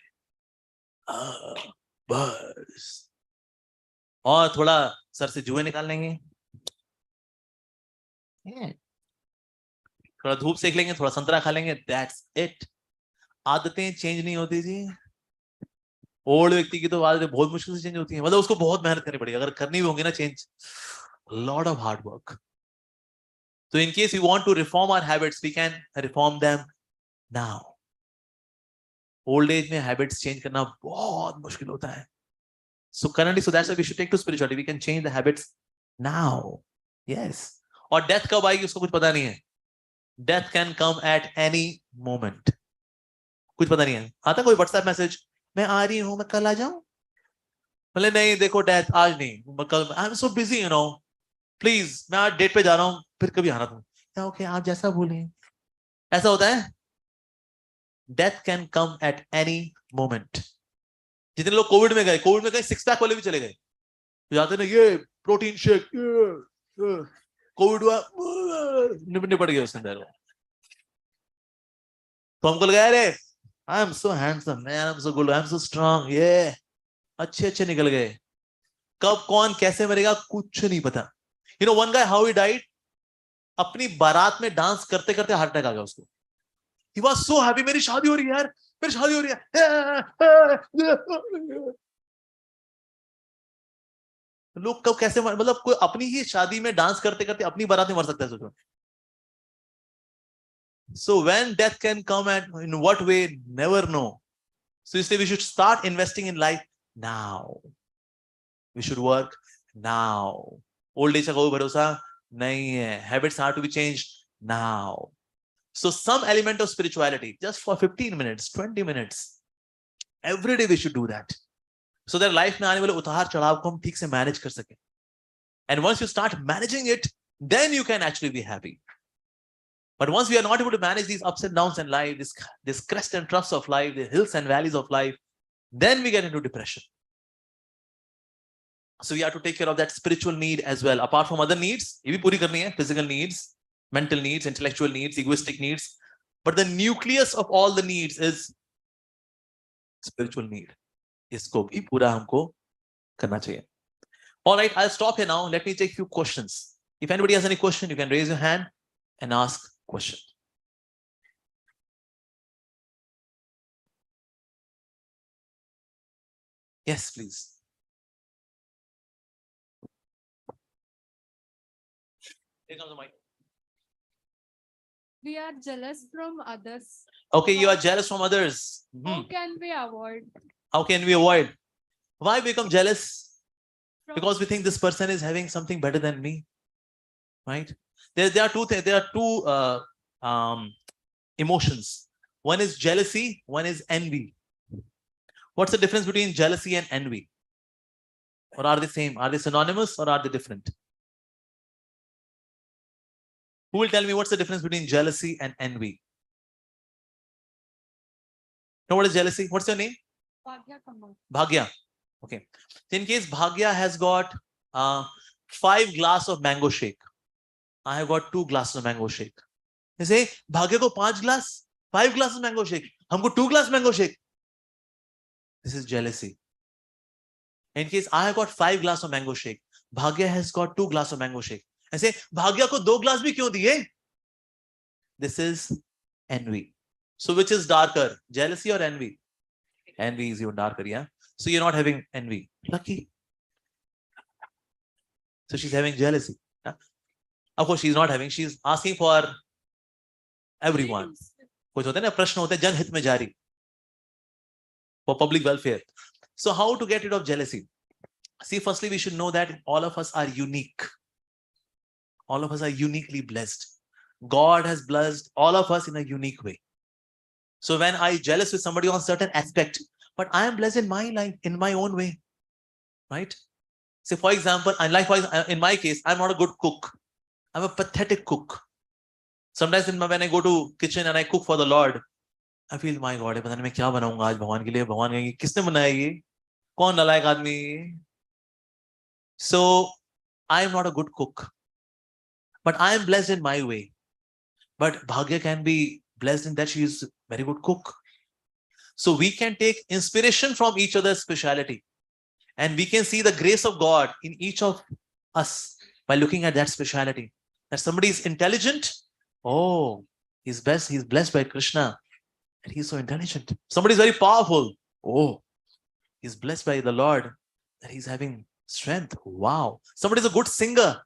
बस, और थोड़ा सर से जुए निकाल लेंगे, थोड़ा धूप सेक लेंगे, थोड़ा संतरा खा लेंगे, दैट्स इट। आदतें चेंज नहीं होती जी। ओल्ड व्यक्ति की तो आदतें बहुत मुश्किल से चेंज होती है, मतलब उसको बहुत मेहनत करनी पड़ेगी, अगर करनी भी होगी ना change, lot of hard work. So in case we want to reform our habits, we can reform them now. Old age में habits change करना बहुत मुश्किल होता है। So currently, so that's why we should take to spirituality. We can change the habits now. Yes. और death कब आएगी उसको कुछ पता नहीं है। Death can come at any moment. कुछ पता नहीं है। आता कोई WhatsApp मैसेज, मैं आ रही हूँ, मैं कल आ जाऊँ? बोले नहीं देखो death आज नहीं, मैं कल, I'm so busy, you know. Please मैं आज डेट पे जा रहा हूँ, फिर कभी आना तुम। क्या ओके, आप जैसा बोले। ऐसा होता है। Death can come at any moment. जितने लोग कोविड में गए 6 पैक वाले भी चले गए, तो जाते ना ये प्रोटीन शेक, कोविड हुआ, निपट गए उसके अंदर। तो हमको लगा अरे I am so handsome man, I am so good, I am so strong, ये अच्छे निकल गए। कब कौन कैसे मरेगा कुछ नहीं पता। You know one guy how he died? अपनी बारात में डांस करते करते हार्ट अटैक आ गया उसको। He was so happy, मेरी शादी हो रही है यार, मेरी शादी हो रही है। लोग कब कैसे मतलब कोई अपनी ही शादी में डांस करते करते अपनी बारात में मर सकता है, सोचो। So when death can come and in what way, never know. So इसलिए we should start investing in life now. We should work now. Old age का कोई भरोसा नहीं है। Habits are to be changed now. So some element of spirituality just for 15 minutes 20 minutes every day we should do that, so that life में आने वाले उतार चढ़ाव को हम ठीक से मैनेज कर सकें। And once you start managing it, then you can actually be happy. But once we are not able to manage these ups and downs in life, this crest and troughs of life, the hills and valleys of life, then we get into depression. So we have to take care of that spiritual need as well, apart from other needs. ये भी पूरी करनी है, physical needs, mental needs, intellectual needs, egoistic needs. But the nucleus of all the needs is spiritual need. इसको भी पूरा हमको करना चाहिए. All right, I'll stop here now. Let me take few questions. If anybody has any question, you can raise your hand and ask question. Yes, please. Here comes the mic. We are jealous from others. Okay, you are jealous from others. How can we avoid? How can we avoid? Why become jealous? From Because we think this person is having something better than me, right? There are two things. There are two emotions. One is jealousy. One is envy. What's the difference between jealousy and envy? Or are they same? Are they synonymous or are they different? Who will tell me what's the difference between jealousy and envy? Know what is jealousy? What's your name? Bhagya. Okay. So in case Bhagya has got 5 glasses of mango shake, I have got 2 glasses of mango shake. They say, Bhagya ko 5 glass, 5 glasses mango shake. Humko 2 glass mango shake. This is jealousy. In case I have got 5 glasses of mango shake, Bhagya has got 2 glasses of mango shake. I say, Bhagya ko 2 glass bhi kyun diye? This is envy. So which is darker, jealousy or envy? Envy is even darker, yeah? So you're not having envy. Lucky. So she's having jealousy. Yeah? Of course, she's not having. She's asking for everyone. कुछ होता है ना प्रश्न होता है जनहित में जारी for public welfare. So how to get rid of jealousy? See, firstly, we should know that all of us are unique. All of us are uniquely blessed. God has blessed all of us in a unique way. So when I jealous with somebody on certain aspect, but I am blessed in my life, in my own way, right? Say, for example, in my case, I'm not a good cook. I'm a pathetic cook. Sometimes when I go to kitchen and I cook for the Lord, I feel, my God, पता नहीं मैं क्या बनाऊंगा आज भगवान के लिए, भगवान कहेंगे किसने बनाया ये, कौन नालायक आदमी ये? So I am not a good cook, but I am blessed in my way. But Bhagya can be blessed in that she is a very good cook. So we can take inspiration from each other's speciality, and we can see the grace of God in each of us by looking at that speciality. That somebody is intelligent, oh, he's blessed by Krishna, and he's so intelligent. Somebody is very powerful, oh, he's blessed by the Lord, that he's having strength. Wow. Somebody is a good singer,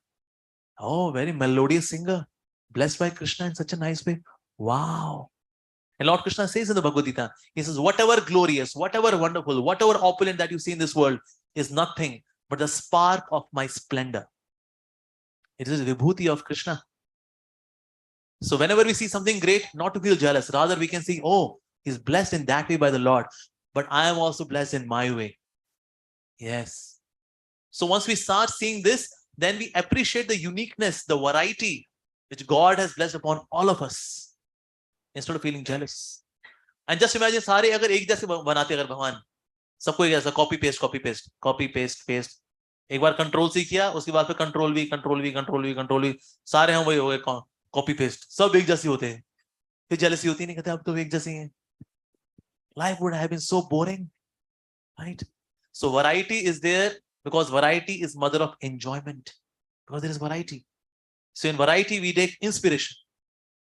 oh, very melodious singer, blessed by Krishna in such a nice way. Wow. And Lord Krishna says in the Bhagavad Gita, he says, whatever glorious, whatever wonderful, whatever opulent that you see in this world is nothing but the spark of my splendor. It is the vibhuti of Krishna. So whenever we see something great, not to feel jealous, rather we can see, oh, he's blessed in that way by the Lord, but I am also blessed in my way. Yes. So once we start seeing this, then we appreciate the uniqueness, the variety which God has blessed upon all of us, instead of feeling jealous. And just imagine, सारे अगर एक जैसे बनाते अगर भगवान, सबको एक जैसा copy paste, एक बार control C किया, उसके बाद फिर control V, सारे हम वही हो गए copy paste, सब एक जैसे होते हैं, फिर jealousy होती नहीं, कहते अब तो एक जैसे हैं. Life would have been so boring, right? So variety is there because variety is mother of enjoyment, because there is variety. So in variety we take inspiration.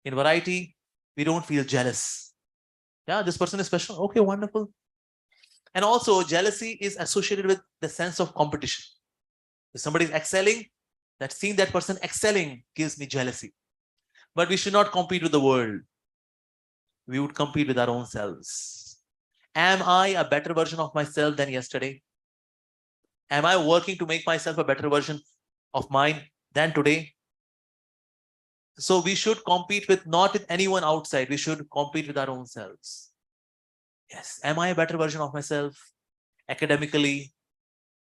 In variety we don't feel jealous. Yeah, this person is special. Okay, wonderful. And also jealousy is associated with the sense of competition. If somebody is excelling, that seeing that person excelling gives me jealousy. But we should not compete with the world. We would compete with our own selves. Am I a better version of myself than yesterday? Am I working to make myself a better version of mine than today? So we should compete with not with anyone outside. We should compete with our own selves. Yes. Am I a better version of myself? Academically,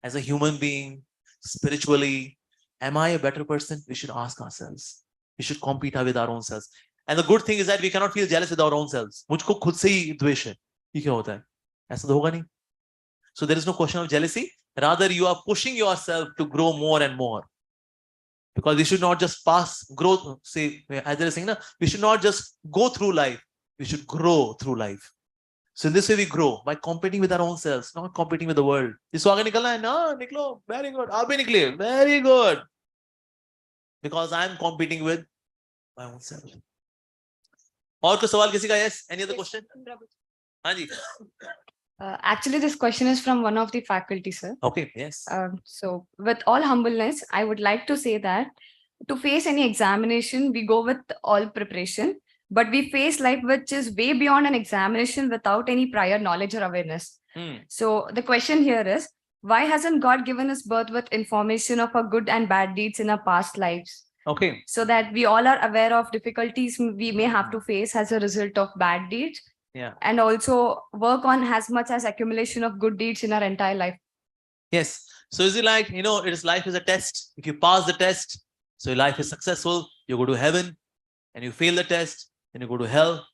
as a human being, spiritually, am I a better person? We should ask ourselves. We should compete with our own selves. And the good thing is that we cannot feel jealous with our own selves. मुझको खुद से ही द्वेष है. ये क्या होता है? ऐसा तो होगा नहीं. So there is no question of jealousy. Rather, you are pushing yourself to grow more and more. Because we should not just grow, say, as they are saying, we should not just go through life, we should grow through life. So in this way we grow, by competing with our own selves, not competing with the world. इसको आगे निकलना है ना, निकलो, very good, आप भी निकलिए, very good. Because I am competing with my own self. और कोई सवाल किसी का? Yes, any other question? हाँ जी. Actually, this question is from one of the faculty, sir. Okay, yes. So with all humbleness, I would like to say that to face any examination, we go with all preparation, but we face life which is way beyond an examination without any prior knowledge or awareness. So the question here is, why hasn't God given us birth with information of our good and bad deeds in our past lives? Okay. so that we all are aware of difficulties we may have to face as a result of bad deeds. Yeah. And also work on as much as accumulation of good deeds in our entire life. Yes. So is it like, life is a test. If you pass the test, so your life is successful, you go to heaven, and you fail the test, then you go to hell.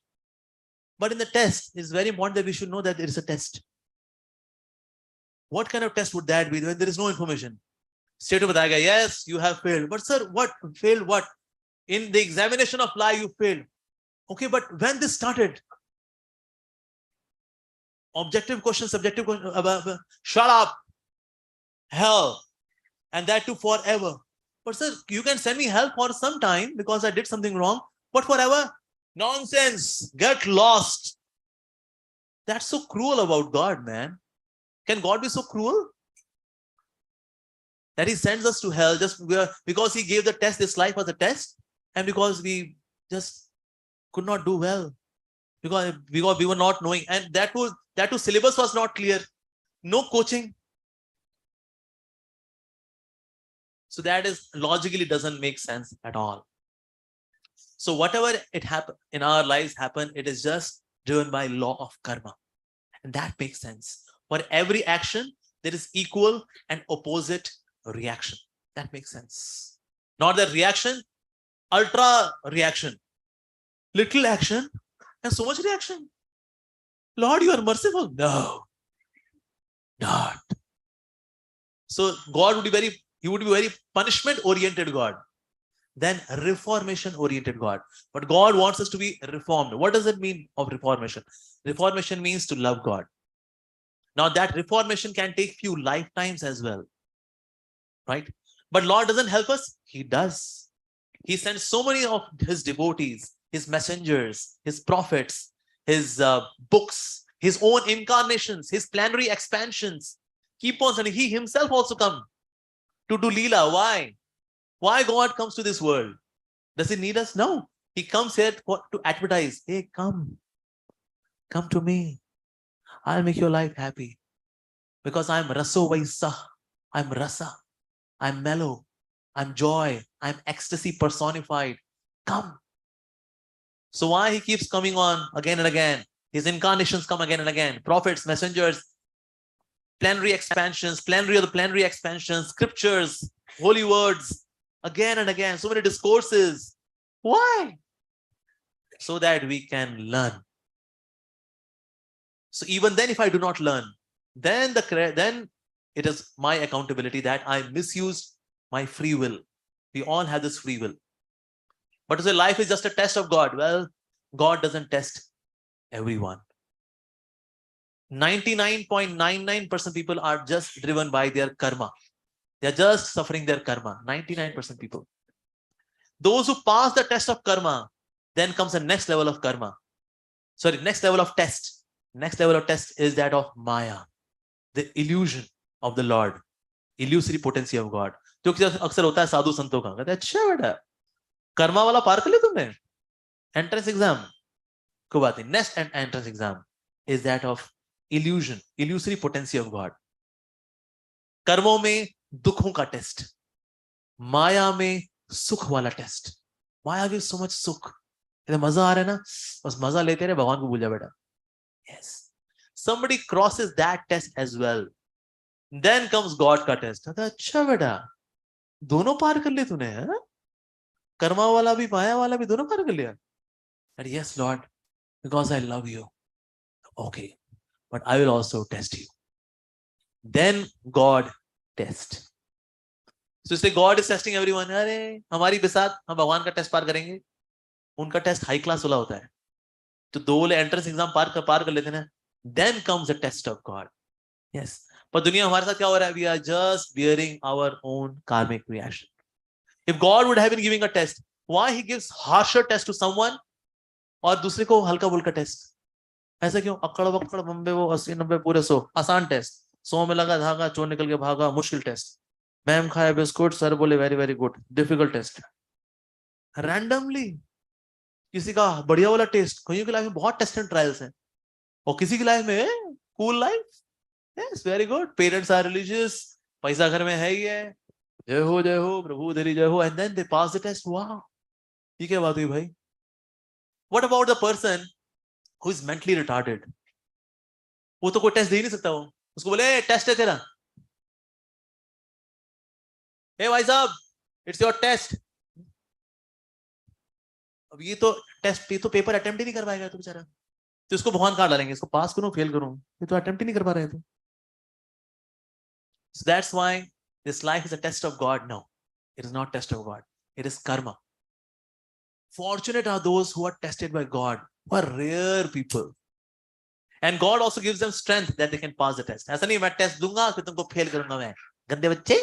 But in the test, it's very important that we should know that there is a test. What kind of test would that be when there is no information? Straight up batayega, yes, you have failed. But sir, what? Failed what? In the examination of life, you failed. Okay, but when this started? Objective question, subjective question, shut up. Hell. And that too forever. But sir, you can send me hell for some time because I did something wrong. But forever? Nonsense. Get lost. That's so cruel about God, man. Can God be so cruel? That he sends us to hell just because he gave the test, this life was a test, and because we just could not do well. Because we were not knowing. And that too syllabus was not clear. No coaching. So that is logically doesn't make sense at all. So whatever it happen in our lives happen, it is just driven by law of karma. And that makes sense. For every action, there is equal and opposite reaction. That makes sense. Not that reaction, ultra reaction. Little action and so much reaction. Lord, you are merciful. No, not. So God would be very punishment-oriented God. Then reformation-oriented God. But God wants us to be reformed. What does it mean of reformation? Reformation means to love God. Now that reformation can take few lifetimes as well. Right? But Lord doesn't help us. He does. He sends so many of his devotees, his messengers, his prophets, his books, his own incarnations, his plenary expansions. Keep on sending. He himself also come to do Leela. Why? Why God comes to this world? Does he need us? No. He comes here to advertise. Hey, come. Come to me. I'll make your life happy. Because I'm Raso Vaisa. I'm Rasa. I'm mellow. I'm joy. I'm ecstasy personified. Come. So why he keeps coming on again and again? His incarnations come again and again. Prophets, messengers, plenary expansions, plenary of the plenary expansions, scriptures, holy words, again and again. So many discourses. Why? So that we can learn. So even then, if I do not learn, then it is my accountability that I misused my free will. We all have this free will. But to say life is just a test of God. Well, God doesn't test everyone. 99.99% people are just driven by their karma. They're just suffering their karma. 99% people. Those who pass the test of karma, then comes the next level of karma. Sorry, next level of test. Next level of test is that of Maya, the illusion of the Lord, illusory potency of God. जो अक्सर होता है साधु संतों का, कहते हैं अच्छा बेटा कर्मा वाला पार कर लिया तुमने, एंट्रेंस एग्जाम कोई बात नहीं. Next entrance exam is that of illusion, illusory potency of God. कर्मों में दुखों का टेस्ट, माया में सुख वाला टेस्ट. माया gives so much सुख, मजा आ रहा है ना, बस मजा लेते रहे, भगवान को भूल जा बेटा. Yes, somebody crosses that test as well. Then comes God का टेस्ट. अच्छा बेटा दोनों पार कर लिए तूने, कर्मा वाला भी माया वाला भी दोनों पार कर लिया. And yes, Lord, because I love you. Okay, but I will also test you. Then God test. So say God is testing everyone. अरे हमारी बिसात हम भगवान का टेस्ट पार करेंगे. उनका टेस्ट हाई क्लास वाला होता है. तो दो वाले एंट्रेंस एग्जाम पार कर लेते हैं. Then comes the test of God. Yes. पर दुनिया हमारे साथ क्या हो रहा है? We are just bearing our own karmic reaction. If God would have been giving a test, why he gives harsher test to someone और दूसरे को हल्का बुल्का टेस्ट? ऐसा क्यों? अकड़ बकड़ बम्बे वो 80-90 पूरे 100 आसान टेस्ट. 100 में लगा धागा, चोर निकल के भागा, मुश्किल टेस्ट. मैम खाया बिस्कुट, सर बोले very very good, difficult test. Randomly किसी का बढ़िया वाला टेस्ट. कईयों की लाइफ में बहुत टेस्ट एंड ट्रायल्स हैं और किसी की लाइफ में cool life. Yes, very good. Parents are religious, पैसा घर में है ही है, जय हो प्रभु तेरी जय हो, and then they pass the test. Wow, ये क्या बात हुई भाई? What about the person who is mentally retarded? वो तो कोई टेस्ट दे ही नहीं सकता, वो उसको बोले टेस्ट है तेरा, हे भाई साहब इट्स योर टेस्ट। अब ये तो टेस्ट, ये तो पेपर अटेम्प्ट ही नहीं कर पाएगा तो बेचारा, तो इसको भगवान कहाँ डालेंगे, इसको पास करूं फेल करूं, ये तो अटेम्प्ट ही नहीं कर पा रहे थे। So that's why this life is a test of God. No, it is not test of God. It is karma. Fortunate are those who are tested by God, who are rare people. And God also gives them strength that they can pass the test. ऐसा नहीं मैं test दूंगा फिर तुमको fail करूंगा मैं, गंदे बच्चे।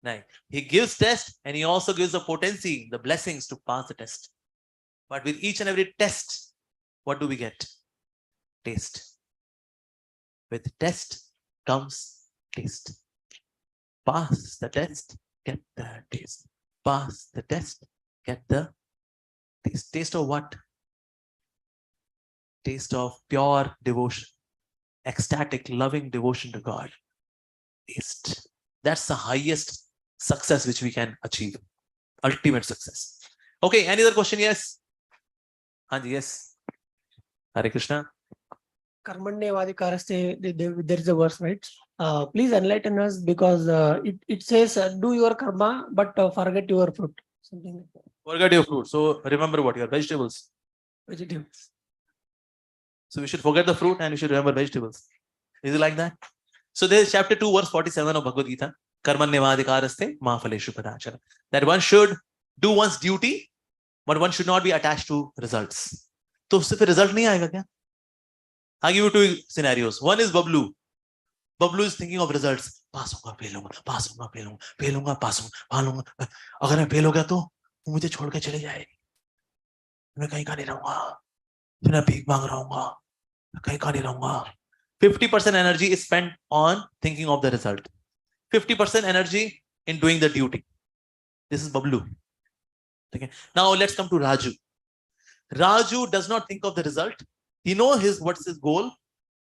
नहीं, He gives test and He also gives the potency, the blessings to pass the test. But with each and every test, what do we get? Taste. With test comes taste. Pass the test, get the taste. Pass the test, get the taste. Taste of what? Taste of pure devotion, ecstatic, loving devotion to God. Taste. That's the highest success which we can achieve. Ultimate success. Okay, any other question? Yes. Anji, yes. Hare Krishna. Karmanyavadikaraste, there is a verse, right? Please enlighten us, because it says, do your karma, but forget your fruit. Something like that. Forget your fruit. So remember what? Your vegetables. Vegetables. So we should forget the fruit and we should remember vegetables. Is it like that? So there is chapter 2, verse 47 of Bhagavad Gita. Karmanyavadikaraste ma phaleshu kadachana. That one should do one's duty, but one should not be attached to results. तो उससे फिर result नहीं आएगा क्या? I'll give you two scenarios. One is Bablu. Bablu is thinking of results. पास होगा, fail होगा, पास होगा, fail होगा, फेल होगा, पास होगा, फाल होगा. अगर मैं फेल हो गया तो वो मुझे छोड़ के चले जाएगी. मैं कहीं का नहीं रहूंगा. फिर मैं भीख मांग रहा हूँगा. मैं कहीं का नहीं रहूंगा. 50% energy is spent on thinking of the result. 50% energy in doing the duty. This is Bablu. Okay. Now let's come to Raju. Raju does not think of the result. He knows what's his goal,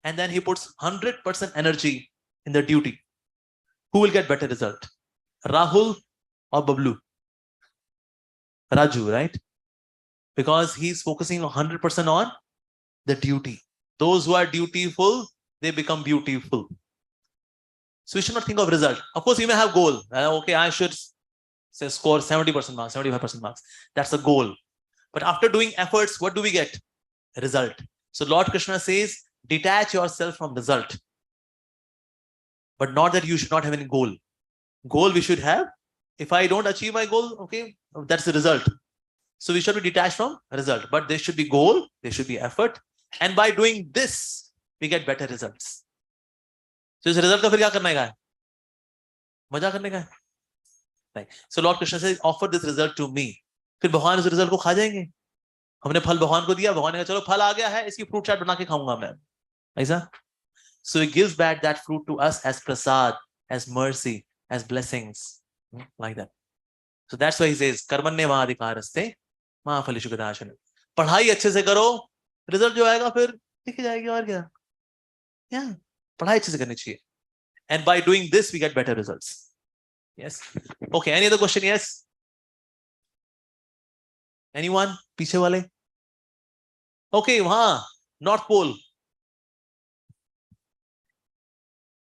and then he puts 100% energy in the duty. Who will get better result? Rahul or Bablu? Raju, right? Because he's focusing 100% on the duty. Those who are dutiful, they become beautiful. So we should not think of result. Of course, you may have goal. Okay, I should say score 70% marks, 75% marks. That's a goal. But after doing efforts, what do we get? Result. So Lord Krishna says, detach yourself from result. But not that you should not have any goal. Goal we should have. If I don't achieve my goal, okay, that's the result. So we should be detached from result. But there should be goal, there should be effort. And by doing this, we get better results. So इस result का फिर क्या करने का है? मजा करने का है? नहीं. So Lord Krishna says, offer this result to me. फिर भगवान उस result को खा जाएंगे. हमने फल भगवान को दिया, भगवान ने कहा चलो फल आ गया है, इसकी फ्रूट चाट बना के खाऊंगा मैं. ऐसा? So he gives back that fruit to us as prasad, as mercy, as blessings, like that. So that's why he says, कर्मण्येवाधिकारस्ते मा फलेषु कदाचन. पढ़ाई अच्छे से करो, रिजल्ट जो आएगा फिर दिख जाएगी, और क्या? Yeah, पढ़ाई अच्छे से करनी चाहिए. And by doing this, we get better results. Yes. Okay. Any other question? Yes. Anyone? पीछे वाले? Okay. वहाँ North Pole.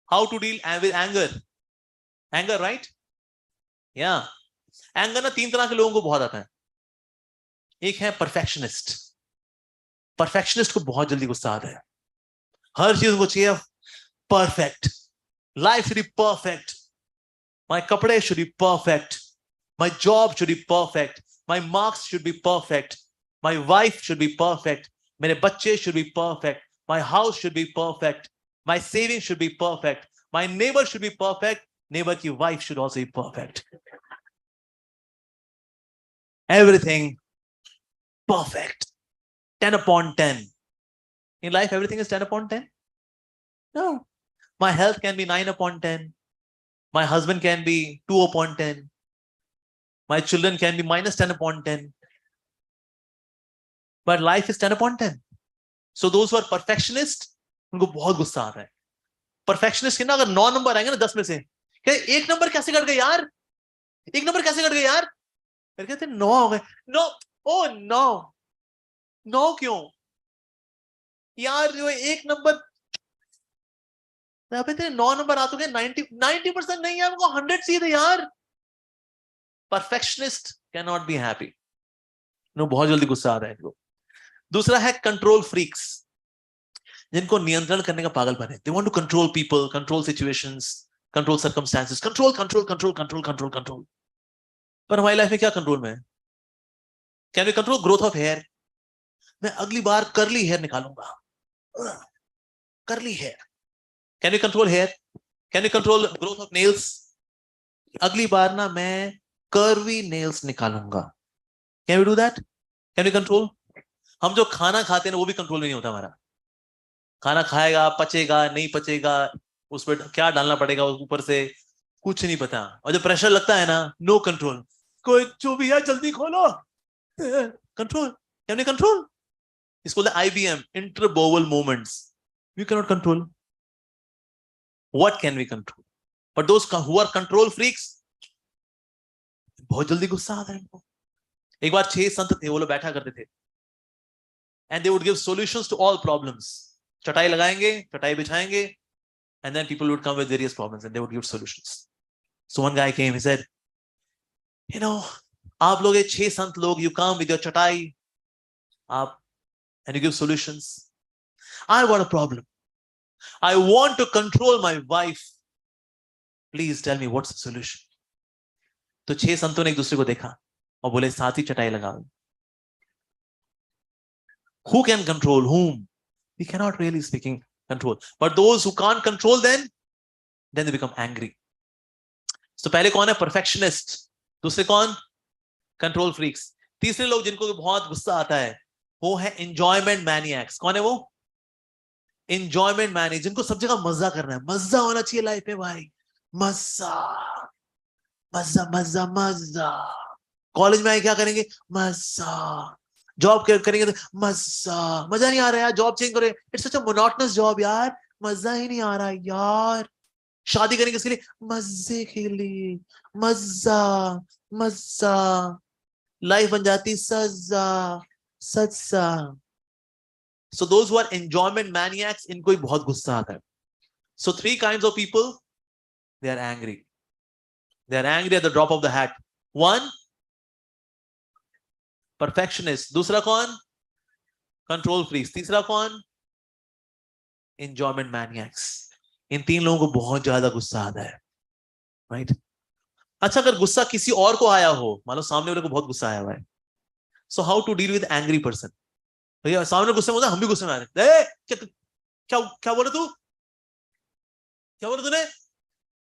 How to deal with anger? Anger, right? Yeah. Anger ना तीन तरह के लोगों को बहुत आता है. एक है perfectionist. Perfectionist को बहुत जल्दी गुस्सा आता है. हर चीज को चाहिए perfect. Life should be perfect. My kapade should be perfect. My job should be perfect. My marks should be perfect. My wife should be perfect. मेरे बच्चे should be perfect. My house should be perfect. My savings should be perfect. My neighbor should be perfect. Neighbor की wife should also be perfect. Everything perfect. 10 upon 10. In life, everything is 10 upon 10? No. My health can be 9 upon 10. My husband can be 2 upon 10. My children can be minus 10 upon 10. But life is 10 upon 10. So those who are perfectionists, उनको बहुत गुस्सा आता है. Perfectionist के ना अगर 9 number आएंगे ना 10 में से, कहते एक नंबर कैसे कट गए यार, एक नंबर कैसे कट गए यार, फिर कहते 9 हो गए। नो, ओ 9, 9 क्यों यार, जो एक नंबर, तेरे 9 नंबर आ चुके, 90% नहीं है, हमको 100 चाहिए थे यार। Perfectionist can not be happy, no, बहुत जल्दी गुस्सा आता है इनको। दूसरा है कंट्रोल फ्रीक्स, जिनको नियंत्रण करने का पागलपन है। They want to control people, control situations, control circumstances, control control control control control control. पर हमारी लाइफ में क्या कंट्रोल में है? Can we control growth of hair? मैं अगली बार कर्ली हेयर निकालूंगा, curly hair. Can we control hair? Can we control growth of nails? अगली बार ना मैं कर्वी नेल्स निकालूंगा। Can we do that? Can we control? हम जो खाना खाते हैं वो भी कंट्रोल में नहीं होता हमारा। खाना खाएगा, पचेगा नहीं पचेगा, उस पर क्या डालना पड़ेगा ऊपर से, कुछ नहीं पता। और जब प्रेशर लगता है ना, नो कंट्रोल, कोई जो भी है जल्दी खोलो, कंट्रोल। Can we control? इसको IBM, interbowel moments, we can not control. What can we control? But those who are control freaks, बहुत जल्दी गुस्सा आता है इनको। एक बार 6 संत थे, वो लोग बैठा करते थे, and they would give solutions to all problems. चटाई लगाएंगे, चटाई बिछाएंगे, and then people would come with various problems and they would give solutions. So one guy came, he said, you know, आप लोग ये 6 संत लोग, you come with your चटाई, आप, and you give solutions. I got a problem. I want to control my wife. Please tell me what's the solution. तो 6 संतों ने एक दूसरे को देखा और बोले साथ ही चटाई लगाओ। Who can control whom? We cannot really speaking control. But those who can't control, then they become angry. So पहले कौन है? Perfectionist. दूसरे कौन? Control freaks. तीसरे लोग जिनको बहुत गुस्सा आता है वो है एंजॉयमेंट मैनिएक्स। कौन है वो? एंजॉयमेंट मैनिएक्स, जिनको सब जगह मजा करना है, मजा होना चाहिए लाइफ में भाई, मजा मजा मजा मजा। कॉलेज में आए क्या करेंगे? मजा। जॉब करेंगे तो मजा, मजा नहीं आ रहा यार, जॉब चेंज करें, it's such a monotonous job यार, मजा ही नहीं आ रहा यार। शादी करेंगे इसके लिए, मजे के लिए, मजा मजा। लाइफ बन जाती सजा सजा। So those who are enjoyment maniacs, इनको ही बहुत गुस्सा आता है। So 3 kinds of people, they are angry. They are angry at the drop of the hat. 1, perfectionist. दूसरा कौन? Control freaks. तीसरा कौन? Enjoyment maniacs. इन 3 लोगों को बहुत ज्यादा गुस्सा आता है, right? अच्छा, अगर गुस्सा किसी और को आया हो, मान लो सामने वाले को बहुत गुस्सा आया हुआ है, so how to deal with angry person? भैया सामने गुस्से में होता है, हम भी गुस्से में आ रहे हैं, क्या क्या क्या बोले तू, क्या बोले तूने?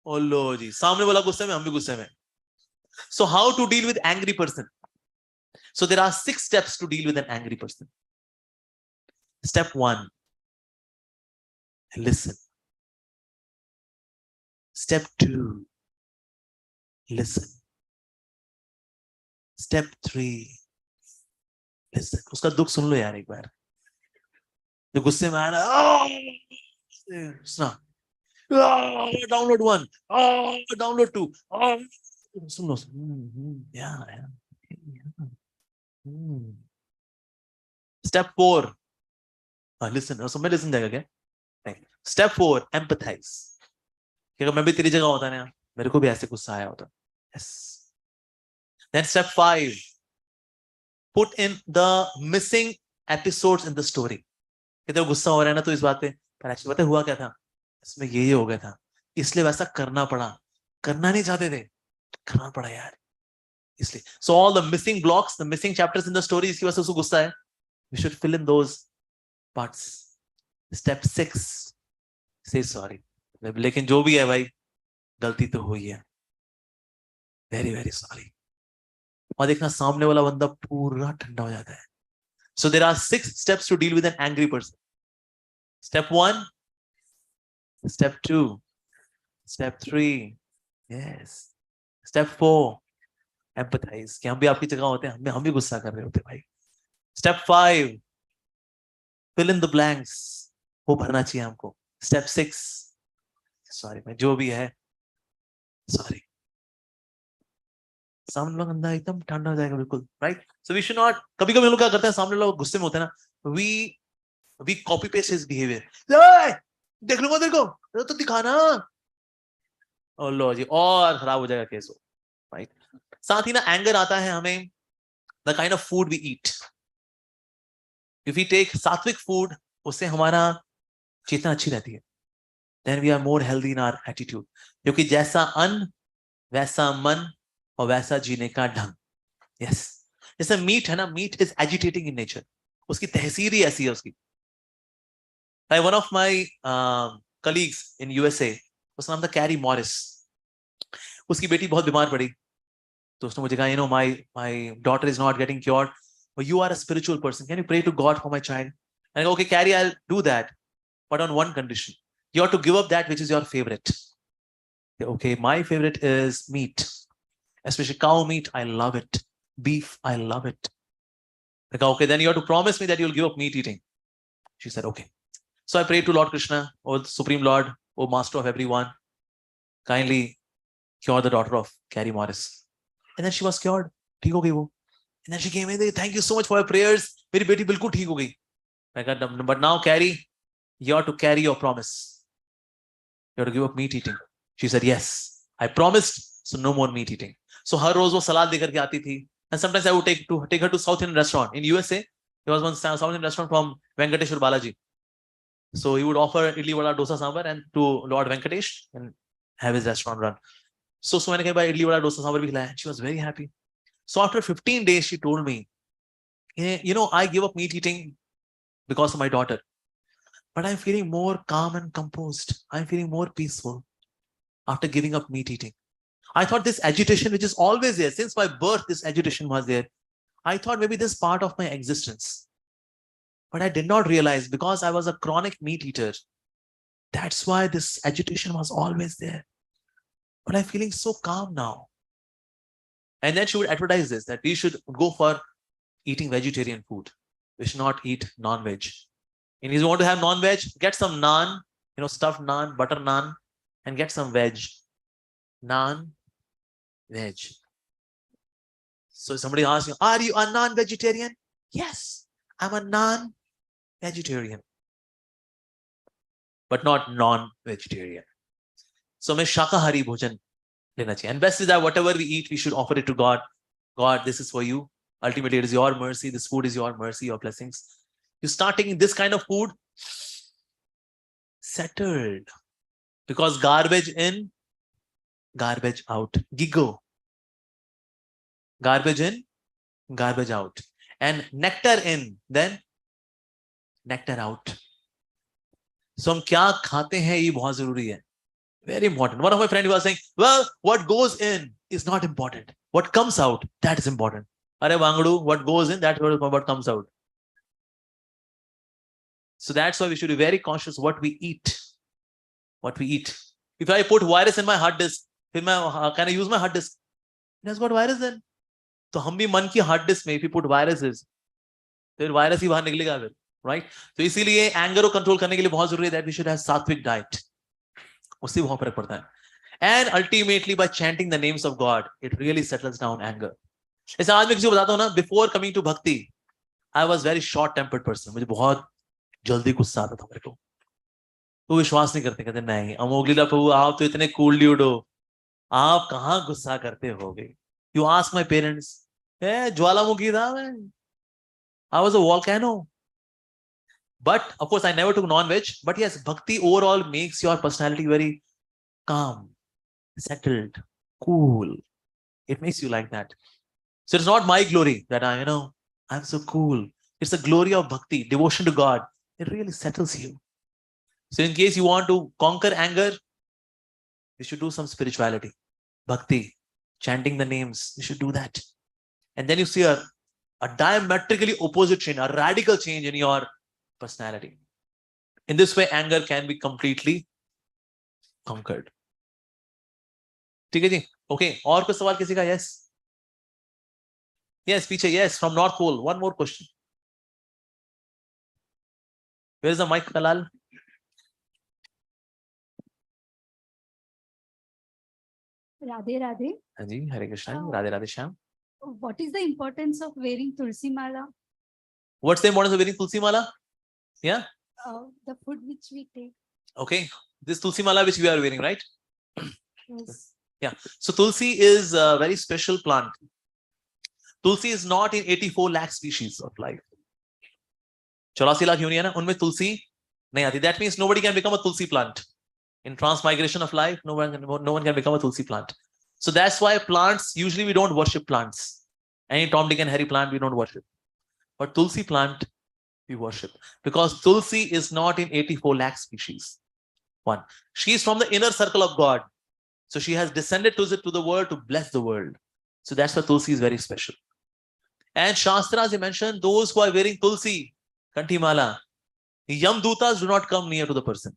ओ लो जी, सामने वाला गुस्से में, हम भी गुस्से में। So how to deal with angry person? So there are 6 steps to deal with an angry person. Step 1, listen. Step 2, listen. Step 3, listen. उसका दुख सुन लो यार एक बार, जो गुस्से में आया ना, सुना, download 1, download 2, सुन लो, yeah. Step 4, listen. सब में listen जाएगा क्या? नहीं. Step 4, empathize. कि अगर मैं भी तेरी जगह होता ना, मेरे को भी ऐसे गुस्सा आया होता। Yes. Then step 5, put in the missing episodes in the story. कि तेरे गुस्सा हो रहा है ना तो इस बात पे, पर एक्चुअली पता है हुआ क्या था, इसमें ये हो गया था, इसलिए वैसा करना पड़ा, करना नहीं चाहते थे, करना पड़ा यार, इसलिए। So all the missing blocks, the missing chapters in the story, इसकी वजह से उसको गुस्सा है, we should fill in those parts. Step 6, say sorry. लेकिन जो भी है भाई, गलती तो हुई है, वेरी वेरी सॉरी। और देखना सामने वाला बंदा पूरा ठंडा हो जाता है। So there are 6 steps to deal with an angry person. Step 1, step 2, step 3, yes, step 4, empathize, कि हम भी आपकी जगह होते हैं, हम भी गुस्सा कर रहे होते भाई। Step 5, fill in the blanks, वो भरना चाहिए हमको। Step 6, सॉरी मैं जो भी है, Sorry. सामने वाला बंदा एकदम ठंडा हो जाएगा बिल्कुल, right? So we should not. कभी कभी हम लोग क्या करते हैं, सामने लोग गुस्से में होते हैं ना, we copy paste his behavior. देख लूंगा तेरे को, तो दिखाना, और लो जी और खराब हो जाएगा केस, राइट? साथ ही ना एंगर आता है हमें the kind of food we eat. If we take sattvic food, उससे हमारा चेतना अच्छी रहती है. Then we are more healthy in our attitude, क्योंकि जैसा अन्न वैसा मन और वैसा जीने का ढंग. यस, जैसे मीट है ना, meat is agitating in nature, उसकी तहसीर ही ऐसी है उसकी. One of my colleagues in USA, उसका नाम था कैरी मॉरिस. उसकी बेटी बहुत बीमार पड़ी, तो उसने मुझे कहा, you know my daughter is not getting cured, but you are a spiritual person, can you pray to God for my child? And I go, okay Carrie, I'll do that, but on one condition, you have to give up that which is your favorite. Okay, my favorite is meat, especially cow meat. I love it. Beef, I love it. I go, okay, then you have to promise me that you'll give up meat eating. She said, okay. So I prayed to Lord Krishna, oh Supreme Lord, oh Master of everyone, kindly cure the daughter of Carrie Morris. And then she was cured. ठीक हो गई वो. And then she came in, thank you so much for your prayers. मेरी बेटी बिल्कुल ठीक हो गई. I got, but now Carrie, you have to carry your promise. You have to give up meat eating. She said, yes, I promised, so no more meat eating. So हर रोज वो सलाद लेकर के आती थी. And sometimes I would take her to South Indian restaurant in USA. There was one South Indian restaurant from Venkateshwar Balaji. So he would offer idli vada dosa sambar and to Lord Venkatesh and have his restaurant run. So मैंने कहा भाई idli vada dosa sambar भी खिलाया. She was very happy. So after 15 days, she told me, you know, I give up meat eating because of my daughter, but I'm feeling more calm and composed. I'm feeling more peaceful after giving up meat eating. I thought this agitation, which is always there, since my birth, this agitation was there. I thought maybe this is part of my existence. But I did not realize, because I was a chronic meat eater, that's why this agitation was always there. But I'm feeling so calm now. And then she would advertise this, that we should go for eating vegetarian food. We should not eat non-veg. And if you want to have non-veg, get some naan, you know, stuffed naan, butter naan, and get some veg. Naan, veg. So somebody asks you, are you a non-vegetarian? Yes, I'm a non-vegetarian, but not non-vegetarian. So मैं शाकाहारी भोजन लेना चाहिए. And best is that whatever we eat, we should offer it to God. God, this is for you. Ultimately, it is your mercy. This food is your mercy, your blessings. You start taking this kind of food, settled. Because garbage in, garbage out. Gigo. Garbage in, garbage out. And nectar in, then nectar out. So हम क्या खाते हैं ये बहुत जरूरी है. Very important. One of my friends was saying, well, what goes in is not important. What comes out, that is important. Arey Wangadu, what goes in, that's what comes out. So that's why we should be very conscious what we eat. What we eat. If I put virus in my hard disk, can I use my hard disk? It has got virus then. So हम भी मन की hard disk में, if you put viruses, फिर virus ही बाहर निकलेगा फिर, right? तो इसीलिए anger को control करने के लिए बहुत जरूरी है that we should have sattvic diet. उससे बहुत फर्क पड़ता है. And ultimately by chanting the names of God, it really settles down anger. ऐसा आज मैं किसी को बताता हूँ ना, before coming to bhakti, I was very short-tempered person. मुझे बहुत जल्दी गुस्सा आता था मेरे को. तो विश्वास नहीं करते, कहते नहीं अमोगलीला प्रभु आप तो इतने कूल ड्यूड हो, आप कहाँ गुस्सा करते होगे. You ask my parents, ज्वालामुखी था मैं. I was a volcano. But of course, I never took non-veg. But yes, bhakti overall makes your personality very calm, settled, cool. It makes you like that. So it's not my glory that I'm so cool. It's the glory of bhakti, devotion to God. It really settles you. So in case you want to conquer anger, you should do some spirituality, bhakti, chanting the names. You should do that. And then you see a diametrically opposite change, a radical change in your personality. In this way, anger can be completely conquered. ठीक है जी? Okay. और कुछ सवाल किसी का? Yes. Yes, पीछे. Yes, from North Pole. One more question. Where is the mic, Kalal? Radhe Radhe. हाँ जी, Hare Krishna, Oh. Radhe Radhe Shyam. What is the importance of wearing tulsi mala? What's the importance of wearing tulsi mala? Yeah. The food which we take. Okay. This tulsi mala which we are wearing, right? Yes. Yeah. So tulsi is a very special plant. Tulsi is not in 84 lakh species of life. 84 lakh union है, उनमें तुलसी नहीं आती. That means nobody can become a tulsi plant. In transmigration of life, no one can become a tulsi plant. So that's why plants, usually we don't worship plants. Any Tom, Dick and Harry plant we don't worship. But tulsi plant we worship. Because tulsi is not in 84 lakh species. One. She is from the inner circle of God. So she has descended to the world to bless the world. So that's why tulsi is very special. And Shastras, they mention those who are wearing tulsi, Kantimala, Yamdutas do not come near to the person.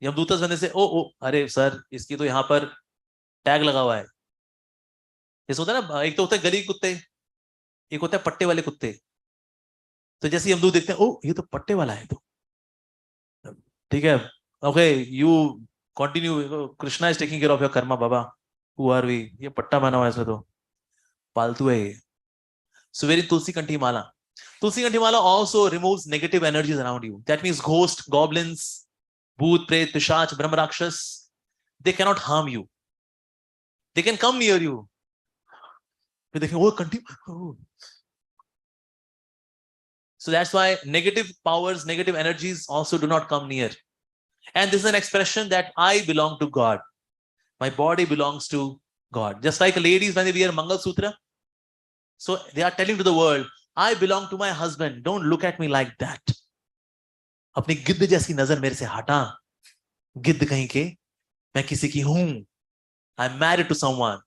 Yamdutas, when they say, oh, अरे sir, इसकी तो यहाँ पर tag लगा हुआ है. जैसे होता है ना, एक तो होता है गली कुत्ते, एक होता है पट्टे वाले कुत्ते. तो जैसे यमदूत देखते हैं, ओ ये तो पट्टे वाला है, तो ठीक है, okay, you continue, Krishna is taking care of your karma baba, who are we, ये पट्टा बना हुआ है, इसमें तो पालतू है ये. So very tulsi kanti mala. Tulsi kanti mala also removes negative energies around you. That means ghosts, goblins, bhoot, pret, pishach, brahma rakshas, they cannot harm you. They can come near you. But they can, oh, kanti, oh. So that's why negative powers, negative energies also do not come near. And this is an expression that I belong to God. My body belongs to God. Just like ladies when they wear Mangal Sutra. So they are telling to the world, I belong to my husband. Don't look at me like that. अपनी गिद्ध जैसी नजर मेरे से हटा. गिद्ध कहीं के, मैं किसी की हूं. I'm married to someone.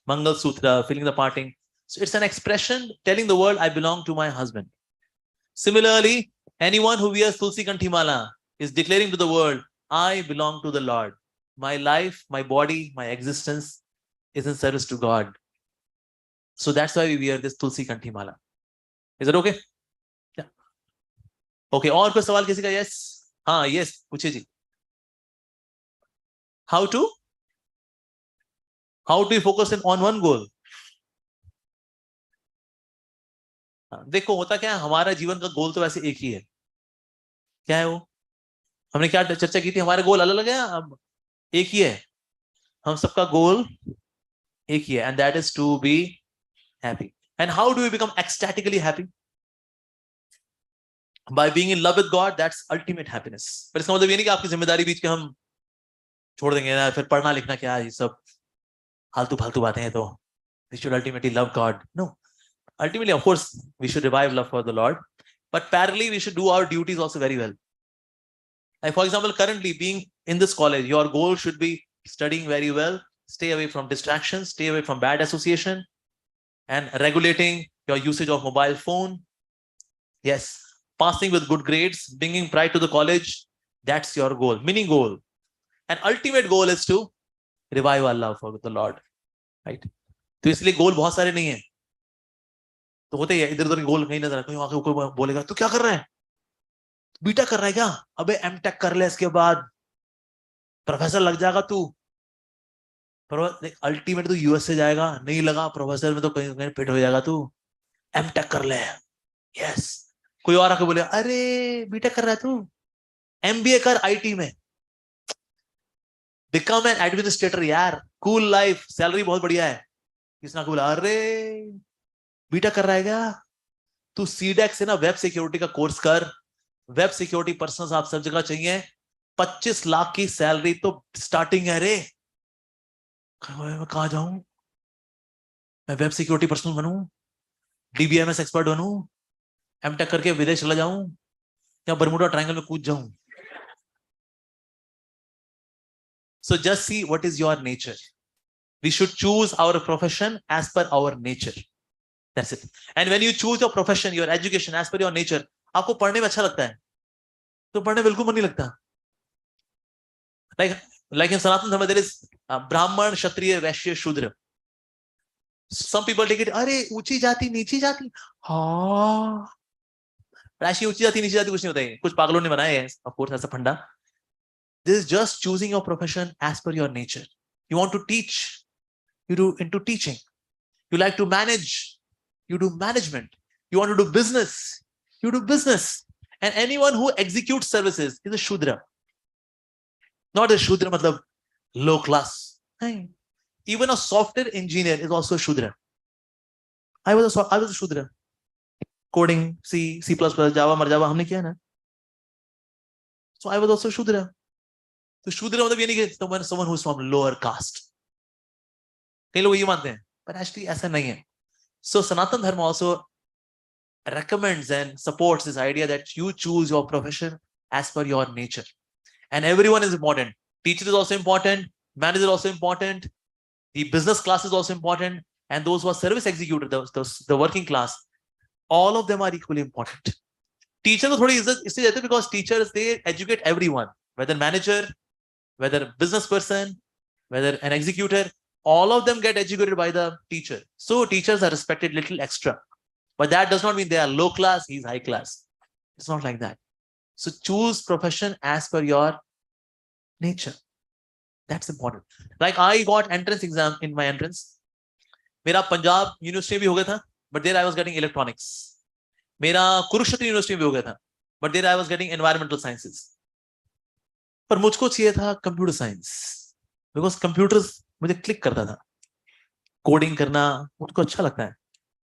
Mangal Sutra, feeling the parting. So it's an expression telling the world, I belong to my husband. Similarly, anyone who wears Tulsi Kanthi Mala is declaring to the world, I belong to the Lord. My life, my body, my existence is in service to God. So that's why we wear this Tulsi Kanthi Mala. Is it okay? Yeah. Okay. और कोई सवाल किसी का? Yes. हाँ, yes. पूछिए जी. How to you focus on one goal? देखो होता क्या है, हमारा जीवन का गोल तो वैसे एक ही है. क्या है वो? हमने क्या चर्चा की थी, हमारे गोल अलग अलग है, अब एक ही है. हम सबका गोल एक ही है, and that is to be happy. And how do we become ecstatically happy? By being in love with God. That's ultimate happiness. पर इसका मतलब ये नहीं कि आपकी जिम्मेदारी बीच के हम छोड़ देंगे ना, फिर पढ़ना लिखना क्या, ये सब फालतू फालतू बातें हैं. तो we should ultimately love God. No. Ultimately, of course, we should revive love for the Lord, but parallelly we should do our duties also very well. Like for example, currently being in this college, your goal should be studying very well, stay away from distractions, stay away from bad association, and regulating your usage of mobile phone. Yes, passing with good grades, bringing pride to the college. That's your goal, meaning goal. And ultimate goal is to revive our love for the Lord, right? तो इसलिए गोल बहुत सारे नहीं है. तो होते ही इधर उधर गोल कहीं नजर, कहीं आके कोई बोलेगा तू क्या कर रहा है, बीटा कर रहा है क्या, अबे एमटेक कर ले, इसके बाद प्रोफेसर लग जाएगा तू. पर अल्टीमेट तो यूएस से जाएगा, नहीं लगा प्रोफेसर में तो कहीं कहीं फिट हो जाएगा तू, एमटेक कर ले. यस. कोई और आके बोले अरे बीटेक कर रहा है तू, एमबीए कर आईटी में, बिकम एन एडमिनिस्ट्रेटर यार, कूल लाइफ, सैलरी बहुत बढ़िया है. किसी ने बोला अरे बीटेक कर रहा है क्या, तू सीडेक से ना वेब सिक्योरिटी का कोर्स कर, वेब सिक्योरिटी पर्सन आप सब जगह चाहिए, 25 लाख की सैलरी तो स्टार्टिंग है रे. मैं कहा जाऊं, मैं वेब सिक्योरिटी पर्सन बनूं, डीबीएमएस एक्सपर्ट बनूं, एमटेक करके विदेश चला जाऊं, या बरमुडा ट्रायंगल में कूद जाऊं. So just see what is your nature. We should choose our profession as per our nature. That's it. And when you choose your profession, your education as per your nature, आपको पढ़ने में अच्छा लगता है तो पढ़ने बिल्कुल मन नहीं लगता. Like in Sanatana Dharma, there is Brahman, Kshatriya, Vaishya, Shudra. Some people take it, अरे ऊंची जाति नीची जाति. हाँ, राशि ऊंची जाति नीची जाति कुछ नहीं होता है, कुछ पागलों ने बनाए हैं, of course, ऐसा फंडा. This is just choosing your profession as per your nature. You want to teach, you do into teaching. You like to manage, you do management. You want to do business, you do business. And anyone who executes services is a Shudra. Not a Shudra, matlab low class. Even a software engineer is also a Shudra. I was a Shudra. Coding, C, C++, Java, Marjava, हमने किया ना. So I was also Shudra. So Shudra मतलब ये नहीं कि someone who is from lower caste. कई लोग ये मानते हैं, but actually ऐसा नहीं है. So Sanatan Dharma also recommends and supports this idea that you choose your profession as per your nature. And everyone is important. Teacher is also important, manager is also important, the business class is also important, and those who are service executors, the working class, all of them are equally important. Teacher को थोड़ी इज्जत इसलिए देते हैं because teachers, they educate everyone, whether manager, whether business person, whether an executor, all of them get educated by the teacher. So teachers are respected little extra. But that does not mean they are low class, he's high class. It's not like that. So choose profession as per your nature. That's important. Like I got entrance exam in my entrance. मेरा Punjab university भी हो गया था, but there I was getting electronics. मेरा Kurukshetra university भी हो गया था, but there I was getting environmental sciences. पर मुझको चाहिए था कंप्यूटर साइंस, बिकॉज कंप्यूटर्स मुझे क्लिक करता था. कोडिंग करना मुझको अच्छा लगता है.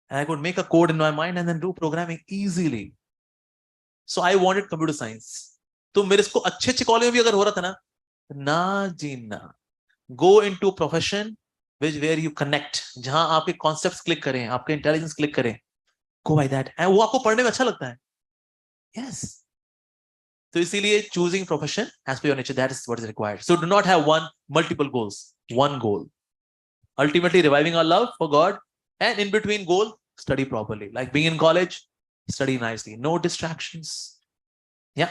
And I could make a code in my mind and then do programming easily. So I wanted computer science. तो मेरे को अच्छे कॉलेज में भी अगर हो रहा था ना जी ना. Go into profession where you connect, जहां आपके concepts click करें, आपके intelligence click करें. Go by that. And वो आपको पढ़ने में अच्छा लगता है. Yes. तो इसीलिए choosing profession as per your nature, that is what is required. So do not have multiple goals. One goal. Ultimately reviving our love for God. And in between goal, study properly. Like being in college, study nicely. No distractions. Yeah.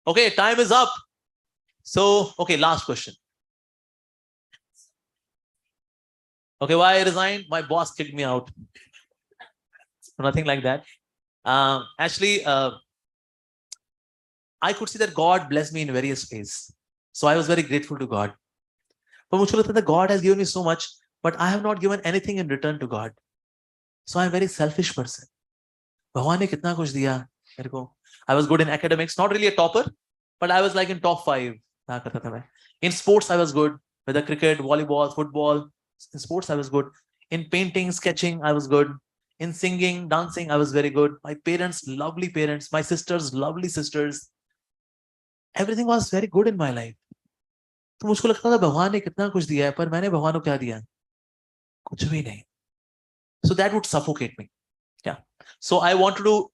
Okay, time is up. So, okay, last question. Okay, why I resigned? My boss kicked me out. Nothing like that. Actually, I could see that God blessed me in various ways. So I was very grateful to God. But मुझे लगता था God has given me so much, but I have not given anything in return to God. So I'm a very selfish person. भगवान ने कितना कुछ दिया मेरे को. I was good in academics, not really a topper, but I was like in top 5. करता था मैं. In sports I was good, whether cricket, volleyball, football. In sports I was good. In painting, sketching I was good. In singing, dancing I was very good. My parents, lovely parents. My sisters, lovely sisters. Everything was very good in my life. तो मुझको लगता था भगवान ने कितना कुछ दिया है, पर मैंने भगवान को क्या दिया? कुछ भी नहीं. So that would suffocate me. Yeah. So I wanted to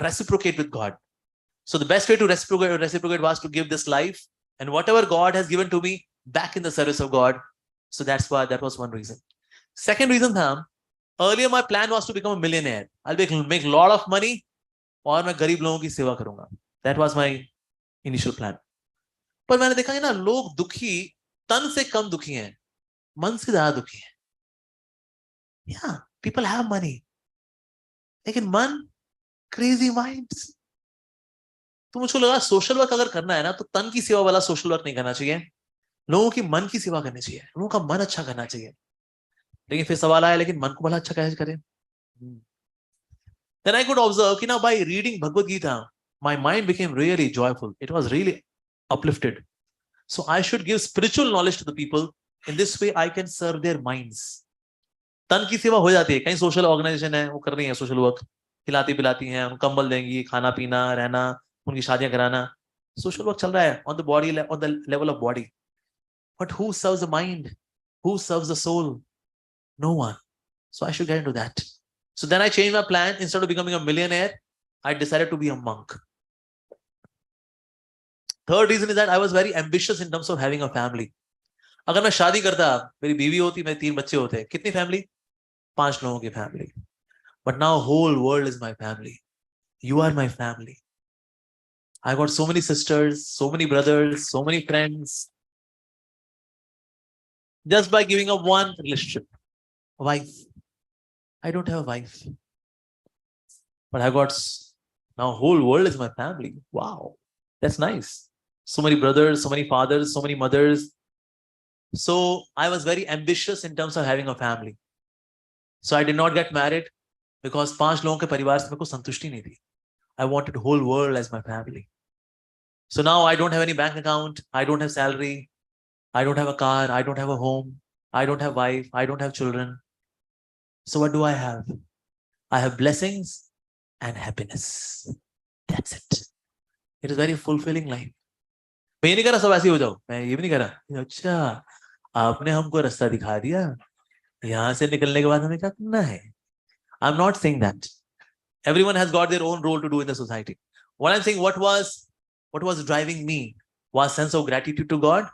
reciprocate with God. So the best way to reciprocate was to give this life and whatever God has given to me back in the service of God. So that was one reason. Second reason था, earlier my plan was to become a millionaire. I'll make a lot of money और मैं गरीब लोगों की सेवा करूंगा. That was my initial plan. पर मैंने देखा है ना, लोग दुखी तन से कम दुखी हैं, मन से ज्यादा दुखी हैं. Yeah, people have money. लेकिन मन, crazy minds. तो मुझको लगा सोशल वर्क अगर करना है ना, तो तन की सेवा वाला सोशल वर्क नहीं करना चाहिए. लोगों की मन की सेवा करनी चाहिए, लोगों का मन अच्छा करना चाहिए. लेकिन फिर सवाल आया, लेकिन मन को भला अच्छा कैसे करें? Then I could observe कि ना, by reading Bhagavad Gita, my mind became really joyful. It was really uplifted. So I should give spiritual knowledge to the people. In this way, I can serve their minds. तन की सेवा हो जाती है. कहीं social organisation है, वो कर रही है सोशल वर्क, खिलाती पिलाती हैं, उनको कंबल देंगी, खाना पीना, रहना, उनकी शादियां कराना. सोशल वर्क चल रहा है on the body, on the level of body. But who serves the mind? Who serves the soul? No one. So I should get into that. So then I changed my plan. Instead of becoming a millionaire, I decided to be a monk. Third reason is that I was very ambitious in terms of having a family. अगर मैं शादी करता, मेरी बीवी होती, मेरे 3 बच्चे होते. कितनी फैमिली? 5 लोगों की family. But now whole world is my family. You are my family. I got so many sisters, so many brothers, so many friends. Just by giving up one relationship. Wife. I don't have a wife. But I got, now whole world is my family. Wow. That's nice. so many brothers, so many fathers, so many mothers. So I was very ambitious in terms of having a family. So I did not get married because 5 लोगों के परिवार से मेरे को संतुष्टि नहीं थी. I wanted the whole world as my family. So now I don't have any bank account. I don't have salary. I don't have a car. I don't have a home. I don't have wife. I don't have children. So what do I have? I have blessings and happiness. That's it. It is very fulfilling life. मैं ये नहीं कह रहा सब ऐसे हो जाओ. मैं ये भी नहीं कह रहा. अच्छा, आपने हमको रास्ता दिखा दिया. यहाँ से निकलने के बाद हमें क्या करना है? I'm not saying that. Everyone has got their own role to do in the society. What I'm saying, what was driving me was sense of gratitude to God,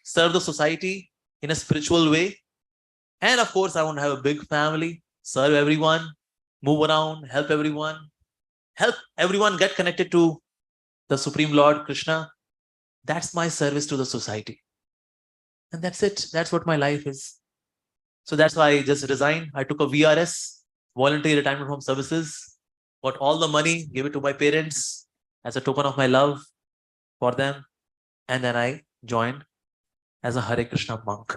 serve the society in a spiritual way. And of course, I want to have a big family, serve everyone, move around, help everyone get connected to the Supreme Lord Krishna. That's my service to the society. And that's it. That's what my life is. So that's why I just resigned. I took a VRS, voluntary retirement from services, got all the money, gave it to my parents as a token of my love for them. And then I joined as a Hare Krishna monk.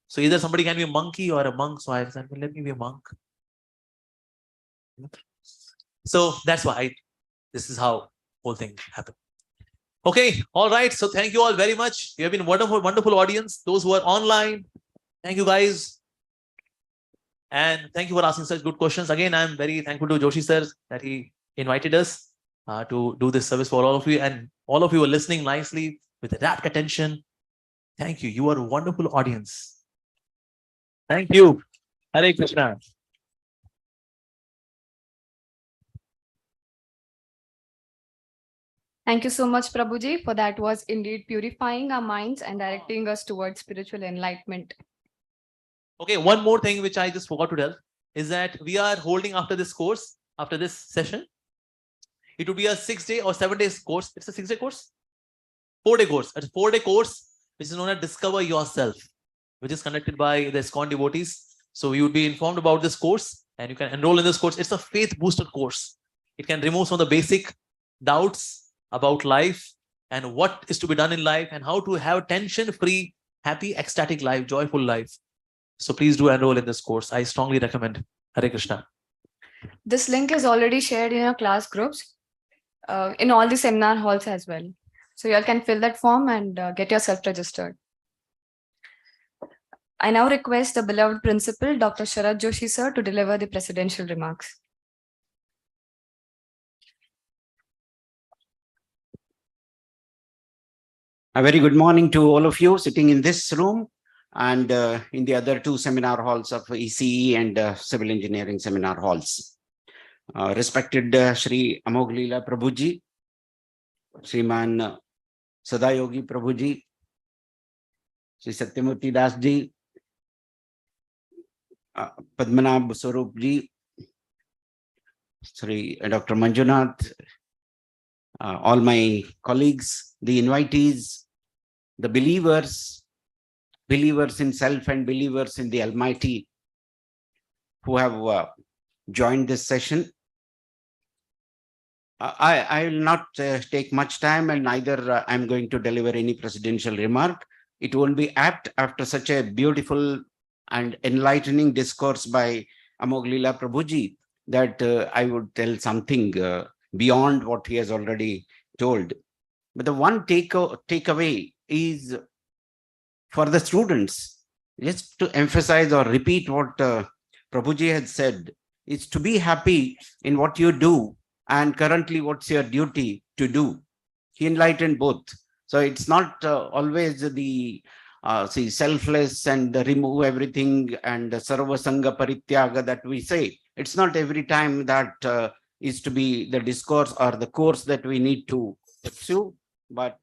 So either somebody can be a monkey or a monk. So I said, well, let me be a monk. So that's why this is how whole thing happened. Okay, all right. So thank you all very much. You have been wonderful, wonderful audience. Those who are online, thank you guys. And thank you for asking such good questions. Again, I'm very thankful to Joshi sir that he invited us to do this service for all of you. And all of you are listening nicely with rapt attention. Thank you. You are a wonderful audience. Thank you. Hare Krishna. Thank you so much, Prabhuji, for that was indeed purifying our minds and directing us towards spiritual enlightenment. Okay, one more thing which I just forgot to tell is that we are holding after this course, after this session, it would be a 6-day or 7-day course. It's a 6-day course? 4-day course. It's a 4-day course which is known as Discover Yourself, which is conducted by the ISKCON devotees. So you would be informed about this course and you can enroll in this course. It's a faith booster course. It can remove some of the basic doubts about life and what is to be done in life and how to have tension-free, happy, ecstatic life, joyful life. So please do enroll in this course. I strongly recommend. Hare Krishna. This link is already shared in your class groups, in all the seminar halls as well. So you all can fill that form and get yourself registered. I now request the beloved principal, Dr. Sharad Joshi sir, to deliver the presidential remarks. A very good morning to all of you sitting in this room and in the other 2 seminar halls of ECE and Civil Engineering seminar halls. Respected Shri Amoglila Prabhuji, Shriman Sadayogi Prabhuji, Shri Satyamurti Das ji, Padmanabh Swarup ji, Shri Dr. Manjunath, all my colleagues, the invitees, the believers in self and believers in the Almighty who have joined this session. I will not take much time and neither I'm going to deliver any presidential remark. It won't be apt after such a beautiful and enlightening discourse by Amoglila Prabhuji that I would tell something beyond what he has already told. But the one takeaway is for the students, just to emphasize or repeat what Prabhuji had said, is to be happy in what you do and currently what's your duty to do. He enlightened both. So it's not always the selfless and remove everything and sarva sangha parityaga that we say. It's not every time that is to be the discourse or the course that we need to pursue, but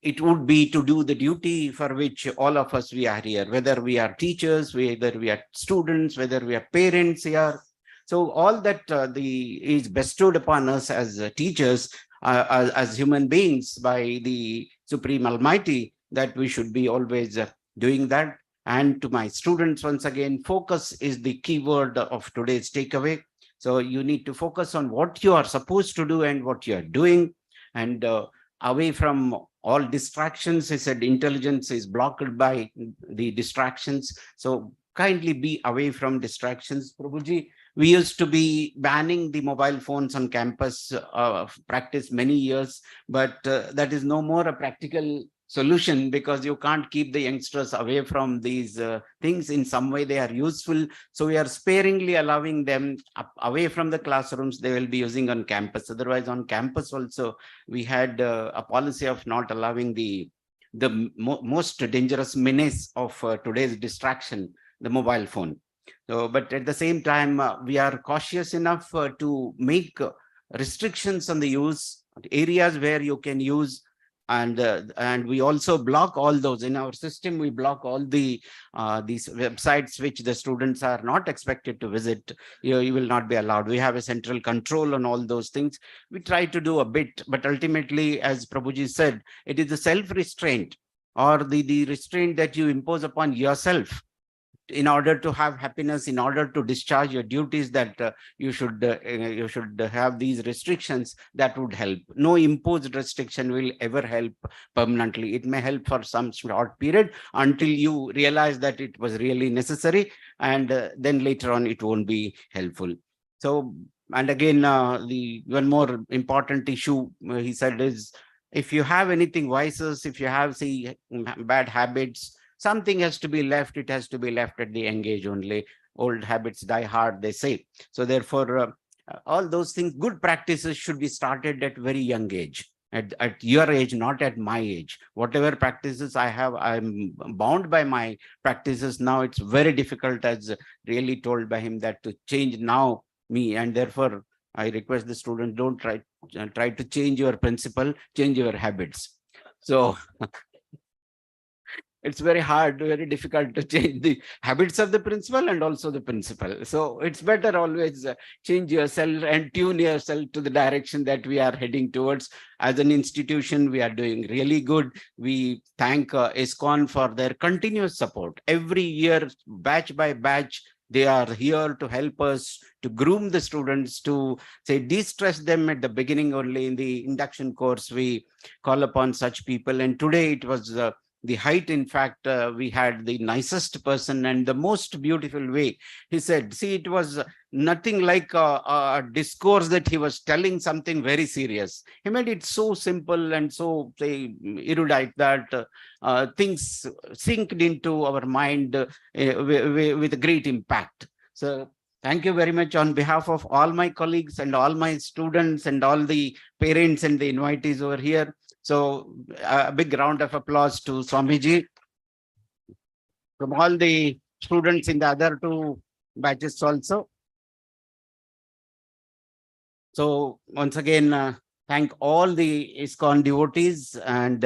it would be to do the duty for which all of us we are here, whether we are teachers, whether we are students, whether we are parents here. So all that is bestowed upon us as teachers, as human beings by the Supreme Almighty, that we should be always doing that. And to my students, once again, focus is the key word of today's takeaway. So you need to focus on what you are supposed to do and what you are doing. And away from all distractions. He said intelligence is blocked by the distractions. So kindly be away from distractions. Prabhuji, we used to be banning the mobile phones on campus, practice many years, but that is no more a practical solution, because you can't keep the youngsters away from these things. In some way they are useful, so we are sparingly allowing them away from the classrooms. They will be using on campus. Otherwise on campus also we had a policy of not allowing the most dangerous menace of today's distraction, the mobile phone. So, but at the same time, we are cautious enough to make restrictions on the use, areas where you can use, and we also block all those in our system. We block all the these websites which the students are not expected to visit. You will not be allowed. We have a central control on all those things. We try to do a bit, but ultimately, as Prabhuji said, it is the self-restraint or the restraint that you impose upon yourself in order to have happiness, in order to discharge your duties, that you should have these restrictions. That would help. No imposed restriction will ever help permanently. It may help for some short period until you realize that it was really necessary, and then later on it won't be helpful. So, and again, the one more important issue he said is, if you have anything vices, if you have, say, bad habits, something has to be left. It has to be left at the young age only. Old habits die hard, they say. So therefore, all those things, good practices should be started at very young age. At your age, not at my age. Whatever practices I have, I'm bound by my practices now. It's very difficult, as really told by him, that to change now me. And therefore, I request the student, don't try to change your principle, change your habits. So it's very hard, very difficult to change the habits of the principal and also the principal. So it's better always change yourself and tune yourself to the direction that we are heading towards. As an institution, we are doing really good. We thank ISKCON for their continuous support. Every year, batch by batch, they are here to help us to groom the students, to say de-stress them at the beginning. Only in the induction course we call upon such people, and today it was the height. In fact, we had the nicest person and the most beautiful way. He said, see, it was nothing like a discourse that he was telling something very serious. He made it so simple and so, say, erudite that things sinked into our mind with great impact. So thank you very much on behalf of all my colleagues and all my students and all the parents and the invitees over here. So a big round of applause to Swamiji. From all the students in the other two batches also. So once again, thank all the ISKCON devotees, and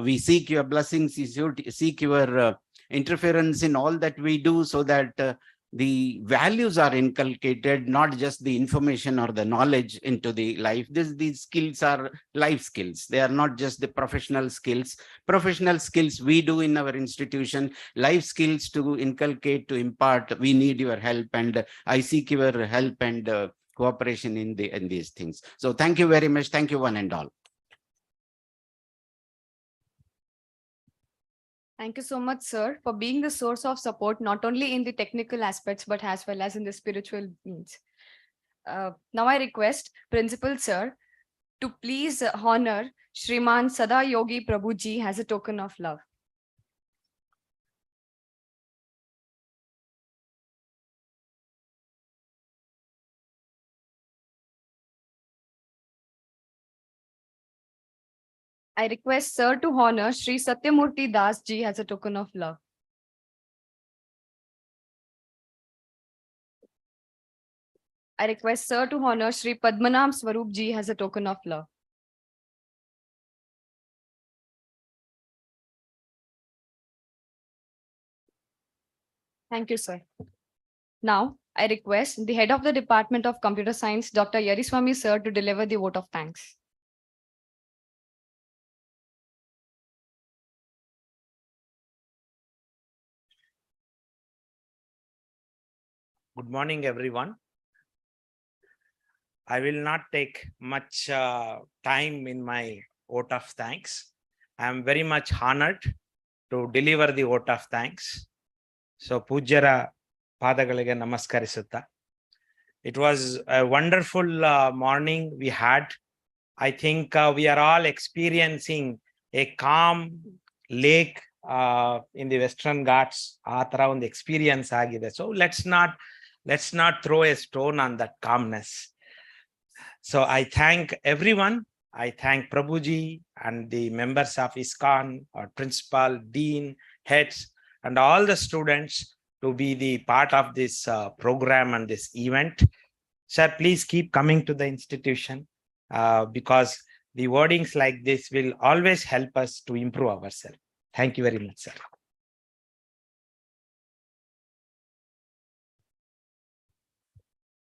we seek your blessings, seek your interference in all that we do, so that the values are inculcated, not just the information or the knowledge into the life. These skills are life skills. They are not just the professional skills. Professional skills we do in our institution. Life skills to inculcate, to impart, we need your help, and I seek your help and cooperation in these things. So thank you very much. Thank you one and all. Thank you so much, sir, for being the source of support, not only in the technical aspects, but as well as in the spiritual means. Now I request Principal Sir to please honor Shriman Sada Yogi Prabhuji as a token of love. I request Sir to honor Sri Satyamurti Das Ji as a token of love. I request Sir to honor Sri Padmanam Swarup Ji as a token of love. Thank you, sir. Now, I request the head of the Department of Computer Science, Dr. Yariswamy sir, to deliver the vote of thanks. Good morning, everyone. I will not take much time in my vote of thanks. I am very much honored to deliver the vote of thanks. So Pujyara Padaಗಳಿಗೆ ನಮಸ್ಕರಿಸುತ್ತಾ. It was a wonderful morning we had. I think we are all experiencing a calm lake in the Western Ghats. ಆ ತರ ಒಂದು experience ಆಗಿದೆ. So let's not throw a stone on that calmness. So I thank everyone. I thank Prabhuji and the members of ISKCON, our principal, dean, heads, and all the students to be the part of this program and this event. Sir, please keep coming to the institution because the wordings like this will always help us to improve ourselves. Thank you very much, sir.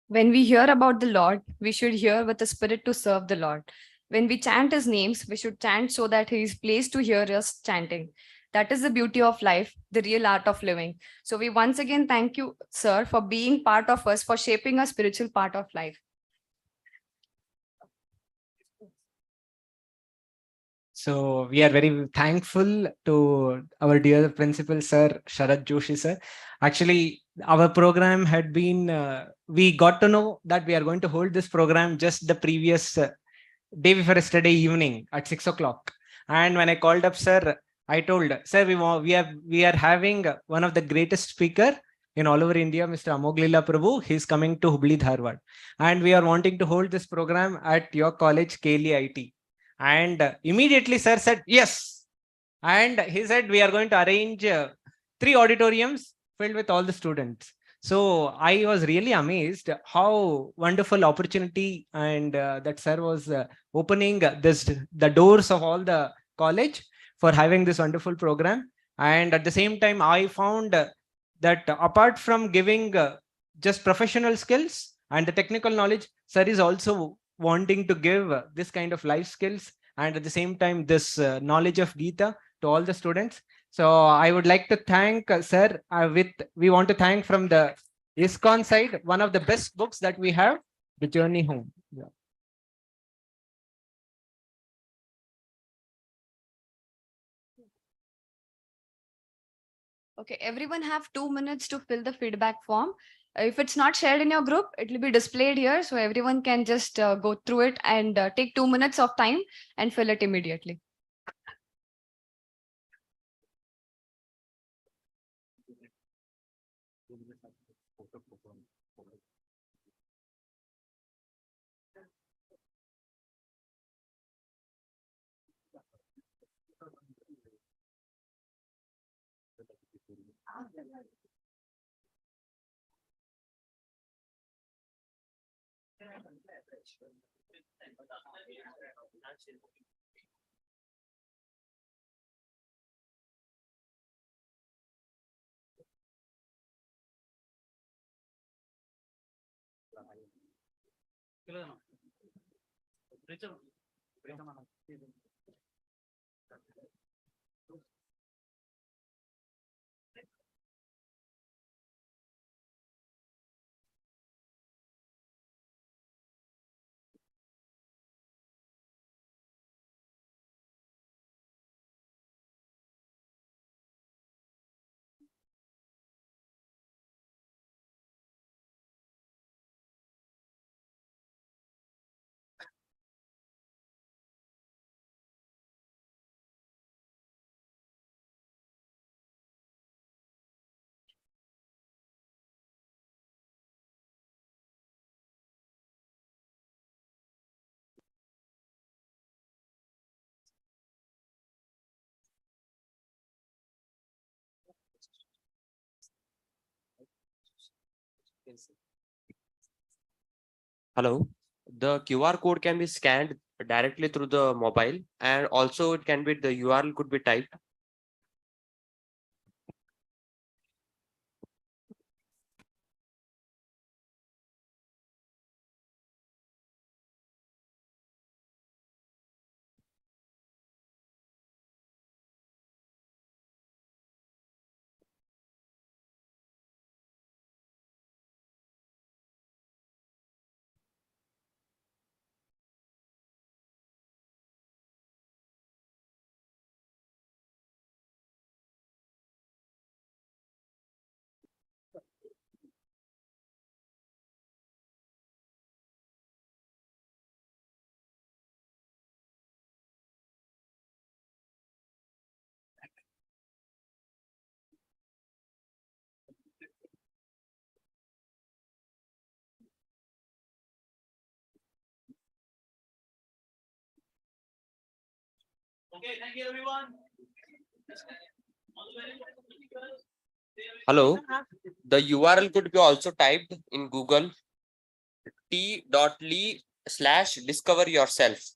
When we hear about the Lord, we should hear with the spirit to serve the Lord. When we chant his names, we should chant so that he is pleased to hear us chanting. That is the beauty of life, the real art of living. So we once again thank you, sir, for being part of us, for shaping a spiritual part of life. So we are very thankful to our dear principal, sir, Sharad Joshi, sir. Actually, our program had been, we got to know that we are going to hold this program just the previous day before yesterday evening at 6 o'clock. And when I called up, sir, I told, sir, we are having one of the greatest speaker in all over India, Mr. Amoglila Prabhu. He's coming to Hubli, Dharwad. And we are wanting to hold this program at your college, KLEIT. And immediately, sir said, yes. And he said, we are going to arrange 3 auditoriums filled with all the students. So I was really amazed how wonderful opportunity and that sir was opening the doors of all the college for having this wonderful program. And at the same time, I found that apart from giving just professional skills and the technical knowledge, sir is also wanting to give this kind of life skills and at the same time this knowledge of Gita to all the students. So I would like to thank sir we want to thank from the ISKCON side, one of the best books that we have, The Journey Home. Yeah. Okay, everyone have 2 minutes to fill the feedback form. If it's not shared in your group, it will be displayed here. So everyone can just go through it and take 2 minutes of time and fill it immediately. Hello. The QR code can be scanned directly through the mobile, and also it can be the URL could be typed. Okay, thank you everyone. Hello. The URL could be also typed in Google t.ly/discover yourself.